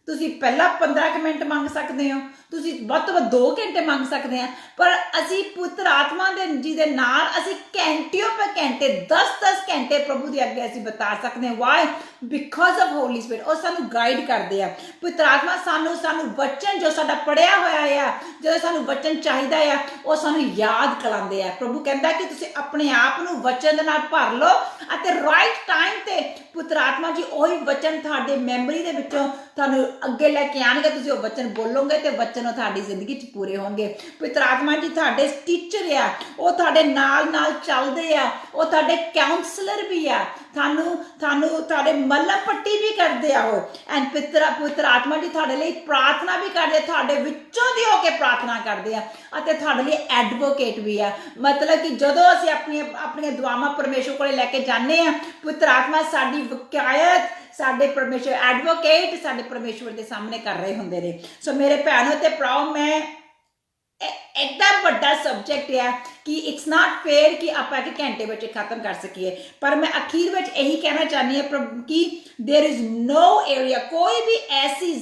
ਤੁਸੀਂ ਪਹਿਲਾਂ 15 ਮਿੰਟ ਮੰਗ ਸਕਦੇ ਹੋ, ਤੁਸੀਂ ਵੱਧ ਤੋਂ ਵੱਧ 2 ਘੰਟੇ ਮੰਗ ਸਕਦੇ ਆ, ਪਰ ਅਸੀਂ ਪੁੱਤਰ ਆਤਮਾ ਦੇ ਜੀ ਦੇ ਨਾਲ ਅਸੀਂ ਘੰਟੇ 10 ਘੰਟੇ ਪ੍ਰਭੂ ਦੇ ਅੱਗੇ ਅਸੀਂ ਬਤਾ ਸਕਦੇ ਹਾਂ। Why? Because of Holy Spirit. ਉਹ ਸਾਨੂੰ ਗਾਈਡ ਕਰਦੇ ਆ। ਪੁੱਤਰ ਆਤਮਾ ਸਾਨੂੰ ਵਚਨ ਜੋ ਸਾਡਾ ਪੜਿਆ ਹੋਇਆ ਆ, ਜਦੋਂ ਸਾਨੂੰ ਵਚਨ ਚਾਹੀਦਾ ਆ, ਉਹ ਸਾਨੂੰ ਯਾਦ ਕਰਾਉਂਦੇ ਆ। ਪ੍ਰਭੂ ਕਹਿੰਦਾ ਕਿ ਤੁਸੀਂ ਆਪਣੇ ਆਪ ਨੂੰ ਵਚਨ ਦੇ ਨਾਲ ਭਰ ਲਓ, ਅਤੇ ਰਾਈਟ ਟਾਈਮ ਤੇ ਪੁੱਤਰ ਆਤਮਾ ਜੀ ਉਹੀ ਵਚਨ ਤੁਹਾਡੇ ਮੈਮਰੀ ਦੇ ਵਿੱਚੋਂ ਤੁਹਾਨੂੰ ਅੱਗੇ ਲੈ ਕੇ ਆਉਣਗੇ। ਤੁਸੀਂ ਉਹ ਵਚਨ ਬੋਲੋਗੇ ਤੇ ਵਚਨ ਉਹ ਤੁਹਾਡੀ ਜ਼ਿੰਦਗੀ 'ਚ ਪੂਰੇ ਹੋਣਗੇ। ਪਵਿੱਤਰ ਆਤਮਾ ਜੀ ਤੁਹਾਡੇ ਟੀਚਰ ਆ, ਉਹ ਤੁਹਾਡੇ ਨਾਲ ਚੱਲਦੇ ਆ, ਉਹ ਤੁਹਾਡੇ ਕਾਉਂਸਲਰ ਵੀ ਆ, ਤੁਹਾਨੂੰ ਤੁਹਾਡੇ ਮੱਲਮ ਪੱਟੀ ਵੀ ਕਰਦੇ ਆ ਉਹ। ਐਂਡ ਪਵਿੱਤਰ ਆਤਮਾ ਜੀ ਤੁਹਾਡੇ ਲਈ ਪ੍ਰਾਰਥਨਾ ਵੀ ਕਰਦੇ ਆ, ਤੁਹਾਡੇ ਵਿੱਚੋਂ ਦੀ ਹੋ ਕੇ ਪ੍ਰਾਰਥਨਾ ਕਰਦੇ ਆ, ਅਤੇ ਤੁਹਾਡੇ ਲਈ ਐਡਵੋਕੇਟ ਵੀ ਆ। ਮਤਲਬ ਕਿ ਜਦੋਂ ਅਸੀਂ ਆਪਣੀਆਂ ਦੁਆਵਾਂ ਪਰਮੇਸ਼ਵਰ ਕੋਲੇ ਲੈ ਕੇ ਜਾਂਦੇ ਆ, ਪਵਿੱਤਰ ਆਤਮਾ ਸਾਡੀ ਵਕਾਇਤ, ਸਾਡੇ ਪਰਮੇਸ਼ਵਰ ਐਡਵੋਕੇਟ ਸਾਡੇ ਪਰਮੇਸ਼ਵਰ ਦੇ ਸਾਹਮਣੇ ਕਰ ਰਹੇ ਹੁੰਦੇ ਨੇ। ਸੋ ਮੇਰੇ ਭੈਣੋ ਤੇ ਭਰਾਓ, ਮੈਂ ਇੱਦਾਂ ਵੱਡਾ ਸਬਜੈਕਟ ਆ ਕਿ ਇਟਸ ਨਾਟ ਫੇਅਰ ਕਿ ਆਪਾਂ ਇੱਕ ਘੰਟੇ ਵਿੱਚ ਖਤਮ ਕਰ ਸਕੀਏ, ਪਰ ਮੈਂ ਅਖੀਰ ਵਿੱਚ ਇਹੀ ਕਹਿਣਾ ਚਾਹੁੰਦੀ ਹਾਂ ਕਿ ਦੇਰ ਇਜ਼ ਨੋ ਏਰੀਆ, ਕੋਈ ਵੀ ਐਸੀ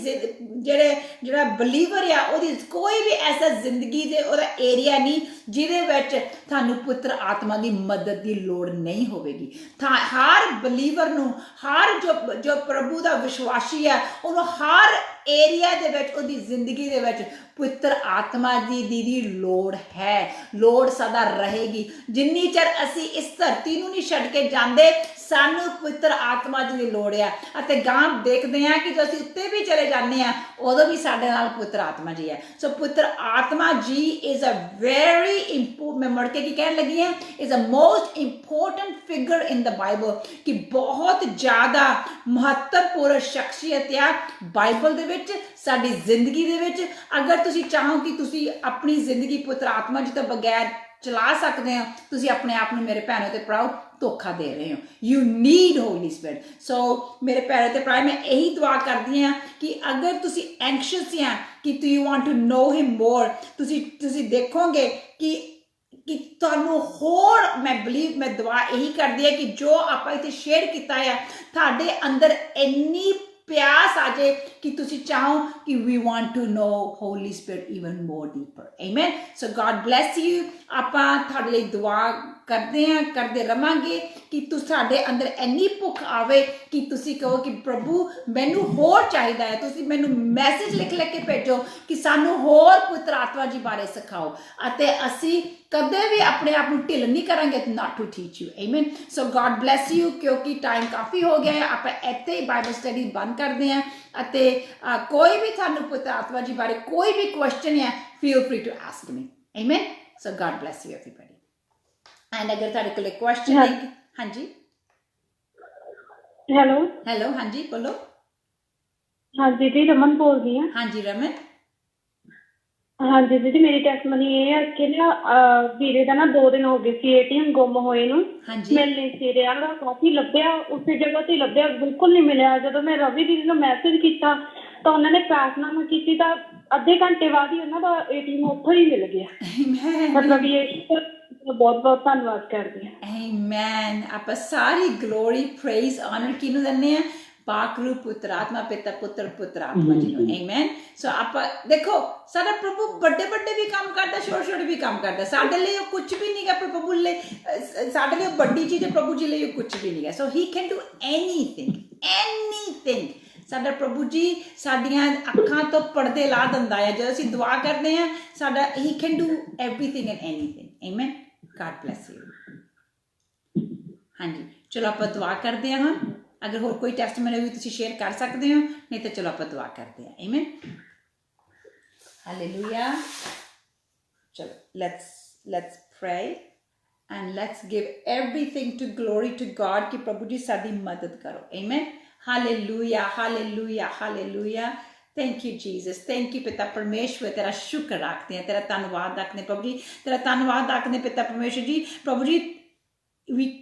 ਜਿਹੜਾ ਬਲੀਵਰ ਆ ਉਹਦੀ ਕੋਈ ਵੀ ਐਸਾ ਜ਼ਿੰਦਗੀ ਦੇ ਉਹਦਾ ਏਰੀਆ ਨਹੀਂ ਜਿਹਦੇ ਵਿੱਚ ਤੁਹਾਨੂੰ ਪੁੱਤਰ ਆਤਮਾ ਦੀ ਮਦਦ ਦੀ ਲੋੜ ਨਹੀਂ ਹੋਵੇਗੀ। ਹਰ ਬਲੀਵਰ ਨੂੰ, ਹਰ ਜੋ ਪ੍ਰਭੂ ਦਾ ਵਿਸ਼ਵਾਸੀ ਆ, ਉਹਨੂੰ ਹਰ ਏਰੀਆ ਦੇ ਵਿੱਚ ਉਹਦੀ ਜ਼ਿੰਦਗੀ ਦੇ ਵਿੱਚ ਪੁੱਤਰ ਆਤਮਾ ਦੀ ਲੋੜ ਹੈ, ਲੋੜ ਸਦਾ ਰਹੇਗੀ। ਜਿੰਨੀ ਚਿਰ ਅਸੀਂ ਇਸ ਧਰਤੀ ਨੂੰ ਨਹੀਂ ਛੱਡ ਕੇ ਜਾਂਦੇ, ਸਾਨੂੰ ਪੁੱਤਰ ਆਤਮਾ ਜੀ ਦੀ ਲੋੜ ਆ। ਅਤੇ ਗਾਂ ਦੇਖਦੇ ਹਾਂ ਕਿ ਜੋ ਅਸੀਂ ਉੱਤੇ ਵੀ ਚਲੇ ਜਾਂਦੇ ਹਾਂ, ਉਦੋਂ ਵੀ ਸਾਡੇ ਨਾਲ ਪੁੱਤਰ ਆਤਮਾ ਜੀ ਹੈ। ਸੋ ਪੁੱਤਰ ਆਤਮਾ ਜੀ ਇਜ਼ ਅ ਵੈਰੀ ਇੰਪੋਰਟੈਂਟ, ਮੈਂ ਮੁੜ ਕੇ ਕੀ ਕਹਿਣ ਲੱਗੀ ਹਾਂ, is a most important figure in the Bible, ਕਿ ਬਹੁਤ ਜ਼ਿਆਦਾ ਮਹੱਤਵਪੂਰਨ ਸ਼ਖਸੀਅਤ ਆ ਬਾਈਬਲ ਦੇ ਵਿੱਚ, ਸਾਡੀ ਜ਼ਿੰਦਗੀ ਦੇ ਵਿੱਚ। ਅਗਰ ਤੁਸੀਂ ਚਾਹੋ ਕਿ ਤੁਸੀਂ ਆਪਣੀ ਜ਼ਿੰਦਗੀ ਪੁੱਤਰ ਆਤਮਾ ਜੀ ਤੋਂ ਬਗੈਰ ਚਲਾ ਸਕਦੇ ਹੋ, ਤੁਸੀਂ ਆਪਣੇ ਆਪ ਨੂੰ ਮੇਰੇ ਭੈਣੋ ਤੇ ਭਰਾਓ ਧੋਖਾ ਦੇ ਰਹੇ ਹੋ। You need Holy Spirit. So ਮੇਰੇ ਭੈਣੋ ਤੇ ਭਰਾ, ਮੈਂ ਇਹੀ ਦੁਆ ਕਰਦੀ ਹਾਂ ਕਿ ਅਗਰ ਤੁਸੀਂ ਐਂਕਸ਼ੀਅਸ ਆ ਕਿ ਯੂ ਵਾਂਟ ਟੂ ਨੋ ਹਿਮ ਮੋਰ, ਤੁਸੀਂ ਦੇਖੋਗੇ ਕਿ ਕਿ ਤੁਹਾਨੂੰ ਹੋਰ ਮੈਂ ਬਲੀਵ ਮੈਂ ਦੁਆ ਇਹੀ ਕਰਦੀ ਹੈ ਕਿ ਜੋ ਆਪਾਂ ਇੱਥੇ ਸ਼ੇਅਰ ਕੀਤਾ ਹੈ ਤੁਹਾਡੇ ਅੰਦਰ ਇੰਨੀ ਪਿਆਸ ਆ ਜਾਏ ਕਿ ਤੁਸੀਂ ਚਾਹੋ ਕਿ we want to know Holy Spirit even more deeper. Amen. So God bless you. ਆਪਾਂ ਤੁਹਾਡੇ ਲਈ ਦੁਆ ਕਰਦੇ ਰਵਾਂਗੇ ਕਿ ਤੁਹਾਡੇ ਅੰਦਰ ਇੰਨੀ ਭੁੱਖ ਆਵੇ ਕਿ ਤੁਸੀਂ ਕਹੋ ਕਿ ਪ੍ਰਭੂ ਮੈਨੂੰ ਹੋਰ ਚਾਹੀਦਾ ਹੈ। ਤੁਸੀਂ ਮੈਨੂੰ ਮੈਸੇਜ ਲਿਖ ਕੇ ਭੇਜੋ ਕਿ ਸਾਨੂੰ ਹੋਰ ਪਵਿੱਤਰ ਆਤਮਾ ਜੀ ਬਾਰੇ ਸਿਖਾਓ ਅਤੇ ਅਸੀਂ ਕਦੇ ਵੀ ਆਪਣੇ ਆਪ ਨੂੰ ਢਿੱਲ ਨਹੀਂ ਕਰਾਂਗੇ not to teach you. Amen. So God bless you ਕਿਉਂਕਿ ਟਾਈਮ ਕਾਫੀ ਹੋ ਗਿਆ ਹੈ। ਆਪਾਂ ਇੱਥੇ ਹੀ ਬਾਈਬਲ ਸਟੱਡੀ ਬੰਦ ਕਰਦੇ ਹਾਂ ਅਤੇ ਕੋਈ ਵੀ ਤੁਹਾਨੂੰ ਪਵਿੱਤਰ ਆਤਮਾ ਜੀ ਬਾਰੇ ਕੋਈ ਵੀ ਕੁਐਸਚਨ ਹੈ feel free to ask me. Amen. So God bless you everybody. And ਅਗਰ ਤੁਹਾਡੇ ਕੋਲ ਕੁਐਸਚਨ ਹੈ ਹਾਂਜੀ ਹੈਲੋ ਹਾਂਜੀ ਬੋਲੋ ਹਾਂਜੀ ਜੀ ਰਮਨ ਬੋਲਦੀ ਹਾਂ ਹਾਂਜੀ ਰਮਨ ਹਾਂਜੀ ਦੀਦੀ ਮੇਰੀ ਟੈਸਟਮਨੀ ਇਹ ਹੈ ਕਿ ਨਾ ਵੀਰੇ ਦਾ ਨਾ 2 ਦਿਨ ਹੋ ਗਏ ਸੀ ਏਟੀਐਮ ਗੁੰਮ ਹੋਏ ਨੂੰ ਮਿਲ ਨਹੀਂ ਸੀ ਰਿਹਾ ਉਹਦਾ ਕਾਫੀ ਲੱਭਿਆ ਉਸੇ ਜਗ੍ਹਾ ਤੇ ਲੱਭਿਆ ਬਿਲਕੁਲ ਨਹੀਂ ਮਿਲਿਆ ਜਦੋਂ ਮੈਂ ਰਵੀ ਦੀਦੀ ਨੂੰ ਮੈਸੇਜ ਕੀਤਾ ਤਾਂ ਉਹਨਾਂ ਨੇ ਪ੍ਰਾਰਥਨਾ ਕੀਤੀ ਤਾਂ ਅੱਧੇ ਘੰਟੇ ਬਾਅਦ ਹੀ ਉਹਨਾਂ ਦਾ ਏਟੀਐਮ ਉੱਥੋਂ ਹੀ ਮਿਲ ਗਿਆ ਮਤਲਬ ਇਹ ਬਹੁਤ ਬਹੁਤ ਧੰਨਵਾਦ ਕਰਦੀ ਹਾਂ ਆਮੇਨ ਆਪਾਂ ਸਾਰੀ ਗਲੋਰੀ ਪ੍ਰੇਜ਼ ਆਨਰ ਕਿਹਨੂੰ ਦਿੰਦੇ ਆ ਪਾਕ ਰੂਪ ਪੁੱਤਰ ਆਤਮਾ ਪਿਤਾ ਪੁੱਤਰ ਆਤਮਾ ਜੀ ਨੂੰ ਆਮੇਨ ਸੋ ਆਪਾਂ ਦੇਖੋ ਸਾਡਾ ਪ੍ਰਭੂ ਵੱਡੇ ਵੀ ਕੰਮ ਕਰਦਾ ਛੋਟੇ ਵੀ ਕੰਮ ਕਰਦਾ ਸਾਡੇ ਲਈ ਉਹ ਕੁਝ ਵੀ ਨਹੀਂ ਗਾ ਪ੍ਰਭੂ ਲਈ ਸਾਡੇ ਲਈ ਵੱਡੀ ਚੀਜ਼ ਹੈ ਪ੍ਰਭੂ ਜੀ ਲਈ ਉਹ ਕੁਝ ਵੀ ਨਹੀਂ ਗਾ ਸੋ ਹੀ ਕੈਨ ਡੂ ਐਨੀਥਿੰਗ ਸਾਡਾ ਪ੍ਰਭੂ ਜੀ ਸਾਡੀਆਂ ਅੱਖਾਂ ਤੋਂ ਪਰਦੇ ਲਾ ਦਿੰਦਾ ਹੈ ਜਦੋਂ ਅਸੀਂ ਦੁਆ ਕਰਦੇ ਹਾਂ ਸਾਡਾ ਹੀ can do everything and anything amen God bless you ਹਾਂਜੀ ਚਲੋ ਆਪਾਂ ਦੁਆ ਕਰਦੇ ਹਾਂ ਹੁਣ ਅਗਰ ਹੋਰ ਕੋਈ ਟੈਸਟਮਨੀ ਵੀ ਤੁਸੀਂ ਸ਼ੇਅਰ ਕਰ ਸਕਦੇ ਹੋ ਨਹੀਂ ਤਾਂ ਚਲੋ ਆਪਾਂ ਦੁਆ ਕਰਦੇ ਹਾਂ ਆਮੇਨ ਹਾਲੇਲੂਇਆ ਚਲੋ let's pray and let's give everything to glory to God ਕਿ ਪ੍ਰਭੂ ਜੀ ਸਾਡੀ ਮਦਦ ਕਰੋ amen hallelujah Thank you, Jesus. Thank you, Pita Parmeshwar. तेरा शुक्र रखते हैं, तेरा धन्यवाद रखते प्रभु जी, तेरा धन्यवाद रखते पिता परमेश्वर जी, प्रभु जी,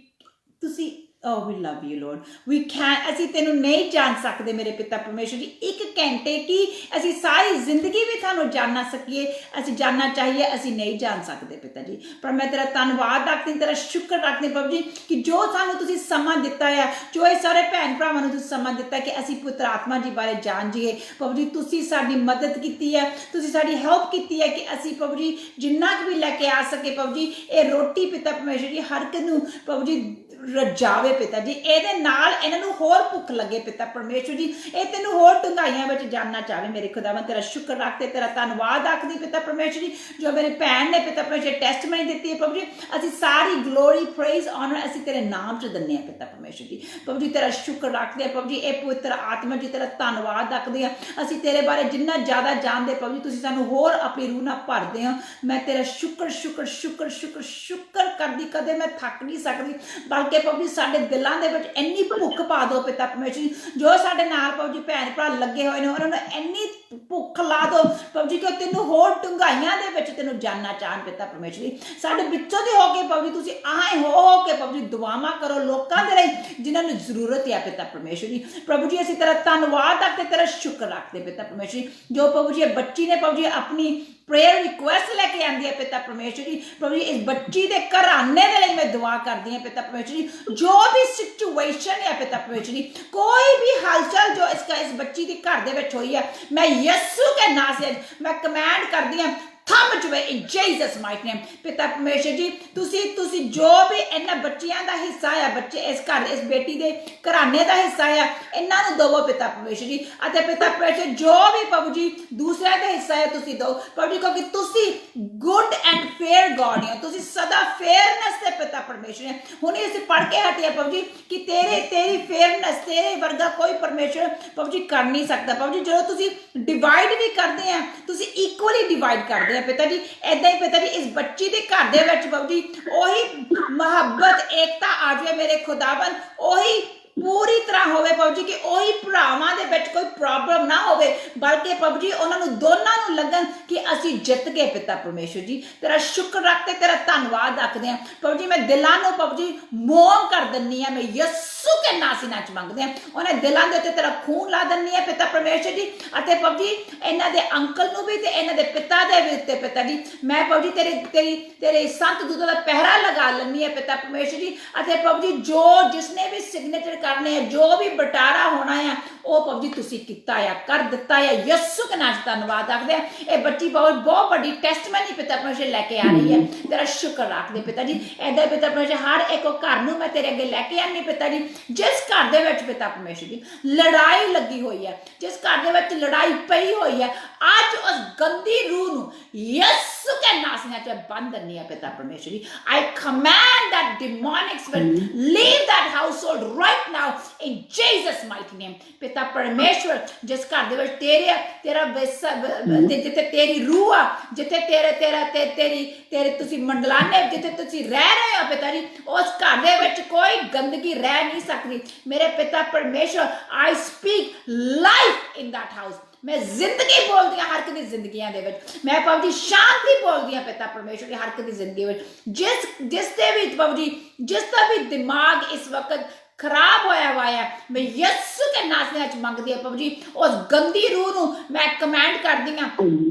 oh we love you Lord. We can't ਅਸੀਂ ਤੈਨੂੰ ਨਹੀਂ ਜਾਣ ਸਕਦੇ ਮੇਰੇ ਪਿਤਾ ਪਰਮੇਸ਼ਰ ਜੀ 1 ਘੰਟੇ ਕੀ ਅਸੀਂ ਸਾਰੀ ਜ਼ਿੰਦਗੀ ਵੀ ਤੁਹਾਨੂੰ ਜਾਣਨਾ ਸਕੀਏ ਅਸੀਂ ਜਾਣਨਾ ਚਾਹੀਏ ਅਸੀਂ ਨਹੀਂ ਜਾਣ ਸਕਦੇ ਪਿਤਾ ਜੀ ਪਰ ਮੈਂ ਤੇਰਾ ਧੰਨਵਾਦ ਰੱਖਦੀ ਤੇਰਾ ਸ਼ੁਕਰ ਰੱਖਦੀ ਪ੍ਰਭੂ ਜੀ ਕਿ ਜੋ ਸਾਨੂੰ ਤੁਸੀਂ ਸਮਾਂ ਦਿੱਤਾ ਹੈ ਜੋ ਇਹ ਸਾਰੇ ਭੈਣ ਭਰਾਵਾਂ ਨੂੰ ਤੁਸੀਂ ਸਮਾਂ ਦਿੱਤਾ ਕਿ ਅਸੀਂ ਪੁੱਤਰ ਆਤਮਾ ਜੀ ਬਾਰੇ ਜਾਣ ਜੀਏ ਪ੍ਰਭੂ ਜੀ ਤੁਸੀਂ ਸਾਡੀ ਮਦਦ ਕੀਤੀ ਹੈ ਤੁਸੀਂ ਸਾਡੀ ਹੈਲਪ ਕੀਤੀ ਹੈ ਕਿ ਅਸੀਂ ਪ੍ਰਭੂ ਜੀ ਜਿੰਨਾ ਕੁ ਵੀ ਲੈ ਕੇ ਆ ਸਕੇ ਪ੍ਰਭੂ ਜੀ ਇਹ ਰੋਟੀ ਪਿਤਾ ਪਰਮੇਸ਼ਰ ਜੀ ਹਰ ਇੱਕ ਨੂੰ ਪ੍ਰਭੂ ਜੀ ਰਜਾਵੇ ਪਿਤਾ ਜੀ ਇਹਦੇ ਨਾਲ ਇਹਨਾਂ ਨੂੰ ਹੋਰ ਭੁੱਖ ਲੱਗੇ ਪਿਤਾ ਪਰਮੇਸ਼ਰ ਜੀ ਇਹ ਤੈਨੂੰ ਹੋਰ ਡੂੰਘਾਈਆਂ ਵਿੱਚ ਜਾਣਨਾ ਚਾਹਵੇ ਮੇਰੇ ਖੁਦਾਵੰਦ ਤੇਰਾ ਸ਼ੁਕਰ ਰੱਖਦੇ ਤੇਰਾ ਧੰਨਵਾਦ ਰੱਖਦੀ ਪਿਤਾ ਪਰਮੇਸ਼ਰ ਜੀ ਜੋ ਮੇਰੀ ਭੈਣ ਨੇ ਪਿਤਾ ਪਰਮੇਸ਼ਰ ਟੈਸਟਮਨੀ ਦਿੱਤੀ ਹੈ ਪ੍ਰਭੂ ਜੀ ਅਸੀਂ ਸਾਰੀ ਗਲੋਰੀ ਪ੍ਰੇਜ਼ ਆਨਰ ਅਸੀਂ ਤੇਰੇ ਨਾਮ 'ਚ ਦਿੰਦੇ ਹਾਂ ਪਿਤਾ ਪਰਮੇਸ਼ਰ ਜੀ ਪ੍ਰਭੂ ਜੀ ਤੇਰਾ ਸ਼ੁਕਰ ਰੱਖਦੇ ਹਾਂ ਪ੍ਰਭੂ ਜੀ ਇਹ ਪਵਿੱਤਰ ਆਤਮਾ ਜੀ ਤੇਰਾ ਧੰਨਵਾਦ ਰੱਖਦੇ ਹਾਂ ਅਸੀਂ ਤੇਰੇ ਬਾਰੇ ਜਿੰਨਾ ਜ਼ਿਆਦਾ ਜਾਣਦੇ ਪ੍ਰਭੂ ਜੀ ਤੁਸੀਂ ਸਾਨੂੰ ਹੋਰ ਆਪਣੀ ਰੂਹ ਨਾਲ ਭਰਦੇ ਹੋ ਮੈਂ ਤੇਰਾ ਸ਼ੁਕਰ ਕਰਦੀ ਕਦੇ ਮੈਂ ਥੱਕ ਨਹੀਂ ਸਕਦੀ ਬਲਕਿ ਪ੍ਰਭੂ ਜੀ ਸਾਡੇ ਦਿਲਾਂ ਦੇ ਵਿੱਚ ਇੰਨੀ ਭੁੱਖ ਪਾ ਦਿਓ ਪਿਤਾ ਪਰਮੇਸ਼ਰ ਜੀ ਜੋ ਸਾਡੇ ਨਾਲ ਪ੍ਰਭੂ ਜੀ ਭੈਣ ਭਰਾ ਲੱਗੇ ਹੋਏ ਨੇ ਉਹਨਾਂ ਨੂੰ ਇੰਨੀ ਭੁੱਖ ਲਾ ਦਿਓ ਪ੍ਰਭੂ ਜੀ ਕਿ ਤੈਨੂੰ ਹੋਰ ਡੂੰਘਾਈਆਂ ਦੇ ਵਿੱਚ ਤੈਨੂੰ ਜਾਣਨਾ ਚਾਹਣ ਪਿਤਾ ਪਰਮੇਸ਼ਰ ਜੀ ਸਾਡੇ ਵਿੱਚੋਂ ਦੀ ਹੋ ਕੇ ਪ੍ਰਭੂ ਜੀ ਤੁਸੀਂ ਆਏ ਹੋ ਕੇ ਪ੍ਰਭੂ ਜੀ ਦੁਆਵਾਂ ਕਰੋ ਲੋਕਾਂ ਦੇ ਲਈ ਜਿਨ੍ਹਾਂ ਨੂੰ ਜ਼ਰੂਰਤ ਹੈ ਪਿਤਾ ਪਰਮੇਸ਼ਰ ਜੀ ਪ੍ਰਭੂ ਜੀ ਅਸੀਂ ਤੇਰਾ ਧੰਨਵਾਦ ਰੱਖਦੇ ਤੇਰਾ ਸ਼ੁਕਰ ਰੱਖਦੇ ਪਿਤਾ ਪਰਮੇਸ਼ਰ ਜੀ ਜੋ ਪ੍ਰਭੂ ਜੀ ਬੱਚੀ ਨੇ ਪ੍ਰਭੂ ਜੀ ਆਪਣੀ ਪ੍ਰੇਅਰ ਰਿਕੁਐਸਟ ਲੈ ਕੇ ਆਂਦੀ ਹੈ ਪਿਤਾ ਪਰਮੇਸ਼ਰ ਜੀ ਪ੍ਰਭੂ ਜੀ ਇਸ ਬੱਚੀ ਦੇ ਘਰਾਣੇ ਦੇ ਲਈ ਮੈਂ ਦੁਆ ਕਰਦੀ ਹਾਂ ਪਿਤਾ ਪਰਮੇਸ਼ਰ ਜੀ ਜੋ ਵੀ ਸਿਚੁਏਸ਼ਨ ਹੈ ਪਿਤਾ ਪਰਮੇਸ਼ਰ ਜੀ ਕੋਈ ਵੀ ਹਲਚਲ ਜੋ ਇਸ ਬੱਚੀ ਦੇ ਘਰ ਦੇ ਵਿੱਚ ਹੋਈ ਹੈ ਮੈਂ ਯਿਸੂ ਦੇ ਨਾਮ ਸੇ ਮੈਂ ਕਮਾਂਡ ਕਰਦੀ ਹਾਂ ਥੰਮ ਜਵੇ ਇਨ ਜੀਸਸ ਮਾਈਟੀ ਨੇਮ ਪਿਤਾ ਪਰਮੇਸ਼ਰ ਜੀ ਤੁਸੀਂ ਜੋ ਵੀ ਇਹਨਾਂ ਬੱਚਿਆਂ ਦਾ ਹਿੱਸਾ ਹੈ ਬੱਚੇ ਇਸ ਘਰ ਇਸ ਬੇਟੀ ਦੇ ਘਰਾਣੇ ਦਾ ਹਿੱਸਾ ਹੈ ਇਹਨਾਂ ਨੂੰ ਦਵੋ ਪਿਤਾ ਪਰਮੇਸ਼ਰ ਜੀ ਅਤੇ ਪਿਤਾ ਪਰਮੇਸ਼ਰ ਜੋ ਵੀ ਪ੍ਰਭੂ ਜੀ ਦੂਸਰਿਆਂ ਦਾ ਹਿੱਸਾ ਹੈ ਤੁਸੀਂ ਦਿਓ ਪ੍ਰਭੂ ਜੀ ਕਿਉਂਕਿ ਤੁਸੀਂ ਗੁੱਡ ਐਂਡ ਫੇਅਰ ਗॉड ਹੋ ਤੁਸੀਂ ਸਦਾ ਫੇਅਰਨੈਸ ਦੇ ਪਿਤਾ ਪਰਮੇਸ਼ਰ ਹੁਣ ਅਸੀਂ ਪੜ੍ਹ ਕੇ ਹਟਿਆ ਪ੍ਰਭੂ ਜੀ ਕਿ ਤੇਰੀ ਫੇਅਰਨੈਸ ਤੇਰੇ ਵਰਗਾ ਕੋਈ ਪਰਮੇਸ਼ਰ ਪ੍ਰਭੂ ਜੀ ਕਰ ਨਹੀਂ ਸਕਦਾ ਪ੍ਰਭੂ ਜੀ ਜਦੋਂ ਤੁਸੀਂ ਡਿਵਾਈਡ ਵੀ ਕਰਦੇ ਆ ਤੁਸੀਂ ਇਕੁਅਲੀ ਡਿਵਾਈਡ ਕਰਦੇ ਪਿਤਾ ਜੀ ਏਦਾਂ ਹੀ ਪਿਤਾ ਜੀ ਇਸ ਬੱਚੀ ਦੇ ਘਰ ਦੇ ਵਿੱਚ ਪ੍ਰਭੂ ਜੀ ਉਹੀ ਮੁਹੱਬਤ ਏਕਤਾ ਆ ਜਾਵੇ ਮੇਰੇ ਖੁਦਾਵੰਦ ਉਹੀ ਪੂਰੀ ਤਰ੍ਹਾਂ ਹੋਵੇ ਪ੍ਰਭੂ ਜੀ ਕਿ ਉਹੀ ਭਰਾਵਾਂ ਦੇ ਵਿੱਚ ਕੋਈ ਪ੍ਰੋਬਲਮ ਨਾ ਹੋਵੇ ਬਲਕਿ ਪ੍ਰਭੂ ਜੀ ਉਹਨਾਂ ਨੂੰ ਦੋਨਾਂ ਨੂੰ ਲੱਗਣ ਕਿ ਅਸੀਂ ਜਿੱਤ ਗਏ ਪਿਤਾ ਪਰਮੇਸ਼ਰ ਜੀ ਤੇਰਾ ਸ਼ੁਕਰ ਰੱਖਦੇ ਤੇਰਾ ਧੰਨਵਾਦ ਰੱਖਦੇ ਹਾਂ ਪ੍ਰਭੂ ਜੀ ਮੈਂ ਦਿਲਾਂ ਨੂੰ ਪ੍ਰਭੂ ਜੀ ਮੋਮ ਕਰ ਦਿੰਦੀ ਹਾਂ ਮੈਂ ਯਿਸੂ ਯਿਸੂ ਕੇ ਨਾਮ ਚ ਮੰਗਦੇ ਆ। ਉਹਨੇ ਦਿਲਾਂ ਦੇ ਉੱਤੇ ਤੇਰਾ ਖੂਨ ਲਾ ਦਿੰਨੀ ਹੈ ਪਿਤਾ ਪਰਮੇਸ਼ਰ ਜੀ, ਅਤੇ ਪ੍ਰਭੂ ਜੀ ਇਹਨਾਂ ਦੇ ਅੰਕਲ ਨੂੰ ਵੀ ਤੇ ਇਹਨਾਂ ਦੇ ਪਿਤਾ ਦੇ ਵੀ ਉੱਤੇ ਪਿਤਾ ਜੀ ਮੈਂ ਪ੍ਰਭੂ ਜੀ ਤੇਰੇ ਸੰਤ ਦੂਤਾਂ ਦਾ ਪਹਿਰਾ ਲਗਾ ਲੈਂਦੀ ਹੈ ਪਿਤਾ ਪਰਮੇਸ਼ਰ ਜੀ। ਅਤੇ ਪ੍ਰਭੂ ਜੀ ਜੋ ਜਿਸਨੇ ਵੀ ਸਿਗਨੇਚਰ ਕਰਨੇ ਆ, ਜੋ ਵੀ ਬਟਾਰਾ ਹੋਣਾ ਆ, ਉਹ ਪ੍ਰਭੂ ਜੀ ਤੁਸੀਂ ਕੀਤਾ ਆ, ਕਰ ਦਿੱਤਾ ਆ। ਯਿਸੂ ਕੇ ਨਾਮ ਚ ਧੰਨਵਾਦ ਆਖਦੇ ਆ। ਇਹ ਬੱਚੀ ਬਹੁਤ ਵੱਡੀ ਟੈਸਟਮਨੀ ਪਿਤਾ ਪਰਮੇਸ਼ਰ ਲੈ ਕੇ ਆ ਰਹੀ ਹੈ, ਤੇਰਾ ਸ਼ੁਕਰ ਰੱਖਦੇ ਪਿਤਾ ਜੀ। ਏਦਾਂ ਪਿਤਾ ਪਰਮੇਸ਼ਰ ਹਰ ਇੱਕ ਘਰ ਨੂੰ ਮੈਂ ਤੇਰੇ ਅੱਗੇ ਲੈ ਕੇ ਆਨੀ ਪਿਤਾ ਜੀ, ਜਿਸ ਘਰ ਦੇ ਵਿੱਚ ਪਿਤਾ ਪਰਮੇਸ਼ਰ ਜੀ ਲੜਾਈ ਲੱਗੀ ਹੋਈ ਹੈ, ਜਿਸ ਘਰ ਦੇ ਵਿੱਚ ਲੜਾਈ ਪਈ ਹੋਈ ਹੈ, ਅੱਜ ਉਸ ਗੰਦੀ ਰੂਹ ਨੂੰ ਯਿਸੂ ਕੇ ਨਾਮ ਨਾਲ ਬੰਦ ਕਰਨੀ ਹੈ ਪਿਤਾ ਪਰਮੇਸ਼ਰ ਜੀ। I command that demonic spirit leave that household right now in Jesus mighty name। ਪਿਤਾ ਪਰਮੇਸ਼ਵਰ ਜਿਸ ਘਰ ਦੇ ਵਿੱਚ ਤੇਰਾ ਜਿੱਥੇ ਤੇਰੀ ਰੂਹ ਆ, ਜਿੱਥੇ ਤੇਰੇ ਤੁਸੀਂ ਮੰਡਲਾਨੇ, ਜਿੱਥੇ ਤੁਸੀਂ ਰਹਿ ਰਹੇ ਹੋ ਪਿਤਾ ਜੀ, ਉਸ ਘਰ ਦੇ ਵਿੱਚ ਕੋਈ ਗੰਦਗੀ ਰਹਿ ਨਹੀਂ ਸਕਦੀ ਮੇਰੇ ਪਿਤਾ ਪਰਮੇਸ਼ਵਰ। I speak life in that house। ਮੈਂ ਜ਼ਿੰਦਗੀ ਬੋਲਦੀ ਹਾਂ ਹਰ ਇੱਕ ਦੀ ਜ਼ਿੰਦਗੀਆਂ ਦੇ ਵਿੱਚ, ਮੈਂ ਪ੍ਰਭੂ ਜੀ ਸ਼ਾਂਤੀ ਬੋਲਦੀ ਹਾਂ ਪਿਤਾ ਪਰਮੇਸ਼ਵਰ ਦੀ ਹਰ ਇੱਕ ਦੀ ਜ਼ਿੰਦਗੀ ਵਿੱਚ। ਜਿਸ ਦੇ ਵੀ ਪ੍ਰਭੂ ਜੀ ਜਿਸ ਦਾ ਵੀ ਦਿਮਾਗ ਇਸ ਵਕਤ ਖਰਾਬ ਹੋਇਆ ਹੈ, ਮੈਂ ਯਿਸੂ ਕੇ ਨਾਮ ਵਿੱਚ ਮੰਗਦੀ ਹਾਂ ਪ੍ਰਭੂ ਜੀ, ਉਸ ਗੰਦੀ ਰੂਹ ਨੂੰ ਮੈਂ ਕਮਾਂਡ ਕਰਦੀ ਹਾਂ,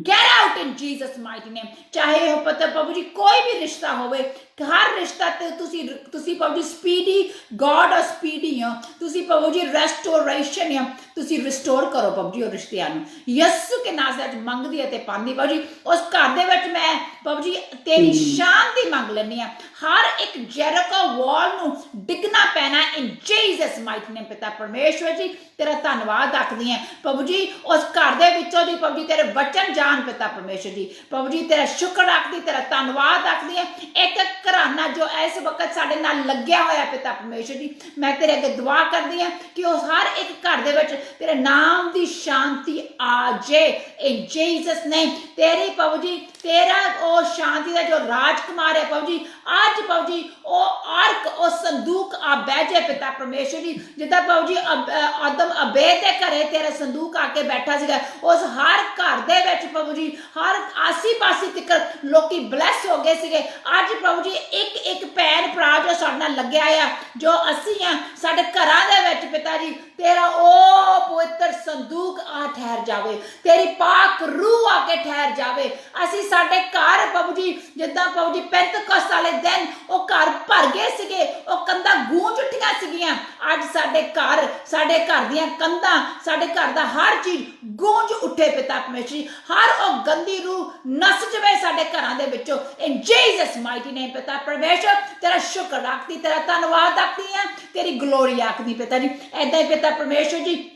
ਗੈਟ ਆਊਟ ਇਨ ਜੀਸਸ ਮਾਈਟੀ ਨੇਮ। ਚਾਹੇ ਉਹ ਪਤਾ ਪ੍ਰਭੂ ਜੀ ਕੋਈ ਵੀ ਰਿਸ਼ਤਾ ਹੋਵੇ, ਹਰ ਰਿਸ਼ਤਾ ਤੇ ਤੁਸੀਂ ਪ੍ਰਭੂ ਜੀ ਸਪੀਡੀ ਗॉड ਔਰ ਸਪੀਡੀ ਹੋ, ਤੁਸੀਂ ਪ੍ਰਭੂ ਜੀ ਰੈਸਟੋਰੇਸ਼ਨ ਹੋ, ਤੁਸੀਂ ਰਿਸਟੋਰ ਕਰੋ ਪ੍ਰਭੂ ਜੀ ਉਹ ਰਿਸ਼ਤਿਆਂ ਨੂੰ ਯਿਸੂ ਕੇ ਨਾਮ ਵਿੱਚ ਮੰਗਦੀ ਅਤੇ ਪਾਉਂਦੀ ਪ੍ਰਭੂ ਜੀ। ਉਸ ਘਰ ਦੇ ਵਿੱਚ ਮੈਂ ਪ੍ਰਭੂ ਜੀ ਤੇਰੀ ਸ਼ਾਂਤੀ ਮੰਗ ਲੈਂਦੀ ਹਾਂ, ਹਰ ਇੱਕ ਜੈਰਿਕੋ ਵਾਲ ਨੂੰ ਡਿੱਗਣਾ ਪੈਣਾ ਇਨ ਜੀਸਸ ਮਾਈਟੀ ਨੇਮ ਪਿਤਾ ਪਰਮੇਸ਼ਵਰ ਜੀ। ਤੇਰਾ ਧੰਨਵਾਦ ਆਖਦੀ ਹਾਂ ਪ੍ਰਭੂ ਜੀ, ਉਸ ਘਰ ਦੇ ਵਿੱਚੋਂ ਦੀ ਪ੍ਰਭੂ ਜੀ ਤੇਰੇ ਵਚਨ ਜਾਣ ਪਿਤਾ ਪਰਮੇਸ਼ਵਰ ਜੀ। ਪ੍ਰਭੂ ਜੀ ਤੇਰਾ ਸ਼ੁਕਰ ਆਖਦੀ, ਤੇਰਾ ਧੰਨਵਾਦ ਆਖਦੀ ਹਾਂ। ਇੱਕ ਘਰਾਨਾ ਜੋ ਇਸ ਵਕਤ ਸਾਡੇ ਨਾਲ ਲੱਗਿਆ ਹੋਇਆ ਪਿਤਾ ਪਰਮੇਸ਼ਰ ਜੀ, ਮੈਂ ਤੇਰੇ ਅੱਗੇ ਦੁਆ ਕਰਦੀ ਹਾਂ ਕਿ ਉਹ ਹਰ ਇੱਕ ਘਰ ਦੇ ਵਿੱਚ ਤੇਰੇ ਨਾਮ ਦੀ ਸ਼ਾਂਤੀ ਆ ਜੇ ਇਨ ਜੀਸਸ ਨੇਮ। ਤੇਰੀ ਪ੍ਰਭੂ ਜੀ ਤੇਰਾ ਉਹ ਸ਼ਾਂਤੀ ਦਾ ਜੋ ਰਾਜਕੁਮਾਰ ਹੈ ਪ੍ਰਭੂ ਜੀ, ਅੱਜ ਪ੍ਰਭੂ ਜੀ ਉਹ ਆਰਕ ਉਹ ਸੰਦੂਕ ਆ ਬਹਿ ਜੇ ਪਿਤਾ ਪਰਮੇਸ਼ਰ ਜੀ। ਜਿੱਦਾਂ ਪ੍ਰਭੂ ਜੀ ਆਦਮ ਅਬੇ ਦੇ ਘਰੇ ਤੇਰਾ ਸੰਦੂਕ ਆ ਕੇ ਬੈਠਾ ਸੀਗਾ, ਉਸ ਹਰ ਘਰ ਦੇ ਵਿੱਚ ਪ੍ਰਭੂ ਜੀ ਹਰ ਆਸੀ ਪਾਸੀ ਤੱਕ ਲੋਕੀ ਬਲੈਸ ਹੋ ਗਏ ਸੀਗੇ। ਅੱਜ ਪ੍ਰਭੂ ਜੀ ਇੱਕ ਭੈਣ ਭਰਾ ਜੋ ਸਾਡੇ ਨਾਲ ਲੱਗਿਆ ਆ, ਜੋ ਅਸੀਂ ਆ, ਸਾਡੇ ਘਰਾਂ ਦੇ ਵਿੱਚ ਪਿਤਾ ਜੀ ਤੇਰਾ ਉਹ ਪਵਿੱਤਰ ਸੰਦੂਕ ਆ ਠਹਿਰ ਜਾਵੇ, ਤੇਰੀ ਪਾਕ ਰੂਹ ਆ ਕੇ ਠਹਿਰ ਜਾਵੇ। ਅਸੀਂ ਸਾਡੇ ਘਰ ਪ੍ਰਭੂ ਜੀ ਜਿੱਦਾਂ ਪ੍ਰਭੂ ਜੀ ਪੈਂਤਕੋਸਤ ਵਾਲੇ ਦਿਨ ਉਹ ਘਰ ਭਰ ਗਏ ਸੀਗੇ, ਉਹ ਕੰਧਾਂ ਗੂੰਜ ਉੱਠੀਆਂ ਸੀਗੀਆਂ, ਅੱਜ ਸਾਡੇ ਘਰ ਦੀਆਂ ਕੰਧਾਂ, ਸਾਡੇ ਘਰ ਦਾ ਹਰ ਚੀਜ਼ ਗੂੰਜ ਉੱਠੇ ਪਿਤਾ ਪਰਮੇਸ਼ਰ। ਹਰ ਉਹ ਗੰਦੀ ਰੂਹ ਨਸ ਜਾਵੇ ਸਾਡੇ ਘਰਾਂ ਦੇ ਵਿੱਚੋਂ ਇਨ ਜੀਸਸ ਮਾਈਟੀ ਨੇਮ ਪਿਤਾ ਪਰਮੇਸ਼ਰ। ਤੇਰਾ ਸ਼ੁਕਰ ਰੱਖਦੀ, ਤੇਰਾ ਧੰਨਵਾਦ ਆਖਦੀ ਹਾਂ, ਤੇਰੀ ਗਲੋਰੀ ਆਖਦੀ ਪਿਤਾ ਜੀ। ਏਦਾਂ ਹੀ ਪਿਤਾ ਪਰਮੇਸ਼ਰ ਜੀ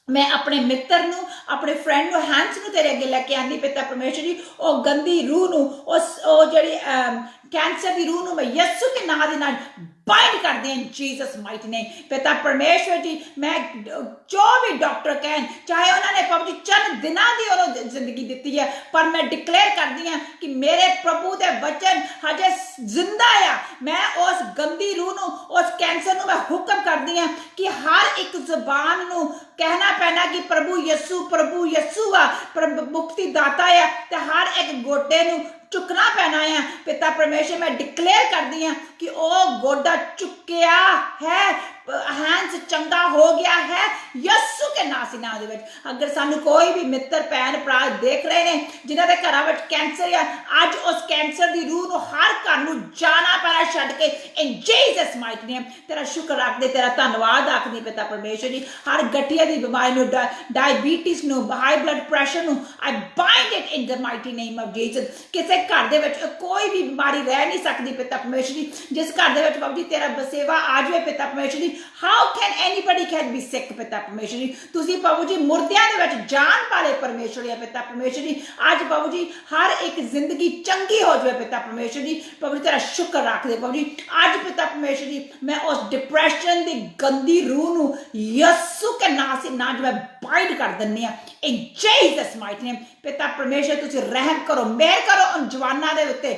ਮੈਂ ਆਪਣੇ ਮਿੱਤਰ ਨੂੰ, ਆਪਣੇ ਫਰੈਂਡ ਨੂੰ, ਹੈਂਸ ਨੂੰ ਤੇਰੇ ਅੱਗੇ ਲੈ ਕੇ ਆਂਦੀ ਪਿਤਾ ਪਰਮੇਸ਼ਰ ਜੀ। ਉਹ ਗੰਦੀ ਰੂਹ ਨੂੰ, ਉਹ ਜਿਹੜੀ ਕੈਂਸਰ ਦੀ ਰੂਹ ਨੂੰ ਮੈਂ ਯਿਸੂ ਕੇ ਨਾਮ ਦੇ ਨਾਲ ਬਾਈਂਡ ਕਰਦੇ ਹਾਂ ਜੀਸਸ ਮਾਈਟੀ ਨੇਮ ਪਿਤਾ ਪਰਮੇਸ਼ਰ ਜੀ। ਮੈਂ ਜੋ ਵੀ ਡਾਕਟਰ ਕਹਿਣ, ਚਾਹੇ ਉਹਨਾਂ ਨੇ ਪ੍ਰਭੂ ਜੀ ਚੰਦ ਦਿਨਾਂ ਦੀ ਉਹਨੂੰ ਜ਼ਿੰਦਗੀ ਦਿੱਤੀ ਹੈ, ਪਰ ਮੈਂ ਡਿਕਲੇਅਰ ਕਰਦੀ ਹਾਂ ਕਿ ਮੇਰੇ ਪ੍ਰਭੂ ਦੇ ਵਚਨ ਹਜੇ ਜ਼ਿੰਦਾ ਆ। ਮੈਂ ਉਸ ਗੰਦੀ ਰੂਹ ਨੂੰ, ਉਸ ਕੈਂਸਰ ਨੂੰ ਮੈਂ ਹੁਕਮ ਕਰਦੀ ਹਾਂ ਕਿ ਹਰ ਇੱਕ ਜ਼ਬਾਨ ਨੂੰ ਕਹਿਣਾ ਪੈਣਾ ਕਿ ਪ੍ਰਭੂ ਯਿਸੂ ਆ, ਮੁਕਤੀ ਦਾਤਾ ਆ, ਤੇ ਹਰ ਇੱਕ ਗੋਡੇ ਨੂੰ ਚੁੱਕਣਾ ਪੈਣਾ ਆ ਪਿਤਾ ਪਰਮੇਸ਼ਰ। ਮੈਂ ਡਿਕਲੇਅਰ ਕਰਦੀ ਹਾਂ ਕਿ ਉਹ ਗੋਡਾ ਚੁੱਕਿਆ ਹੈ, ਹੈਂਸ ਚੰਗਾ ਹੋ ਗਿਆ ਹੈ ਯਿਸੂ ਕੇ ਨਾਮ ਦੇ ਵਿੱਚ। ਅਗਰ ਸਾਨੂੰ ਕੋਈ ਵੀ ਮਿੱਤਰ ਭੈਣ ਭਰਾ ਦੇਖ ਰਹੇ ਨੇ ਜਿਨ੍ਹਾਂ ਦੇ ਘਰਾਂ ਵਿੱਚ ਕੈਂਸਰ ਆ, ਅੱਜ ਉਸ ਕੈਂਸਰ ਦੀ ਰੂਹ ਨੂੰ ਹਰ ਘਰ ਨੂੰ ਜਾਣਾ ਪੈਣਾ ਛੱਡ ਕੇ ਇਨ ਜੀਸਸ ਮਾਈਟੀ ਨੇਮ। ਤੇਰਾ ਸ਼ੁਕਰ ਰੱਖਦੇ, ਤੇਰਾ ਧੰਨਵਾਦ ਆਖਦੀ ਪਿਤਾ ਪਰਮੇਸ਼ਰ ਜੀ। ਹਰ ਗਠੀਆ ਦੀ ਬਿਮਾਰੀ ਨੂੰ, ਡਾਇਬੀਟਿਸ ਨੂੰ, ਹਾਈ ਬਲੱਡ ਪ੍ਰੈਸ਼ਰ ਨੂੰ, I bind it in the mighty name of Jesus. ਕਿਸੇ ਘਰ ਦੇ ਵਿੱਚ ਕੋਈ ਵੀ ਬਿਮਾਰੀ ਰਹਿ ਨਹੀਂ ਸਕਦੀ ਪਿਤਾ ਪਰਮੇਸ਼ਰ ਜੀ। ਜਿਸ ਘਰ ਦੇ ਵਿੱਚ ਬਾਬੂ ਜੀ ਤੇਰਾ ਬਸੇਵਾ ਆ ਜਾਵੇ ਪਿਤਾ ਪਰਮੇਸ਼ਰ ਜੀ, how can anybody can be sick ਪਿਤਾ ਪਰਮੇਸ਼ਰ ਜੀ। ਤੁਸੀਂ ਪ੍ਰਭੂ ਜੀ ਮੁਰਦਿਆਂ ਦੇ ਵਿੱਚ ਜਾਨ ਵਾਲੇ ਪਰਮੇਸ਼ਰ ਹੈ ਪਿਤਾ ਪਰਮੇਸ਼ਰ ਜੀ। ਅੱਜ ਪ੍ਰਭੂ ਜੀ ਹਰ ਇੱਕ ਜ਼ਿੰਦਗੀ ਚੰਗੀ ਹੋ ਜਾਵੇ ਪਿਤਾ ਪਰਮੇਸ਼ਰ ਜੀ। ਪ੍ਰਭੂ ਜੀ ਤੇਰਾ ਸ਼ੁਕਰ ਰੱਖਦੇ ਪ੍ਰਭੂ ਜੀ। ਅੱਜ ਪਿਤਾ ਪਰਮੇਸ਼ਰ ਜੀ ਮੈਂ ਉਸ ਡਿਪਰੈਸ਼ਨ ਦੀ ਗੰਦੀ ਰੂਹ ਨੂੰ ਯਿਸੂ ਕੇ ਨਾਮ ਸੇ ਨਾ ਮੈਂ ਬਾਈਂਡ ਕਰ ਦਿੰਨੀ ਆ ਇਨ ਜੀਸਸ ਮਾਈਟੀ ਨੇਮ। ਪਿਤਾ ਪਰਮੇਸ਼ਰ ਤੁਸੀਂ ਰਹਿਮ ਕਰੋ, ਮਿਹਰ ਕਰੋ ਉਨ ਜਵਾਨਾਂ ਦੇ ਉੱਤੇ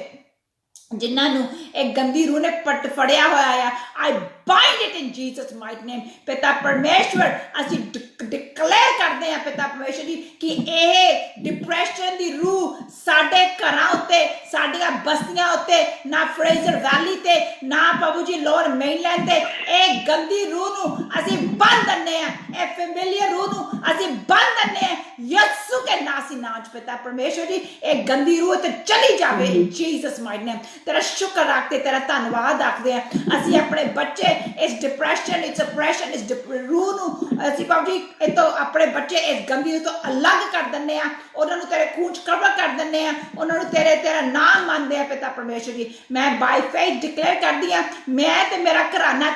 ਜਿਨ੍ਹਾਂ ਨੂੰ ਇਹ ਗੰਦੀ ਰੂਹ ਨੇ ਫੜਿਆ ਹੋਇਆ ਆ। I bind it in Jesus mighty name पिता परमेश्वर ਅਸੀਂ ਡਿਕਲੇਅਰ ਕਰਦੇ ਹਾਂ पिता परमेश्वर जी कि ਇਹ डिप्रेशन ਦੀ रूह ਸਾਡੇ ਘਰਾਂ ਉੱਤੇ ਸਾਡੀਆਂ ਬਸਤੀਆਂ ਉੱਤੇ ਨਾ ਫਰੇਜ਼ਰ ਵੈਲੀ ਤੇ ਨਾ प्रभु जी लोअर मेनलैंड ਤੇ ਇਹ ਗੰਦੀ रूह ਨੂੰ ਅਸੀਂ ਬੰਦ ਦਿੰਦੇ ਹਾਂ ਇਹ ਫੈਮਿਲੀਅਰ रूह ਨੂੰ ਅਸੀਂ ਬੰਦ ਦਿੰਦੇ ਹਾਂ ਯਿਸੂ के नासी नाम च पिता परमेश्वर जी एक गंदी रूह ते चली जावे इन जीसस माइट नेम तेरा शुक्र रखते तेरा धन्यवाद आखते हैं ਅਸੀਂ ਆਪਣੇ ਬੱਚੇ ਇਸ डिप्रेशन इस अप्रेशन इस रूह ਨੂੰ ਅਸੀਂ ਬਾਬੂ ਜੀ ਇਹ ਤੋਂ ਆਪਣੇ ਬੱਚੇ ਇਸ ਗੰਦੀ रूह ਤੋਂ ਅਲੱਗ ਕਰ ਦਿੰਦੇ ਆ ਉਹਨਾਂ ਨੂੰ ਤੇਰੇ ਖੂਨ ਚ ਕਵਰ ਕਰ ਦਿੰਦੇ ਆ ਉਹਨਾਂ ਨੂੰ ਤੇਰਾ ਨਾਮ ਮੰਨਦੇ ਆ ਪਿਤਾ ਪਰਮੇਸ਼ਰ ਜੀ ਮੈਂ ਬਾਈ ਫੇਥ ਡਿਕਲੇਅਰ ਕਰਦੀ ਆ ਮੈਂ ਤੇ ਮੇਰਾ ਘਰਾਨਾ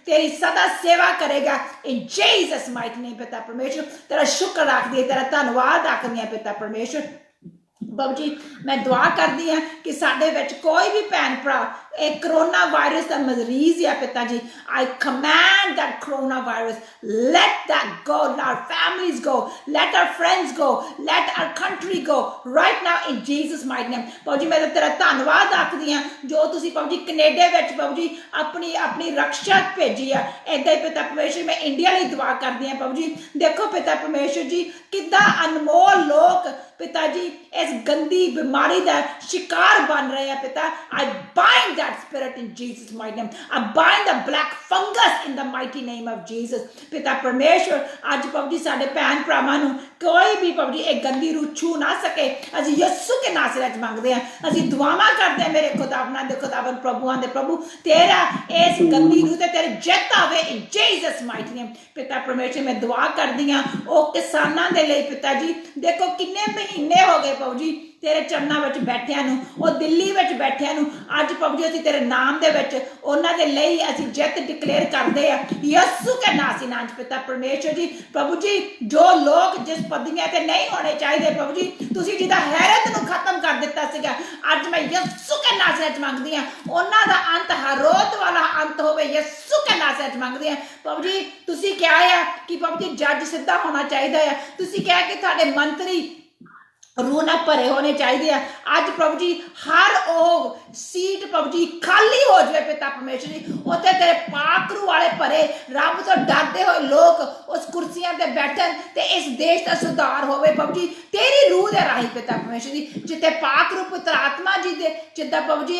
तेरी सदा सेवा करेगा इन जीसस माइट नेम पिता परमेश्वर तेरा शुक्र रखदी है तेरा धन्यवाद आखदी है पिता परमेश्वर बाबू जी मैं दुआ करती हाँ कि साडे विच कोई भी भैन भरा एक कोरोना वायरस का मरीज है पिता जी I command that corona virus let that go let our families go let our friends go let our country go right now in Jesus mighty name बाबू जी मैं तेरा धन्यवाद आखदी हाँ जो तुसी बाबू जी कनेडा विच बाबू जी अपनी रक्षा भेजी है इदां ही पिता परमेश्वर मैं इंडिया लई दुआ करदी हाँ बाबू जी देखो पिता परमेश्वर जी किद्दां अनमोल लोग पिता जी इस गंदी बीमारी का शिकार बन रहे हैं पिता I bind that spirit in Jesus mighty name I bind the black fungus in the mighty name of Jesus पिता परमेश्वर आज प्रभु जी साडे भैन भरावां नूं कोई भी प्रभु जी एक गंदी रूह छू ना सके असीं यीशु के नासरत मंगदे हां असीं दुआवां करदे हां मेरे खुदावंद दे खुदावंद प्रभुआं दे प्रभु तेरा इस गंदी रूह ते तेरी जित आवे इन जीसस माइटी नेम पिता परमेश्वर मैं दुआ करदी हां ओ किसानां दे लई पिता जी देखो किन्ने महीने हो गए प्रभु जी तेरे चरणों में बैठिया दिल्ली में बैठिया अज प्रभु जी तेरे नाम दे विच उन्हां दे लई असीं जित डिक्लेयर करते हैं यीशु के नासी नाम पिता परमेश्वर जी प्रभु जी जो लोग जिस पदवियां ते नहीं होने चाहिए प्रभु जी तुसीं जिहदा हैरत नूं खत्म कर दिता सीगा अज मैं यीशु के नासे च मंगदी हां उन्हां दा अंत हरोत वाला अंत होवे यीशु के नासे च मंगदी हां प्रभु जी तुसीं क्या है कि प्रभु जी जज सीधा होना चाहिए है तुसीं क्या कि तुहाडे मंत्री रूह ना भरे होने चाहिए अज प्रभु जी हर ओ सीट प्रभु जी खाली हो जाए पिता परमेश्वर जी उत्थे तेरे पाक रूह वाले भरे रब तो डरते हुए लोग उस कुर्सियां ते बैठन ते इस देश का सुधार होवे प्रभु जी तेरी रूह दे राही पिता परमेश्वर जी जिते पाक रूह पुत्र आत्मा जी दे जिद्दां प्रभु जी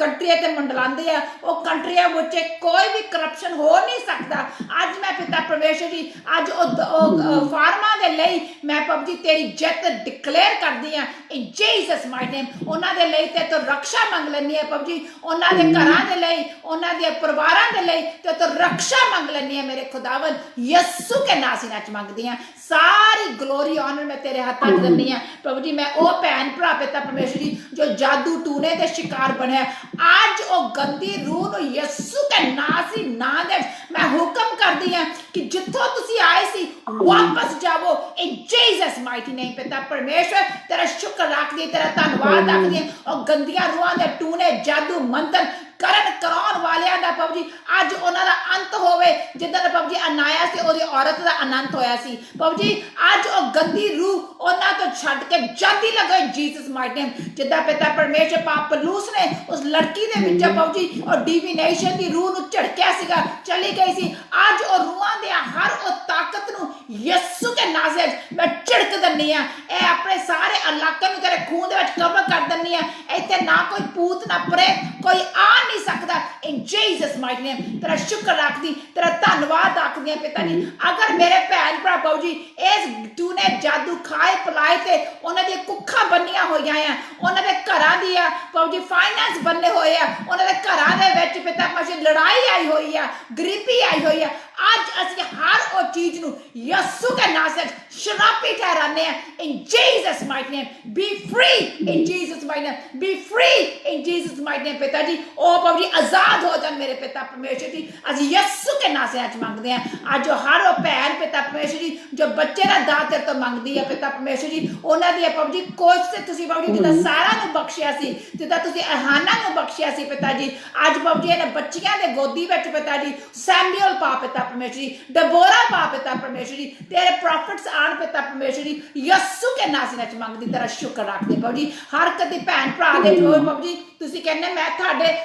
कंट्रियां ते मंडलांदे आ ओ कंट्रियां विच कोई भी करप्शन हो नहीं सकता अज मैं पिता परमेश्वर जी अज ओ फार्मा दे लई मैं प्रभु जी तेरी जित डिक्लेयर करदी हां इन जीसस माइट नेम उन्हां दे लई ते तो रक्षा मंग लैनी है प्रभु जी उन्हां दे घरां दे लई उन्हां दे परिवारां दे लई ते तो रक्षा मंग लैनी है मेरे खुदावन यीशु के नाम नाच मंगदी हां सारी ग्लोरी ऑनर मैं तेरे हाथां च दिंदी हां प्रभु जी मैं ओ भैन भरा पिता परमेश्वर जी जो जादू टूने दे शिकार बने आज ओ गंदी रूह नूं यीशु के नाम दे मैं हुक्म करदी हां कि जिथों तुसीं आए सी वापस जावो इन जीसस माइटी नेम पिता परमेश्वर तेरा शुक्र रखदी तेरा धन्यवाद रखदी और गंदियां रूहां दे टूने जादू मंत्र करण कराउण वालियां दा प्रभु जी अज उन्हां दा अंत होवे जिद्दां प्रभु जी अनाया से ओदी औरत दा अनंत होया सी प्रभु जी अज ओ गंदी रूह उन्हां तो छड्ड के जांदी लगे जीसस माइट नेम जिद्दां पिता परमेश्वर पापलूस ने उस लड़की दे विच प्रभु जी और डिविनेशन दी रूह नूं झड़किया सीगा चली गई सी अज ओ रूहां दे हर ओ ताकत नूं यीशु के नाम से मैं झड़क दन्नी आ ए अपने सारे इलाके नूं तेरे खून दे विच कवर कर दन्नी आ इत्थे ना कोई पूत ना प्रेत कोई आ नहीं सकता इन जीसस माइटी नेम तेरा शुक्र रखदी तेरा धन्यवाद आखदी पिता जी अगर मेरे भैन भरा बाबू जी इस तूने जादू खाए पलाए ते उन्हां दी कुखा बन्नियां होईयां आ उन्हां दे घरां दी आ बाबू जी फाइनेंस बन्ने होए आ उन्हां दे घरां दे विच पिता परमेश्वर लड़ाई आई हुई आ गरीबी आई हुई आ आज असीं हर ओ चीज नूं यीशु के नाम से शराबी ठहराने आ in Jesus mighty name be free in Jesus mighty name be free in Jesus mighty name पिता जी ओ प्रभु जी आजाद हो जान मेरे पिता परमेश्वर जी असीं यीशु के नाम से आज मंगदे हैं ਅੱਜ ਉਹ ਹਰ ਉਹ ਭੈਣ ਪਿਤਾ ਪਰਮੇਸ਼ਰ ਜੀ ਜੋ ਬੱਚੇ ਦਾ ਦਾਤ ਤੇਰੇ ਤੋਂ ਮੰਗਦੀ ਹੈ ਪਿਤਾ ਪਰਮੇਸ਼ਰ ਜੀ ਉਹਨਾਂ ਦੀ ਪ੍ਰਭੂ ਜੀ ਕੋਚ ਤੇ ਤੁਸੀਂ ਪ੍ਰਭੂ ਜੀ ਜਿੱਦਾਂ ਸਾਰਾ ਨੂੰ ਬਖਸ਼ਿਆ ਸੀ ਜਿੱਦਾਂ ਤੁਸੀਂ ਅਹਾਨਾ ਨੂੰ ਬਖਸ਼ਿਆ ਸੀ ਪਿਤਾ ਜੀ ਅੱਜ ਪ੍ਰਭੂ ਜੀ ਇਹਨਾਂ ਬੱਚੀਆਂ ਦੇ ਗੋਦੀ ਵਿੱਚ ਪਿਤਾ ਜੀ ਸੈਮੂਅਲ ਪਾ ਪਿਤਾ ਪਰਮੇਸ਼ਰ ਜੀ ਡਬੋਰਾ ਪਾ ਪਿਤਾ ਪਰਮੇਸ਼ਰ ਜੀ ਤੇਰੇ ਪ੍ਰੋਫਿਟਸ ਆਣ ਪਿਤਾ ਪਰਮੇਸ਼ਰ ਜੀ ਯਿਸੂ ਕੇ ਨਾਮ ਵਿੱਚ ਮੰਗਦੀ ਤੇਰਾ ਸ਼ੁਕਰ ਰੱਖਦੇ ਪ੍ਰਭੂ ਜੀ ਹਰ ਕਦੀ ਭੈਣ ਭਰਾ ਦੇ ਪ੍ਰਭੂ ਜੀ ਤੁਸੀਂ ਕਹਿੰਦੇ ਮੈਂ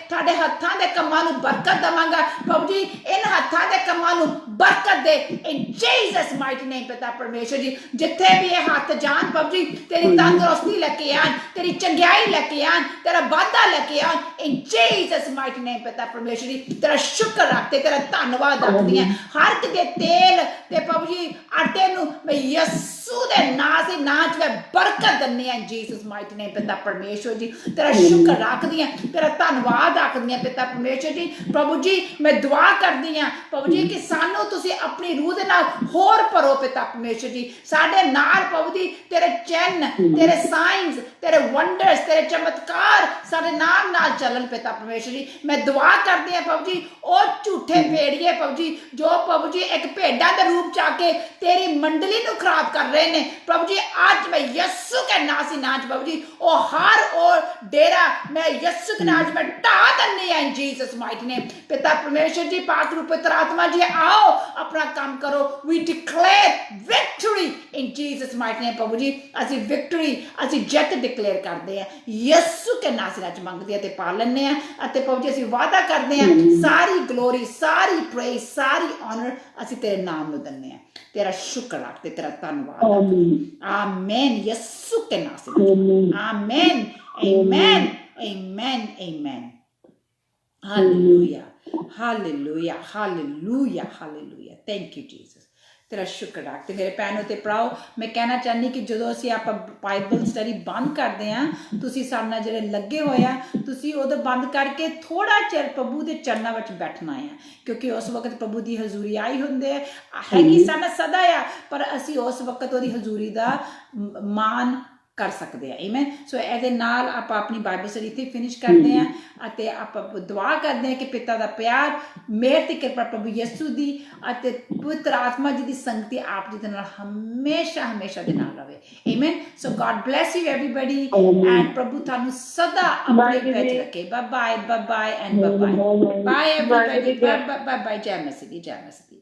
ਤੁਹਾਡੇ ਹੱਥਾਂ ਦੇ ਕੰਮਾਂ ਨੂੰ ਬਰਕਤ ਦਵਾਂਗਾ ਪ੍ਰਭੂ ਜੀ ਇਹਨਾਂ ਹੱਥਾਂ ਦੇ ਕੰਮਾਂ ਨੂੰ ਬਰਕਤ ਦੇ ਇਨ ਜੀਸਸ ਮਾਈਟੀ ਨੇਮ ਪਿਤਾ ਪਰਮੇਸ਼ਰ ਜੀ ਜਿੱਥੇ ਵੀ ਇਹ ਹੱਥ ਜਾਣ ਪ੍ਰਭੂ ਜੀ ਤੇਰੀ ਤੰਦਰੁਸਤੀ ਲੈ ਕੇ ਆਣ ਤੇਰੀ ਚੰਗਿਆਈ ਲੈ ਕੇ ਆਣ ਤੇਰਾ ਵਾਧਾ ਲੈ ਕੇ ਆਣ ਇਨ ਜੀਸਸ ਮਾਈਟੀ ਨੇਮ ਪਿਤਾ ਪਰਮੇਸ਼ਰ ਜੀ ਤੇਰਾ ਸ਼ੁਕਰ ਰੱਖਦੇ ਤੇਰਾ ਧੰਨਵਾਦ ਰੱਖਦੀ ਹਾਂ ਹਰ ਇੱਕ ਦੇ ਤੇਲ ਤੇ ਪ੍ਰਭੂ ਜੀ ਆਟੇ ਨੂੰ ਮੈਂ ਯਿਸੂ ਦੇ ਨਾਂ ਸੇ ਨਾਂ ਚ ਮੈਂ ਬਰਕਤ ਦਿੰਦੀ ਹਾਂ ਜੀਸਸ ਮਾਈਟੀ ਨੇਮ ਪਿਤਾ ਪਰਮੇਸ਼ਰ ਜੀ ਤੇਰਾ ਸ਼ੁਕਰ ਰੱਖਦੀ ਹਾਂ ਤੇਰਾ ਧੰਨਵਾਦ ਰੱਖਦੀ ਹਾਂ ਪਿਤਾ ਪਰਮੇਸ਼ਰ ਜੀ ਪ੍ਰਭੂ ਜੀ ਮੈਂ ਦੁਆ ਕਰਦੀ ਹਾਂ ਪ੍ਰਭੂ ਜੀ ਕਿ ਸਾਨੂੰ ਤੁਸੀਂ ਆਪਣੀ ਰੂਹ ਦੇ ਨਾਲ ਹੋਰ ਭਰੋ ਪਿਤਾ ਪਰਮੇਸ਼ਰ ਜੀ ਸਾਡੇ ਨਾਲ ਪ੍ਰਭੂ ਜੀ ਤੇਰੇ ਚਿੰਨ ਤੇਰੇ ਸਾਈਨਸ ਤੇਰੇ ਵੰਡਰਸ ਤੇਰੇ ਚਮਤਕਾਰ ਸਾਡੇ ਨਾਲ ਚੱਲਣ ਪਿਤਾ ਪਰਮੇਸ਼ਰ ਜੀ ਮੈਂ ਦੁਆ ਕਰਦੀ ਹਾਂ ਪ੍ਰਭੂ ਜੀ ਉਹ ਝੂਠੇ ਭੇੜੀਏ ਪ੍ਰਭੂ ਜੀ ਜੋ ਪ੍ਰਭੂ ਜੀ ਇੱਕ ਭੇਡਾਂ ਦੇ ਰੂਪ ਚ ਆ ਕੇ ਤੇਰੀ ਮੰਡਲੀ ਨੂੰ ਖਰਾਬ ਕਰ ਰਹੇ ਨੇ ਪ੍ਰਭੂ ਜੀ ਅੱਜ ਮੈਂ ਯਿਸੂ ਕੇ ਨਾਂ ਸੇ ਨਾਂ ਚ ਪ੍ਰਭੂ ਜੀ ਉਹ ਹਰ ਉਹ ਡੇਰਾ ਮੈਂ ਯਿਸੂ ਕੇ ਨਾਂ ਚ ਮੈਂ ਢਾ ਦਿੰਦੀ ਹਾਂ ਜੀਸਸ ਮਾਈਟੀ ਨੇਮ ਪਿਤਾ ਪਰਮੇਸ਼ਰ ਜੀ ਪਾਕ ਰੂਪ ਪਵਿੱਤਰ ਆਤਮਾ ਜੀ आओ अपना काम करो we declare victory in Jesus mighty name प्रभु जी ਅਸੀਂ victory ਅਸੀਂ ਜਿੱਤ ਡਿਕਲੇਅਰ ਕਰਦੇ ਆ ਯਿਸੂ ਕੇ ਨਾਮ ਵਿੱਚ ਮੰਗਦੇ ਆ ਤੇ ਪਾ ਲੈਂਦੇ ਆ ਅਤੇ ਪ੍ਰਭੂ ਜੀ ਅਸੀਂ ਵਾਅਦਾ ਕਰਦੇ ਆ ਸਾਰੀ ਗਲੋਰੀ ਸਾਰੀ ਪ੍ਰੇਜ਼ ਸਾਰੀ ਆਨਰ ਅਸੀਂ ਤੇਰੇ ਨਾਮ ਨੂੰ ਦਿੰਦੇ ਆ ਤੇਰਾ ਸ਼ੁਕਰ ਰੱਖਦੇ ਤੇਰਾ ਧੰਨਵਾਦ ਆਮੇਨ ਯਿਸੂ ਕੇ ਨਾਮ ਵਿੱਚ amen amen amen amen hallelujah hallelujah hallelujah hallelujah thank you Jesus ਤੇਰਾ ਸ਼ੁਕਰ ਰੱਖਦੇ ਮੇਰੇ ਭੈਣੋ ਤੇ ਭਰਾਓ ਮੈਂ ਕਹਿਣਾ ਚਾਹੁੰਦੀ ਕਿ ਜਦੋਂ ਅਸੀਂ ਆਪਾਂ ਬਾਈਬਲ ਸਟੱਡੀ ਬੰਦ ਕਰਦੇ ਹਾਂ ਤੁਸੀਂ ਸਾਡੇ ਨਾਲ ਜਿਹੜੇ ਲੱਗੇ ਹੋਏ ਆ ਤੁਸੀਂ ਉਦੋਂ ਬੰਦ ਕਰਕੇ ਥੋੜਾ ਚਿਰ ਪ੍ਰਭੂ ਦੇ ਚਰਨਾਂ ਵਿੱਚ ਬੈਠਣਾ ਆ ਕਿਉਂਕਿ ਉਸ ਵਕਤ ਪ੍ਰਭੂ ਦੀ ਹਜ਼ੂਰੀ ਆਈ ਹੁੰਦੇ ਹੈਗੀ ਸਾਨੂੰ ਸਦਾ ਆ ਪਰ ਅਸੀਂ ਉਸ ਵਕਤ ਉਹਦੀ ਹਜ਼ੂਰੀ ਦਾ ਮਾਣ ਕਰ ਸਕਦੇ ਆ ਆਮੇਨ ਸੋ ਇਹਦੇ ਨਾਲ ਆਪਾਂ ਆਪਣੀ ਬਾਈਬਲ ਸਟੱਡੀ ਇੱਥੇ ਫਿਨਿਸ਼ ਕਰਦੇ ਆ ਅਤੇ ਆਪਾਂ ਦੁਆ ਕਰਦੇ ਆ ਕਿ ਪਿਤਾ ਦਾ ਪਿਆਰ ਮਿਹਰ ਤੇ ਕਿਰਪਾ ਪ੍ਰਭੂ ਯਿਸੂ ਦੀ ਅਤੇ ਪਵਿੱਤਰ ਆਤਮਾ ਜੀ ਦੀ ਸੰਗਤੀ ਆਪ ਜੀ ਦੇ ਨਾਲ ਹਮੇਸ਼ਾ ਦੇ ਨਾਲ ਰਹੇ amen so God bless you everybody and ਪ੍ਰਭੂ ਤੁਹਾਨੂੰ ਸਦਾ ਆਪਣੇ ਵਿੱਚ ਰੱਖੇ bye bye and bye everybody bye bye ਜੈ ਮਸੀਹ